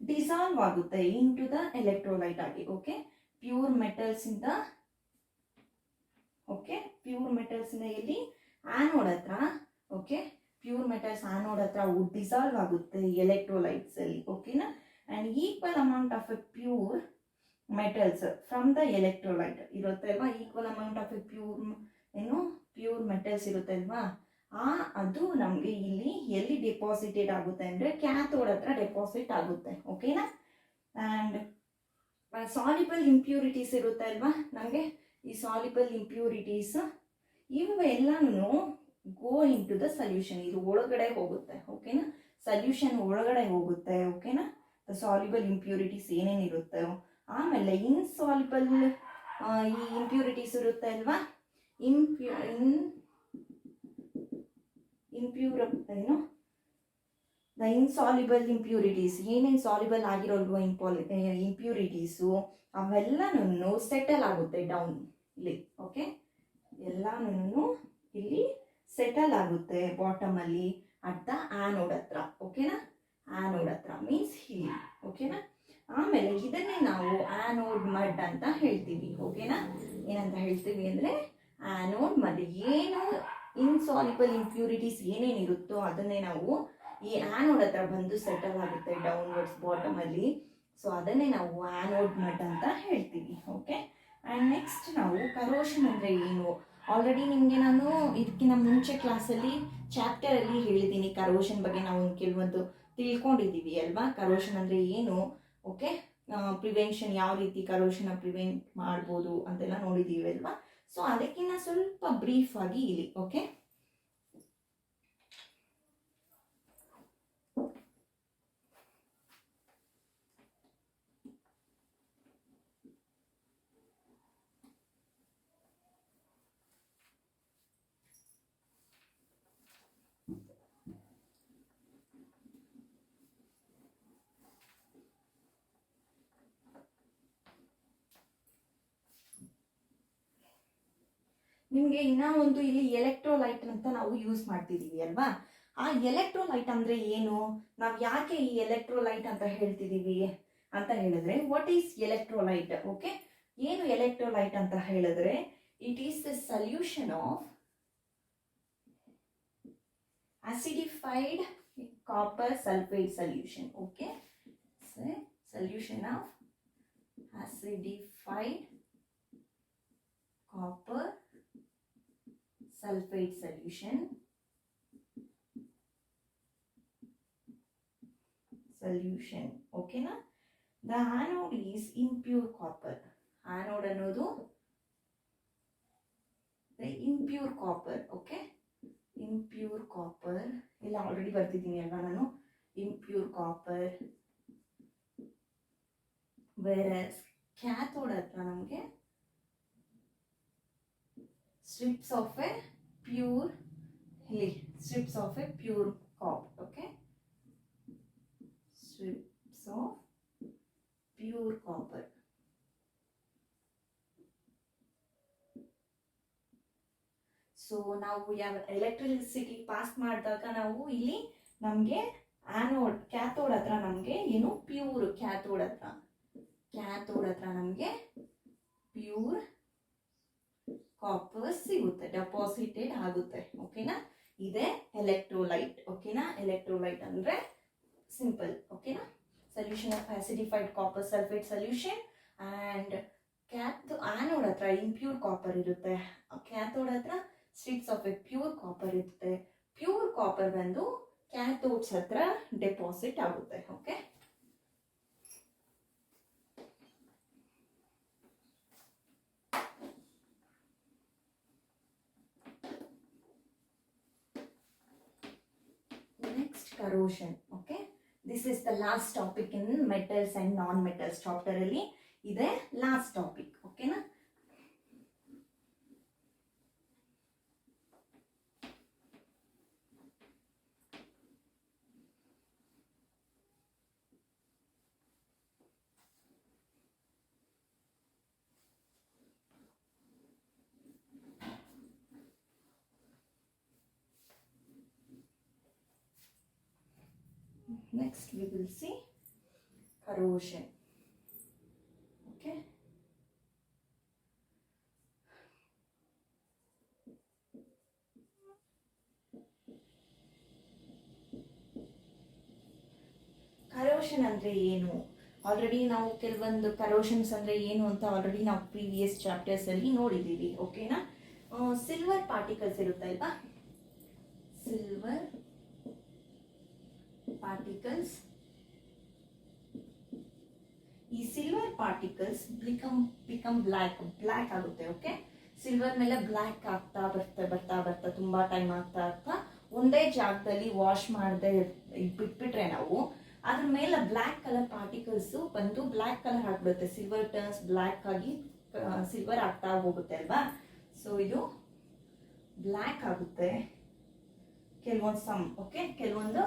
Speaker 1: ಡಿಸಾಲ್ವ್ ಆಗುತ್ತೆ ಇನ್ ಟು ದ ಎಲೆಕ್ಟ್ರೋಲೈಟ್ ಆಗಿ. ಓಕೆ, ಪ್ಯೂರ್ ಮೆಟಲ್ಸ್ ಇಂದ, ಓಕೆ, ಪ್ಯೂರ್ ಮೆಟಲ್ಸ್ ಇಂದ ಎಲ್ಲಿ ಆ್ಯನೋಡ್ ಹತ್ರ. ಓಕೆ, ಪ್ಯೂರ್ ಮೆಟಲ್ಸ್ ಆ್ಯನೋಡ್ ಹತ್ರ ಡಿಸಾಲ್ವ್ ಆಗುತ್ತೆ ಎಲೆಕ್ಟ್ರೋಲೈಟ್ಸ್ ಅಲ್ಲಿ. ಓಕೆನಾ. And equal amount of a pure metals from the electrolyte ಇರುತ್ತೆ ಅಲ್ವಾ. Equal amount of a pure metals ಇರುತ್ತೆ ಅಲ್ವಾ, ಅದು ನಮಗೆ ಇಲ್ಲಿ ಎಲ್ಲಿ ಡೆಪಾಸಿಟೆಡ್ ಆಗುತ್ತೆ ಅಂದರೆ ಕ್ಯಾಥೋಡ್ ಹತ್ರ ಡೆಪಾಸಿಟ್ ಆಗುತ್ತೆ. ಓಕೆನಾ. ಆ್ಯಂಡ್ ಸಾಲಿಬಲ್ ಇಂಪ್ಯೂರಿಟೀಸ್ ಇರುತ್ತೆ ಅಲ್ವಾ ನಮಗೆ, ಈ ಸಾಲಿಬಲ್ ಇಂಪ್ಯೂರಿಟೀಸ್ ಇವೆಲ್ಲನೂ ಗೋ ಇನ್ ಟು ದ ಸೊಲ್ಯೂಷನ್, ಇದು ಒಳಗಡೆ ಹೋಗುತ್ತೆ. ಓಕೆನಾ, ಸೊಲ್ಯೂಷನ್ ಒಳಗಡೆ ಹೋಗುತ್ತೆ. ಓಕೆನಾ, ದ ಸಾಲಿಬಲ್ ಇಂಪ್ಯೂರಿಟೀಸ್ ಏನೇನಿರುತ್ತೆ. ಆಮೇಲೆ ಇನ್ಸಾಲಿಬಲ್ ಈ ಇಂಪ್ಯೂರಿಟೀಸ್ ಇರುತ್ತೆ ಅಲ್ವಾ, ದ ಇನ್ಸಾಲಿಬಲ್ ಇಂಪ್ಯೂರಿಟೀಸ್, ಏನೇನು ಸಾಲಿಬಲ್ ಆಗಿರೋಲ್ವೋ ಇಂಪ್ಯೂರಿಟೀಸು ಅವೆಲ್ಲನೂ ಸೆಟಲ್ ಆಗುತ್ತೆ ಡೌನ್ ಇಲ್ಲಿ. ಓಕೆ, ಎಲ್ಲನೂ ಇಲ್ಲಿ ಸೆಟಲ್ ಆಗುತ್ತೆ ಬಾಟಮಲ್ಲಿ ಅಟ್ ದ ಆ್ಯನೋಡ್ ಹತ್ರ. ಓಕೆನಾ, ಆ್ಯನೋಡ್ ಹತ್ರ ಮೀನ್ಸ್ ಇಲ್ಲಿ. ಓಕೆನಾ. ಆಮೇಲೆ ಇದನ್ನೇ ನಾವು ಆ್ಯನೋಡ್ ಮಡ್ ಅಂತ ಹೇಳ್ತೀವಿ. ಓಕೆನಾ, ಏನಂತ ಹೇಳ್ತೀವಿ ಅಂದರೆ ಆ್ಯನೋಡ್ ಮಡ್. ಏನು ಇನ್ಸಾಲಿಬಲ್ ಇಂಪ್ಯೂರಿಟೀಸ್ ಏನೇನಿರುತ್ತೋ ಅದನ್ನೇ ನಾವು ಈ ಆ್ಯನೋಡ್ ಹತ್ರ ಬಂದು ಸೆಟಲ್ ಆಗುತ್ತೆ ಡೌನ್ವರ್ಡ್ಸ್ ಬಾಟಮಲ್ಲಿ. ಸೊ ಅದನ್ನೇ ನಾವು ಆ್ಯನೋಡ್ ಮಡ್ ಅಂತ ಹೇಳ್ತೀವಿ. ಓಕೆ. ಆ್ಯಂಡ್ ನೆಕ್ಸ್ಟ್ ನಾವು ಕರೋಷನ್ ಅಂದರೆ ಏನು, ಆಲ್ರೆಡಿ ನಿಮಗೆ ನಾನು ಇದಕ್ಕಿಂತ ಮುಂಚೆ ಕ್ಲಾಸಲ್ಲಿ ಚಾಪ್ಟರಲ್ಲಿ ಹೇಳಿದ್ದೀನಿ. ಕರೋಷನ್ ಬಗ್ಗೆ ನಾವು ಕೆಲವೊಂದು ತಿಳ್ಕೊಂಡಿದ್ದೀವಿ ಅಲ್ವಾ. ಕರೋಷನ್ ಅಂದರೆ ಏನು, ಓಕೆ, ಪ್ರಿವೆನ್ಷನ್ ಯಾವ ರೀತಿ ಕರೋಷನ್ನ ಪ್ರಿವೆಂಟ್ ಮಾಡ್ಬೋದು ಅಂತೆಲ್ಲ ನೋಡಿದ್ದೀವಿ ಅಲ್ವಾ. ಸೊ ಅದಕ್ಕಿಂತ ಸ್ವಲ್ಪ ಬ್ರೀಫ್ ಆಗಿ ಇಲ್ಲಿ. ಓಕೆ, ನಿಮಗೆ ಇನ್ನೂ ಒಂದು ಇಲ್ಲಿ ಎಲೆಕ್ಟ್ರೋಲೈಟ್ ಅಂತ ನಾವು ಯೂಸ್ ಮಾಡ್ತಿದ್ದೀವಿ ಅಲ್ವಾ. ಆ ಎಲೆಕ್ಟ್ರೋಲೈಟ್ ಅಂದರೆ ಏನು, ನಾವು ಯಾಕೆ ಈ ಎಲೆಕ್ಟ್ರೋಲೈಟ್ ಅಂತ ಹೇಳ್ತಿದ್ದೀವಿ ಅಂತ ಹೇಳಿದ್ರೆ, ವಾಟ್ ಈಸ್ ಎಲೆಕ್ಟ್ರೋಲೈಟ್. ಓಕೆ, ಏನು ಎಲೆಕ್ಟ್ರೋಲೈಟ್ ಅಂತ ಹೇಳಿದ್ರೆ, it is the solution of acidified copper sulfate solution. Okay, so solution of acidified copper sulfate solution. Okay na. The anode is impure copper. Anode ಅನ್ನೋದು impure copper. Okay, impure copper ಇಲ್ಲ already ಬರ್ತಿದ್ದೀನಿ ಅಲ್ವಾ ನಾನು. Impure copper. ವೇರಸ್ cathode ಹತ್ರ ನಮಗೆ strips of a pure copper. Okay, strips of pure copper. So ನಾವು ಯಾವ electricity pass ಮಾಡಿದಾಗ ನಾವು ಇಲ್ಲಿ ನಮಗೆ ಆ್ಯನೋಡ್ ಕ್ಯಾಥೋಡ್ ಹತ್ರ ನಮಗೆ ಏನು ಪ್ಯೂರ್ ಕ್ಯಾಥೋಡ್ ಹತ್ರ ನಮಗೆ ಪ್ಯೂರ್ ಕಾಪರ್ ಸಿಗುತ್ತೆ, ಡೆಪಾಸಿಟೆಡ್ ಆಗುತ್ತೆ. ಓಕೆನಾ, ಇದೆ ಎಲೆಕ್ಟ್ರೋಲೈಟ್. ಓಕೆನಾ, ಎಲೆಕ್ಟ್ರೋಲೈಟ್ ಅಂದ್ರೆ ಸಿಂಪಲ್. ಓಕೆನಾ, solution of acidified copper sulphate solution. And anode ಹತ್ರ ಇಂಪ್ಯೂರ್ ಕಾಪರ್ ಇರುತ್ತೆ, ಕ್ಯಾಥೋಡ್ ಹತ್ರ strips of a pure copper ಇರುತ್ತೆ. ಪ್ಯೂರ್ ಕಾಪರ್ ಬಂದು ಕ್ಯಾಥೋಡ್ಸ್ ಹತ್ರ ಡೆಪಾಸಿಟ್ ಆಗುತ್ತೆ. Okay, next corrosion. Okay, this is the last topic in metals and non-metals chapter ಅಲ್ಲಿ ಇದೆ last topic. Okay na, next we will see corrosion. Okay, corrosion ಅಂದ್ರೆ ಏನು, already ನಾವು ಕೆಲವೊಂದು ಕರೋಷನ್ಸ್ ಅಂದ್ರೆ ಏನು ಅಂತ ಆಲ್ರೆಡಿ ನಾವು ಪ್ರೀವಿಯಸ್ ಚಾಪ್ಟರ್ಸ್ ಅಲ್ಲಿ ನೋಡಿದ್ದೀವಿ. ಓಕೆನಾ, ಸಿಲ್ವರ್ ಪಾರ್ಟಿಕಲ್ಸ್ ಇರುತ್ತೆ ಅಲ್ವಾ, ಸಿಲ್ವರ್ ಪಾರ್ಟಿಕಲ್ಸ್. ಈ ಸಿಲ್ವರ್ ಪಾರ್ಟಿಕಲ್ಸ್ ಬಿಕಮ್ ಬ್ಲ್ಯಾಕ್ ಆಗುತ್ತೆ. ಓಕೆ, ಸಿಲ್ವರ್ ಮೇಲೆ ಬ್ಲ್ಯಾಕ್ ಆಗ್ತಾ ಬರ್ತಾ ತುಂಬಾ ಟೈಮ್ ಆಗ್ತಾ ಒಂದೇ ಜಾಗದಲ್ಲಿ ವಾಶ್ ಮಾಡದೆ ಬಿಟ್ಬಿಟ್ರೆ ನಾವು ಅದ್ರ ಮೇಲೆ ಬ್ಲ್ಯಾಕ್ ಕಲರ್ ಪಾರ್ಟಿಕಲ್ಸ್ ಬಂದು ಬ್ಲ್ಯಾಕ್ ಕಲರ್ ಆಗ್ಬಿಡುತ್ತೆ. ಸಿಲ್ವರ್ ಟರ್ನ್ಸ್ ಬ್ಲ್ಯಾಕ್ ಆಗಿ ಸಿಲ್ವರ್ ಆಗ್ತಾ ಹೋಗುತ್ತೆ ಅಲ್ವಾ. ಸೊ ಇದು ಬ್ಲ್ಯಾಕ್ ಆಗುತ್ತೆ ಕೆಲವೊಂದು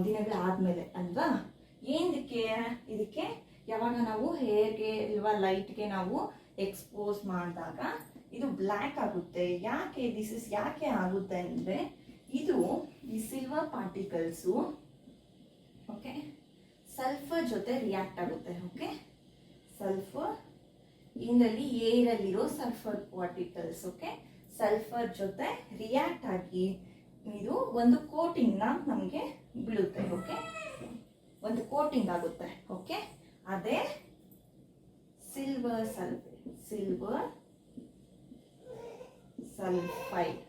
Speaker 1: ದಿನಗಳಾದ್ಮೇಲೆ ಅಲ್ವಾ. ಇದಕ್ಕೆ ಯಾವಾಗ ನಾವು ಹೇರ್ಗೆ ಇಲ್ವಾ ಲೈಟ್ಗೆ ನಾವು ಎಕ್ಸ್ಪೋಸ್ ಮಾಡಿದಾಗ ಇದು ಬ್ಲ್ಯಾಕ್ ಆಗುತ್ತೆ. ಯಾಕೆ ಆಗುತ್ತೆ ಅಂದ್ರೆ ಇದು ಈ ಸಿಲ್ವರ್ ಪಾರ್ಟಿಕಲ್ಸು ಓಕೆ ಸಲ್ಫರ್ ಜೊತೆ ರಿಯಾಕ್ಟ್ ಆಗುತ್ತೆ. ಓಕೆ, ಸಲ್ಫರ್ ಇದರಲ್ಲಿ ಏರಲ್ಲಿರೋ ಸಲ್ಫರ್ ಪಾರ್ಟಿಕಲ್ಸ್ ಓಕೆ ಸಲ್ಫರ್ ಜೊತೆ ರಿಯಾಕ್ಟ್ ಆಗಿ ಇದು ಒಂದು ಕೋಟಿಂಗ್ ನಮಗೆ ಬೀಳುತ್ತೆ. ಓಕೆ, ಒಂದು ಕೋಟಿಂಗ್ ಆಗುತ್ತೆ. ಓಕೆ, ಅದೇ ಸಿಲ್ವರ್ ಸಲ್ಫೈಡ್